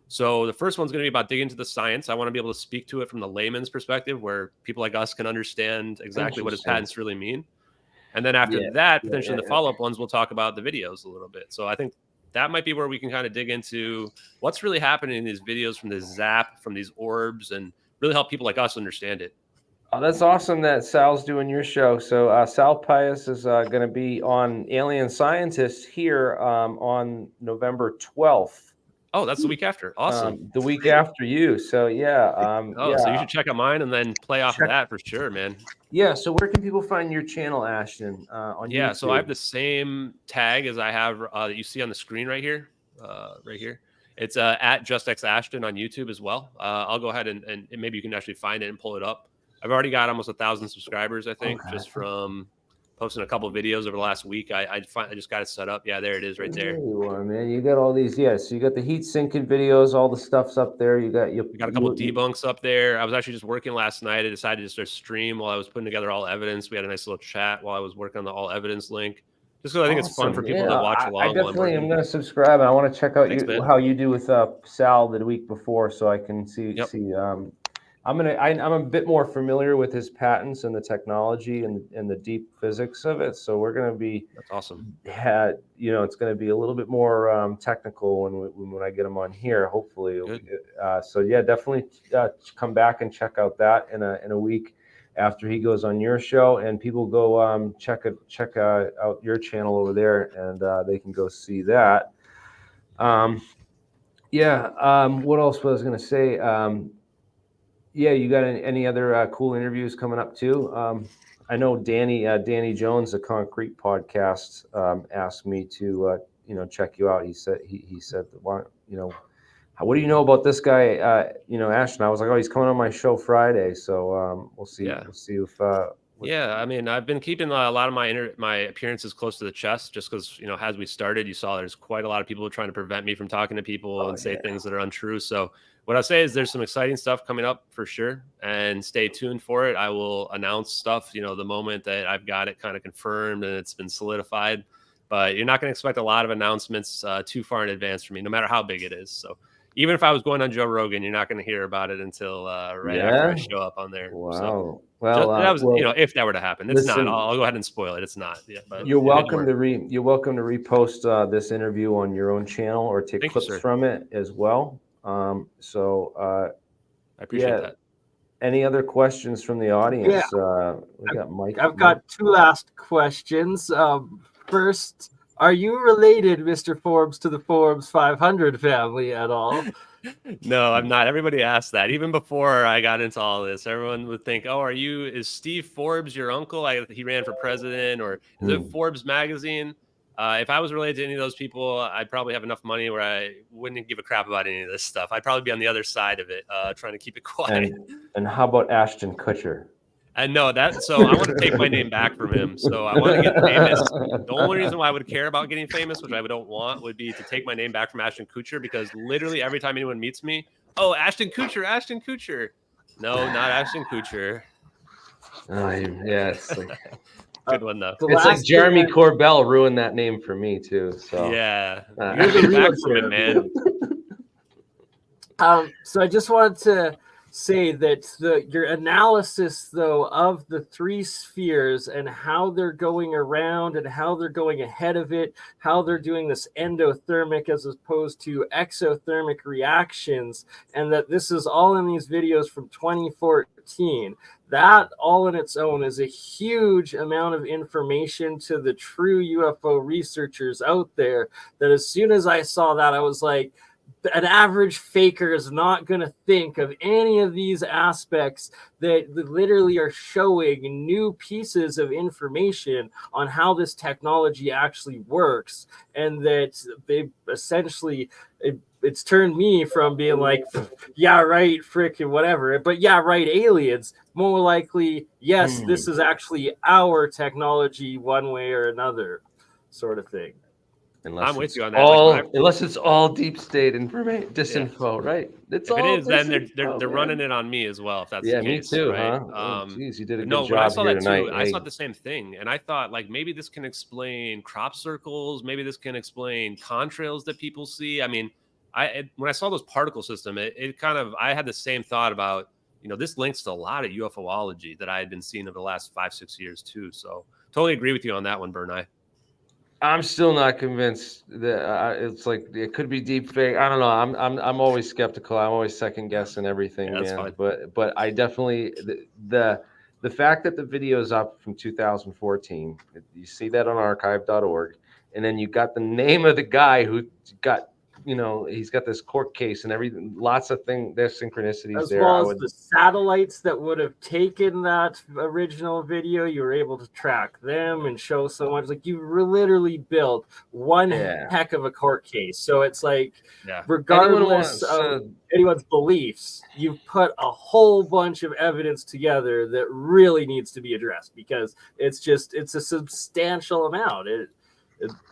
So the first one's going to be about digging into the science. I want to be able to speak to it from the layman's perspective where people like us can understand exactly what his patents really mean. And then after that, potentially the follow-up ones, we'll talk about the videos a little bit. So I think that might be where we can kind of dig into what's really happening in these videos from this zap, from these orbs, and really help people like us understand it. Oh, that's awesome that Sal's doing your show. So Sal Pius is going to be on Alien Scientists here on November 12th. Oh, that's the week after. Awesome. The week after you. So, yeah. So you should check out mine and then play off of that for sure, man. Yeah. So where can people find your channel, Ashton? On YouTube? So I have the same tag as I have that you see on the screen right here. Right here. It's at JustXAshton on YouTube as well. I'll go ahead and maybe you can actually find it and pull it up. I've already got almost 1,000 subscribers, I think, just from posting a couple of videos over the last week. I just got it set up. Yeah, there it is right there. There you are, man. You got all these. Yeah, so you got the heat sinking videos. All the stuff's up there. You got a couple of debunks up there. I was actually just working last night. I decided to start stream while I was putting together all evidence. We had a nice little chat while I was working on the all evidence link. Just because I think it's fun for people to watch along. I definitely am going to subscribe, and I want to check out how you do with Sal the week before, so I can see I'm a bit more familiar with his patents and the technology and the deep physics of it. So we're gonna be That's awesome. it's gonna be a little bit more technical when I get him on here. Hopefully, so yeah, definitely come back and check out that in a week after he goes on your show, and people go check out your channel over there, and they can go see that. What else was I gonna say? Yeah, you got any other cool interviews coming up too? I know Danny Jones, the Concrete Podcast, asked me to check you out. He said what do you know about this guy? Ashton. I was like, oh, he's coming on my show Friday, so we'll see. Yeah. We'll see if. Yeah, I mean, I've been keeping a lot of my appearances close to the chest, just because as we started, you saw there's quite a lot of people trying to prevent me from talking to people and say things that are untrue. So what I'll say is there's some exciting stuff coming up for sure, and stay tuned for it. I will announce stuff, the moment that I've got it kind of confirmed and it's been solidified. But you're not going to expect a lot of announcements too far in advance from me, no matter how big it is. So even if I was going on Joe Rogan, you're not going to hear about it until right after I show up on there. Wow. So, well, that was if that were to happen. It's not. I'll go ahead and spoil it. It's not. Yeah, but you're welcome to repost this interview on your own channel or take clips from it as well. I appreciate that. Any other questions from the audience? We got Mike. I've got two last questions. First, are you related, Mr. Forbes, to the Forbes 500 family at all? No, I'm not. Everybody asked that. Even before I got into all this, everyone would think, oh, is Steve Forbes your uncle? He ran for president, or is it Forbes magazine? If I was related to any of those people, I'd probably have enough money where I wouldn't give a crap about any of this stuff. I'd probably be on the other side of it, trying to keep it quiet. And how about Ashton Kutcher? And no, so I want to take my name back from him. So I want to get famous. The only reason why I would care about getting famous, which I don't want, would be to take my name back from Ashton Kutcher, because literally every time anyone meets me, oh, Ashton Kutcher. No, not Ashton Kutcher. It's like, good one though. It's like Jeremy Corbell ruined that name for me too. So yeah, you're the real from it, man. So I just wanted to say that your analysis though of the three spheres and how they're going around and how they're going ahead of it, how they're doing this endothermic as opposed to exothermic reactions, and that this is all in these videos from 2014, that all in its own is a huge amount of information to the true UFO researchers out there, that as soon as I saw that, I was like, an average faker is not going to think of any of these aspects that literally are showing new pieces of information on how this technology actually works. And that they essentially, it's turned me from being like, yeah, right, frickin' whatever, but yeah, right, aliens, more likely, yes, this is actually our technology one way or another, sort of thing. I'm with you on that. Unless it's all deep state information, disinfo, right? If it is, then they're running it on me as well. If that's the case, me too, right? Huh? Geez, you did a good job when I saw here that tonight. too, I saw the same thing, and I thought like maybe this can explain crop circles, maybe this can explain contrails that people see. I mean, when I saw those particle system, it kind of, I had the same thought about, this links to a lot of UFOlogy that I had been seeing over the last 5-6 years too. So totally agree with you on that one, Bernai. I'm still not convinced that it's like it could be deep fake. I don't know. I'm always skeptical. I'm always second guessing everything, man. Fine. But I definitely the fact that the video is up from 2014. You see that on archive.org, and then you got the name of the guy who got. He's got this court case and everything. Lots of things. There's synchronicities as there. well as the satellites that would have taken that original video. You were able to track them and show so much. Like you literally built one heck of a court case. So it's like, regardless of anyone's beliefs, you've put a whole bunch of evidence together that really needs to be addressed, because it's a substantial amount.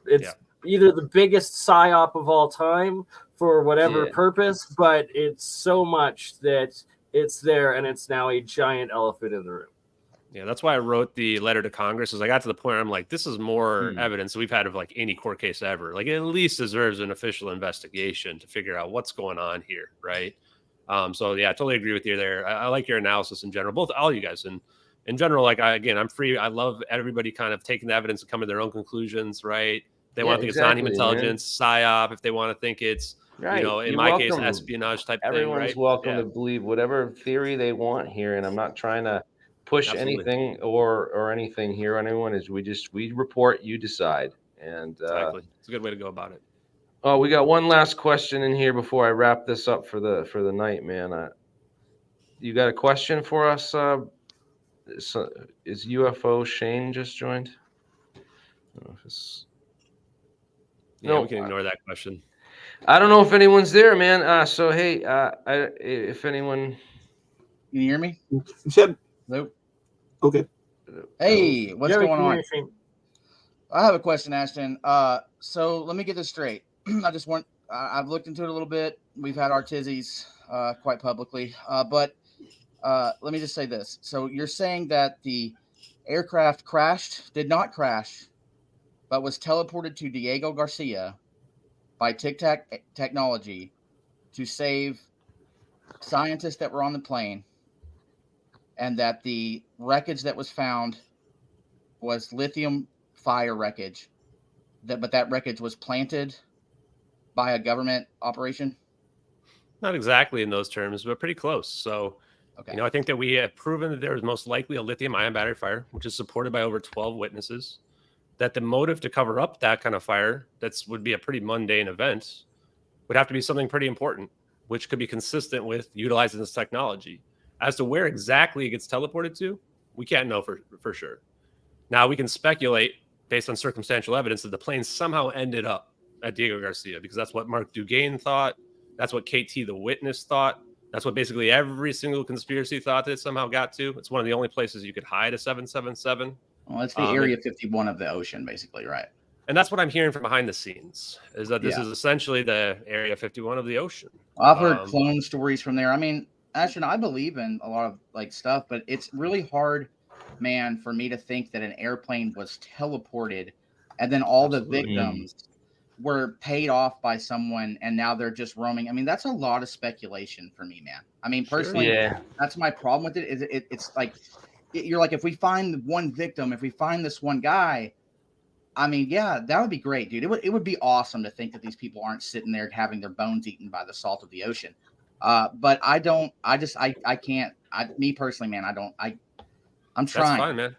It's either the biggest psyop of all time for whatever purpose, but it's so much that it's there, and it's now a giant elephant in the room. Yeah, that's why I wrote the letter to Congress, as I got to the point where I'm like, this is more evidence we've had of like any court case ever. Like it at least deserves an official investigation to figure out what's going on here, right? So yeah, I totally agree with you there. I like your analysis in general, all you guys. And in general, like I'm free. I love everybody kind of taking the evidence and coming to their own conclusions, right? They want to think it's non-human intelligence, psyop. If they want to think it's, Right. in You're my case, welcome. espionage type thing, Everyone's right? welcome to believe whatever theory they want here, and I'm not trying to push anything or anything here on anyone. We report, you decide, and exactly, it's a good way to go about it. Oh, we got one last question in here before I wrap this up for the night, man. You got a question for us? Is UFO Shane just joined? I don't know if we can ignore that question. I don't know if anyone's there, man. So hey, if anyone, can you hear me? You said nope. Okay. Hey, what's going on? Shane. I have a question, Ashton. So let me get this straight. I've looked into it a little bit. We've had our tizzies quite publicly, but let me just say this. So you're saying that the aircraft did not crash, but was teleported to Diego Garcia by Tic Tac technology to save scientists that were on the plane, and that the wreckage that was found was lithium fire wreckage, but that wreckage was planted by a government operation? Not exactly in those terms, but pretty close. So, okay. I think that we have proven that there is most likely a lithium-ion battery fire, which is supported by over 12 witnesses. That the motive to cover up that kind of fire, would be a pretty mundane event, would have to be something pretty important, which could be consistent with utilizing this technology. As to where exactly it gets teleported to, we can't know for sure. Now, we can speculate based on circumstantial evidence that the plane somehow ended up at Diego Garcia, because that's what Mark Dugain thought. That's what KT, the witness, thought. That's what basically every single conspiracy thought that it somehow got to. It's one of the only places you could hide a 777. Well, it's the Area 51 of the ocean, basically, right? And that's what I'm hearing from behind the scenes, is that this is essentially the Area 51 of the ocean. I've heard clone stories from there. I mean, Ashton, I believe in a lot of stuff, but it's really hard, man, for me to think that an airplane was teleported and then all the victims were paid off by someone and now they're just roaming. I mean, that's a lot of speculation for me, man. I mean, personally, that's my problem with it. It's like, you're like, if we find one victim, if we find this one guy, I mean, yeah, that would be great, dude. It would be awesome to think that these people aren't sitting there having their bones eaten by the salt of the ocean. But I can't, me personally, man, I'm trying. That's fine, man.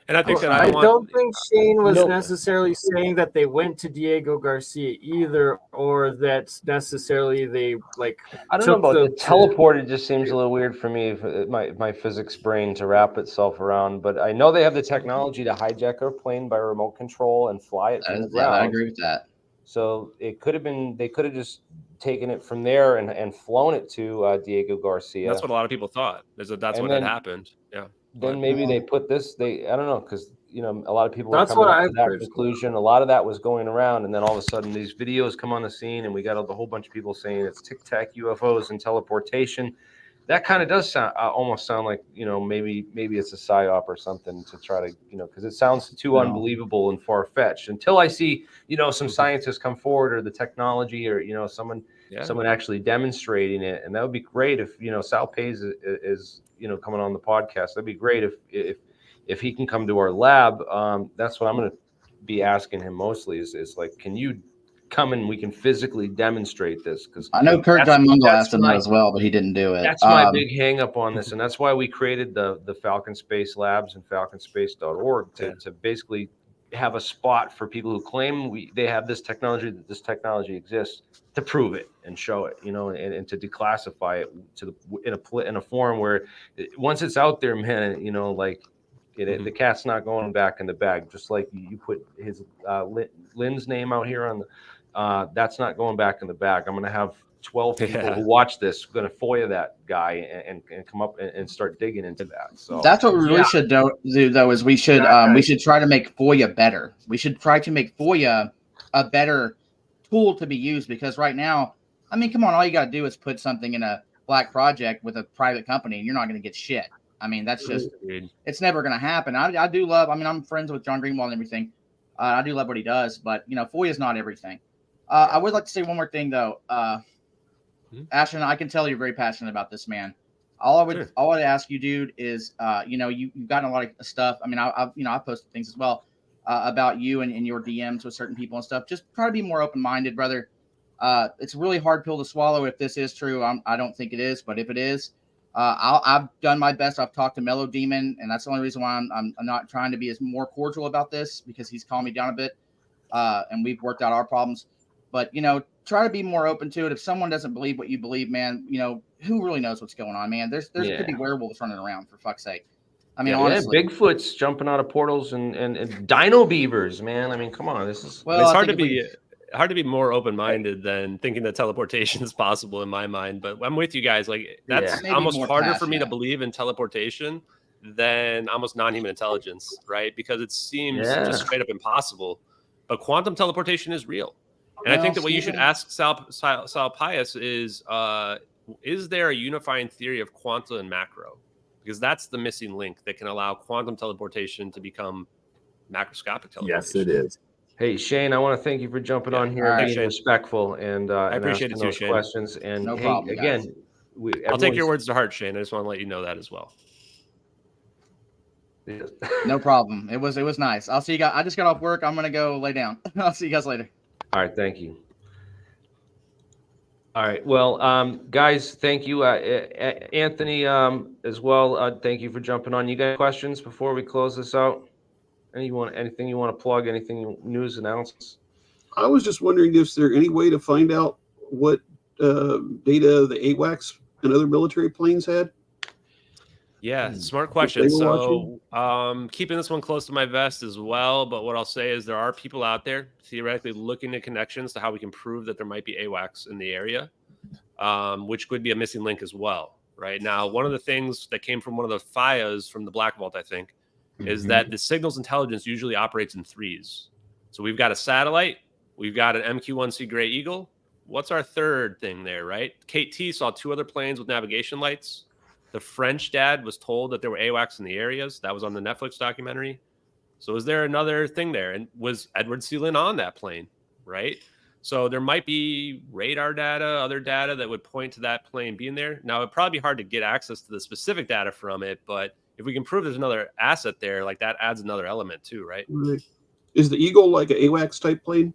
And I think that I don't think Shane was necessarily saying that they went to Diego Garcia either, or that necessarily they I don't know about the teleported. Just seems a little weird for me. My physics brain to wrap itself around. But I know they have the technology to hijack a plane by remote control and fly it from the ground. I agree with that. So it could have been. They could have just taken it from there and flown it to Diego Garcia. That's what a lot of people thought. That's what had happened. Yeah. Then maybe they put this. I don't know, because a lot of people were coming up to that conclusion. A lot of that was going around, and then all of a sudden these videos come on the scene, and we got a whole bunch of people saying it's Tic Tac UFOs and teleportation. That kind of does almost sound like maybe it's a psyop or something to try to because it sounds too unbelievable and far fetched until I see some scientists come forward or the technology or someone actually demonstrating it, and that would be great if Sal Pays is coming on the podcast. That'd be great if he can come to our lab. That's what I'm going to be asking him mostly is like, can you come and we can physically demonstrate this? Because I know Kurt Mungle asked him that as well, but he didn't do it. That's my big hang up on this, and that's why we created the Falcon Space Labs and falconspace.org to basically have a spot for people who claim they have this technology, that this technology exists, to prove it and show it, and to declassify it in a form where once it's out there, man, the cat's not going back in the bag. Just like you put his Lynn's name out here on the, that's not going back in the bag. I'm going to have 12 people who watch this going to FOIA that guy and come up and start digging into that. So that's what we really should do though, is we should try to make FOIA better. We should try to make FOIA a better tool to be used, because right now, I mean, come on, all you got to do is put something in a black project with a private company and you're not going to get shit. I mean, that's just, it's never going to happen. I do love, I mean, I'm friends with John Greenwald and everything. I do love what he does, but FOIA is not everything. I would like to say one more thing though. Ashton, I can tell you're very passionate about this, man. All I would ask you, dude, is you've gotten a lot of stuff. I mean, I've posted things as well about you and your DMs with certain people and stuff. Just try to be more open-minded, brother. It's a really hard pill to swallow if this is true. I don't think it is, but if it is, I've done my best. I've talked to Mellow Demon, and that's the only reason why I'm not trying to be as more cordial about this, because he's calmed me down a bit, and we've worked out our problems. But try to be more open to it. If someone doesn't believe what you believe, man, who really knows what's going on, man? There's could be werewolves running around, for fuck's sake. I mean, honestly, Bigfoot's jumping out of portals and dino beavers, man. I mean, come on, this is it's hard to be more open-minded than thinking that teleportation is possible in my mind. But I'm with you guys. Like, that's almost harder for me to believe in teleportation than almost non-human intelligence, right? Because it seems just straight up impossible. But quantum teleportation is real. And I think that what you should ask Sal Pius is there a unifying theory of quanta and macro? Because that's the missing link that can allow quantum teleportation to become macroscopic teleportation. Yes, it is. Hey, Shane, I want to thank you for jumping on here and being respectful and I appreciate it too, Shane. Questions. And no problem, again, I'll take your words to heart, Shane. I just want to let you know that as well. No problem. It was nice. I'll see you guys. I just got off work. I'm gonna go lay down. I'll see you guys later. All right, thank you. All right, well, guys, thank you, Anthony, as well. Thank you for jumping on. You got questions before we close this out? Anything you want to plug? Anything news announcements? I was just wondering if there any way to find out what data the AWACS and other military planes had. Yeah, smart question. So keeping this one close to my vest as well. But what I'll say is there are people out there theoretically looking at connections to how we can prove that there might be AWACS in the area, which could be a missing link as well. Right now, one of the things that came from one of the FIAs from the Black Vault, I think, is that the signals intelligence usually operates in threes. So we've got a satellite, we've got an MQ-1C Gray Eagle. What's our third thing there, right? Kate T saw 2 other planes with navigation lights. The French dad was told that there were AWACS in the areas. That was on the Netflix documentary. So is there another thing there? And was Edward Seelin on that plane, right? So there might be radar data, other data that would point to that plane being there. Now, it'd probably be hard to get access to the specific data from it, but if we can prove there's another asset there, like that adds another element too, right? Is the Eagle like an AWACS type plane?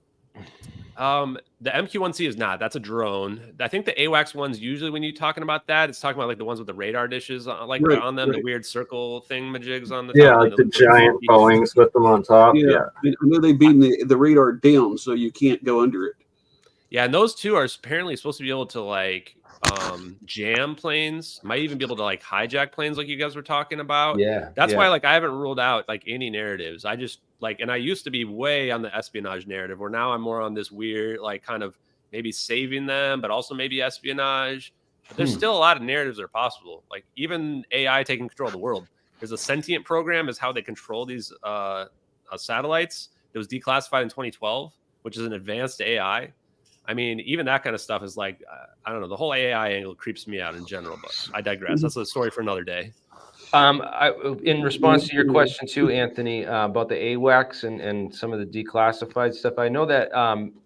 The MQ-1C is not. That's a drone. I think the AWACS ones, usually when you're talking about that, it's talking about like the ones with the radar dishes on them, the weird circle thing-majigs on the top. Like the giant Boeings with them on top. Yeah. I know they beam the radar down so you can't go under it. Yeah, and those two are apparently supposed to be able to like jam planes, might even be able to like hijack planes like you guys were talking about. Yeah. That's why like I haven't ruled out like any narratives. I just like, and I used to be way on the espionage narrative, where now I'm more on this weird like kind of maybe saving them, but also maybe espionage. But there's still a lot of narratives that are possible. Like even AI taking control of the world. There's a sentient program is how they control these satellites. It was declassified in 2012, which is an advanced AI. I mean, even that kind of stuff is like, I don't know, the whole AI angle creeps me out in general, but I digress. That's a story for another day. In response to your question too, Anthony, about the AWACS and some of the declassified stuff, I know that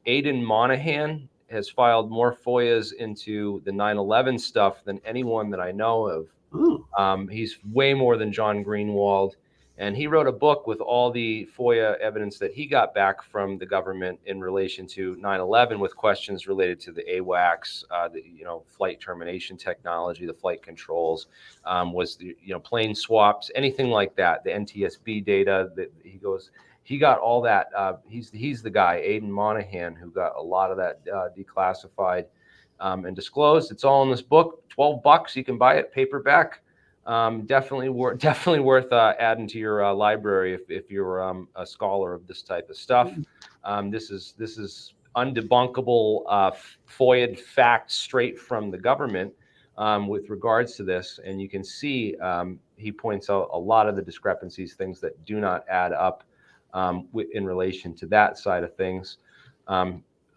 Aidan Monahan has filed more FOIAs into the 9/11 stuff than anyone that I know of. He's way more than John Greenwald. And he wrote a book with all the FOIA evidence that he got back from the government in relation to 9/11, with questions related to the AWACS, the flight termination technology, the flight controls, was the plane swaps, anything like that, the NTSB data. That he got all that. He's the guy, Aidan Monahan, who got a lot of that declassified and disclosed. It's all in this book. $12. You can buy it paperback. Definitely worth adding to your library if you're a scholar of this type of stuff. This is undebunkable FOIA facts straight from the government with regards to this, and you can see he points out a lot of the discrepancies, things that do not add up in relation to that side of things.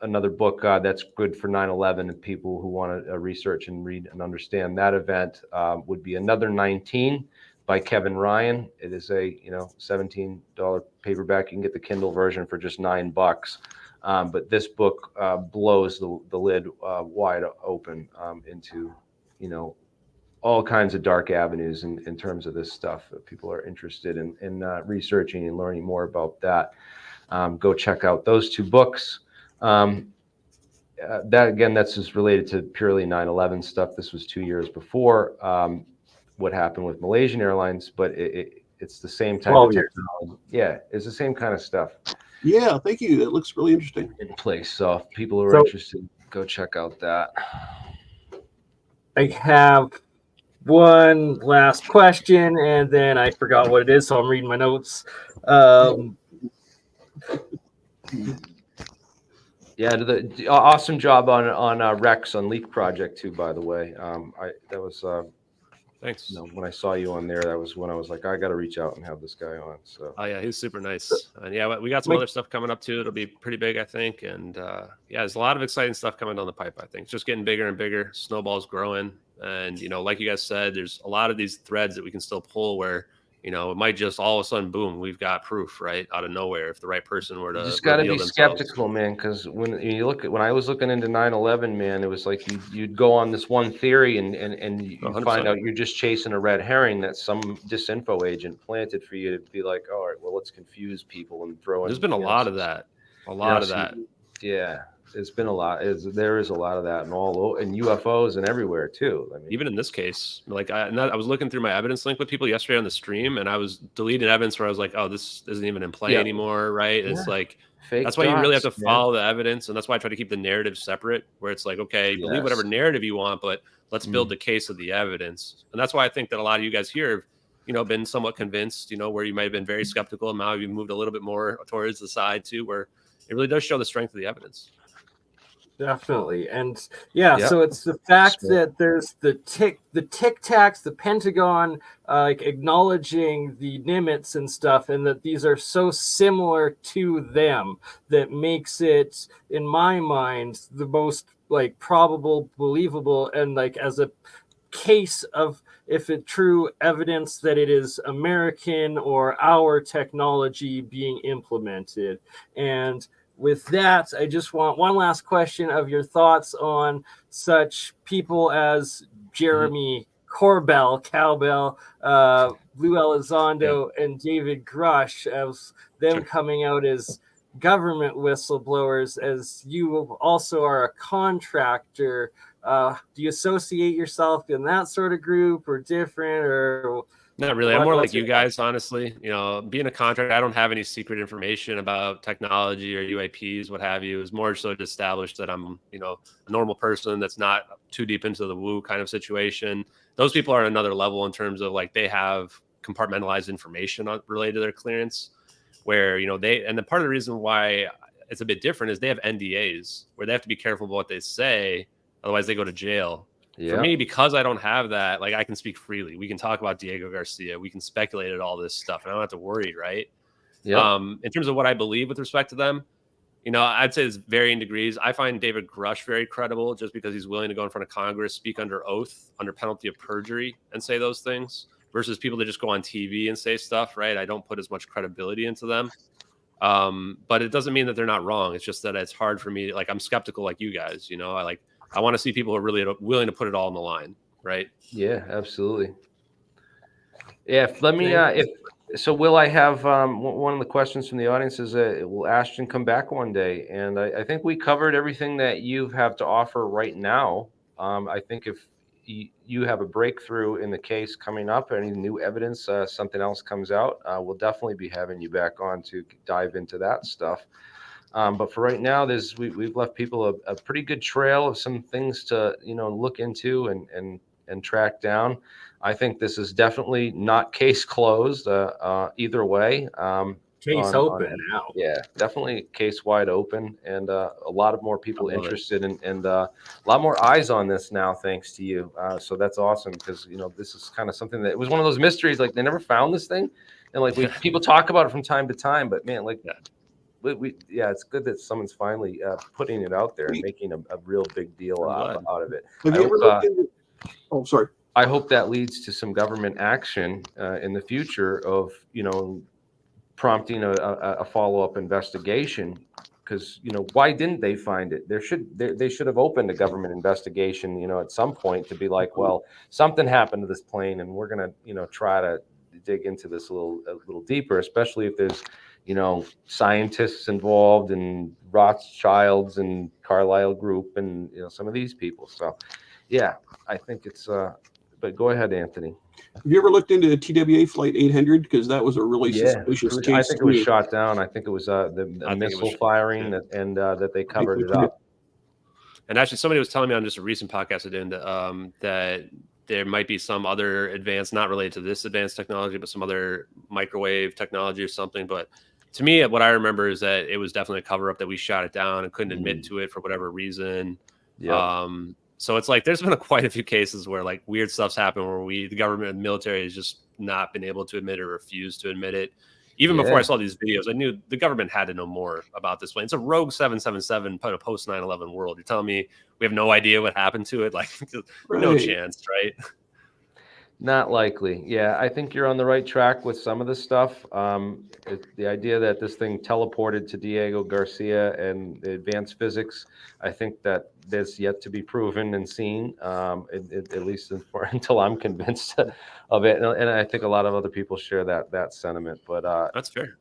Another book that's good for 9/11 and people who want to research and read and understand that event would be Another 19 by Kevin Ryan. It is a $17 paperback. You can get the Kindle version for just $9. But this book blows the lid wide open into, all kinds of dark avenues in terms of this stuff. If people are interested in researching and learning more about that, go check out those two books. That's just related to purely 9/11 stuff. This was 2 years before what happened with Malaysian Airlines, but it's the same type of technology. Yeah, it's the same kind of stuff. Yeah, thank you. That looks really interesting. In place. So if people who are interested, go check out that. I have one last question, and then I forgot what it is, so I'm reading my notes. Yeah, the awesome job on Rex on Leak Project too. By the way, that was Thanks. When I saw you on there, that was when I was like, I got to reach out and have this guy on. So. Oh yeah, he's super nice, and yeah, we got some other stuff coming up too. It'll be pretty big, I think, and yeah, there's a lot of exciting stuff coming down the pipe. I think it's just getting bigger and bigger. Snowball's growing, and like you guys said, there's a lot of these threads that we can still pull where. It might just all of a sudden, boom, we've got proof right out of nowhere if the right person were to. You just got to be skeptical, man, because when I was looking into 9/11, man, it was like you'd go on this one theory and you find out you're just chasing a red herring that some disinfo agent planted for you to be like, all right, well, let's confuse people and throw in. There's been a lot of that. Yeah. There's been a lot. There is a lot of that, and UFOs and everywhere too. I mean, even in this case, like I was looking through my evidence link with people yesterday on the stream, and I was deleting evidence where I was like, "Oh, this isn't even in play anymore," right? Yeah. It's like that's why you really have to follow the evidence, and that's why I try to keep the narrative separate. Where it's like, okay, believe whatever narrative you want, but let's build the case of the evidence, and that's why I think that a lot of you guys here have, been somewhat convinced, where you might have been very skeptical, and now you've moved a little bit more towards the side too, where it really does show the strength of the evidence. Definitely. And so it's the fact that there's the Tic Tacs, the Pentagon, acknowledging the Nimitz and stuff, and that these are so similar to them that makes it, in my mind, the most probable, believable, and as a case of if it true evidence that it is American or our technology being implemented. And with that, I just want one last question of your thoughts on such people as Jeremy Corbell, Cowbell, Lou Elizondo, and David Grush, as them coming out as government whistleblowers, as you also are a contractor. Do you associate yourself in that sort of group or different, or... Not really. I'm more like you guys, honestly. Being a contractor, I don't have any secret information about technology or UAPs, what have you. It's more so to establish that I'm, a normal person that's not too deep into the woo kind of situation. Those people are at another level in terms of they have compartmentalized information related to their clearance, where the part of the reason why it's a bit different is they have NDAs where they have to be careful about what they say, otherwise they go to jail. For me, because I don't have that, I can speak freely. We can talk about Diego Garcia. We can speculate at all this stuff, and I don't have to worry, right? Yeah. In terms of what I believe with respect to them, I'd say it's varying degrees. I find David Grush very credible just because he's willing to go in front of Congress, speak under oath, under penalty of perjury, and say those things, versus people that just go on TV and say stuff, right? I don't put as much credibility into them. But it doesn't mean that they're not wrong. It's just that it's hard for me. I'm skeptical like you guys, I want to see people who are really willing to put it all on the line, right? Yeah, absolutely. Yeah, will I have one of the questions from the audience is, will Ashton come back one day? And I think we covered everything that you have to offer right now. I think if you have a breakthrough in the case coming up, any new evidence, something else comes out, we'll definitely be having you back on to dive into that stuff. But for right now, we've left people a pretty good trail of some things to look into and track down. I think this is definitely not case closed either way. Case open now. Yeah, definitely case wide open, and a lot of more people interested and a lot more eyes on this now, thanks to you. So that's awesome because this is kind of something that it was one of those mysteries. They never found this thing, and people talk about it from time to time, but man, it's good that someone's finally putting it out there and making a real big deal out of it. Have you ever looked into... Oh, sorry. I hope that leads to some government action in the future of, prompting a follow-up investigation because why didn't they find it? They should have opened a government investigation, at some point to be like, well, something happened to this plane, and we're gonna try to dig into this a little deeper, especially if there's scientists involved and Rothschilds and Carlyle Group and some of these people. So yeah, I think it's but go ahead, Anthony. Have you ever looked into TWA Flight 800? Because that was a really suspicious case. I think it was shot down. I think it was the missile firing that they covered it up. And actually, somebody was telling me on just a recent podcast I did that there might be some other advanced, not related to this advanced technology, but some other microwave technology or something. But to me, what I remember is that it was definitely a cover up, that we shot it down and couldn't admit to it for whatever reason. Yeah. So it's like there's been quite a few cases where like weird stuff's happened where the government and military has just not been able to admit or refuse to admit it. Even before I saw these videos, I knew the government had to know more about this plane. It's a Rogue 777 in a post 9/11 world. You're telling me we have no idea what happened to it? Like, no chance, right? Not likely. Yeah, I think you're on the right track with some of the stuff. The idea that this thing teleported to Diego Garcia and the advanced physics, I think that there's yet to be proven and seen, at least until I'm convinced of it. And I think a lot of other people share that sentiment. But that's fair.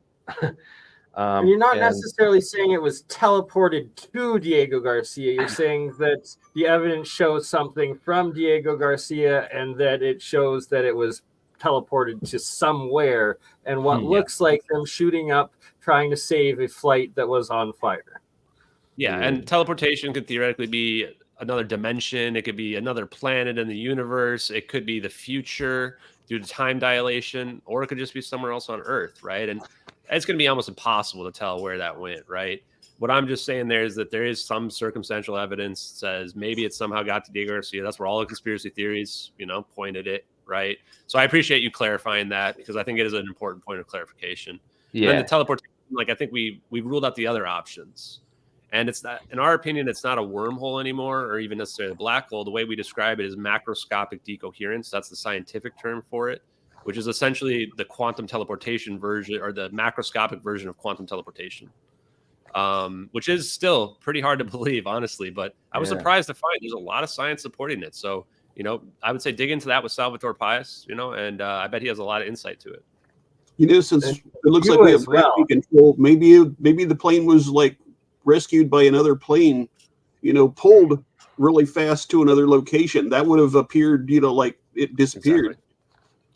And you're not necessarily saying it was teleported to Diego Garcia. You're saying that the evidence shows something from Diego Garcia and that it shows that it was teleported to somewhere, and what looks like them shooting up, trying to save a flight that was on fire. Yeah, and teleportation could theoretically be another dimension. It could be another planet in the universe. It could be the future due to time dilation, or it could just be somewhere else on Earth, right? And it's going to be almost impossible to tell where that went, right? What I'm just saying there is that there is some circumstantial evidence that says maybe it somehow got to Diego Garcia. That's where all the conspiracy theories, pointed it, right? So I appreciate you clarifying that, because I think it is an important point of clarification. Yeah. And the teleportation, like I think we ruled out the other options. And it's not, in our opinion, it's not a wormhole anymore, or even necessarily a black hole. The way we describe it is macroscopic decoherence. That's the scientific term for it, which is essentially the quantum teleportation version, or the macroscopic version of quantum teleportation, which is still pretty hard to believe, honestly. But I was surprised to find there's a lot of science supporting it. So, I would say dig into that with Salvatore Pais, and I bet he has a lot of insight to it. Since it looks like we have gravity control, maybe the plane was like rescued by another plane, pulled really fast to another location. That would have appeared, like it disappeared. Exactly.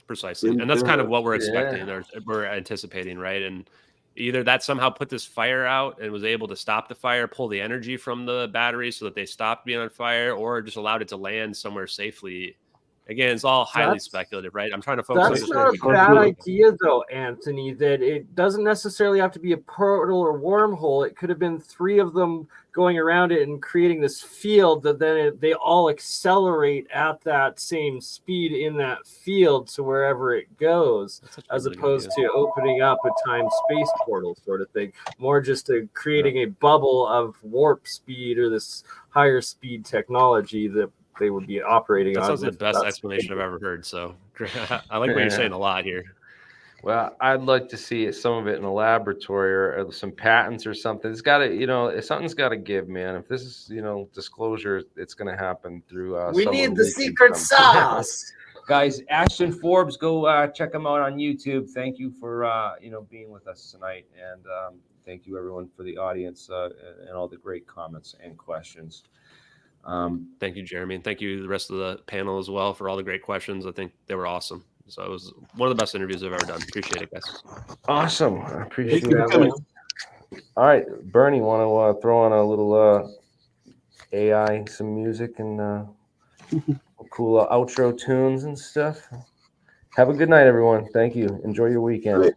Precisely. And that's kind of what we're expecting, or we're anticipating, right? And either that somehow put this fire out and was able to stop the fire, pull the energy from the battery so that they stopped being on fire, or just allowed it to land somewhere safely. Again, it's all highly speculative, right? I'm trying to focus on That's not a bad idea, though, Anthony, that it doesn't necessarily have to be a portal or wormhole. It could have been three of them going around it and creating this field that then they all accelerate at that same speed in that field to wherever it goes, as opposed to opening up a time-space portal sort of thing. More just creating a bubble of warp speed or this higher speed technology that they would be operating on. That sounds the best explanation I've ever heard. So I like what you're saying a lot here. Well, I'd like to see some of it in a laboratory or some patents or something. It's got to, something's got to give, man. If this is, disclosure, it's going to happen through. We need the secret sauce. Guys, Ashton Forbes, go check him out on YouTube. Thank you for, being with us tonight. And thank you, everyone, for the audience and all the great comments and questions. Thank you, Jeremy, and thank you the rest of the panel as well for all the great questions. I think they were awesome. So it was one of the best interviews I've ever done. Appreciate it, guys. Awesome. I appreciate it. All right, Bernie, want to throw on a little AI, some music, and cool outro tunes and stuff? Have a good night, everyone. Thank you. Enjoy your weekend.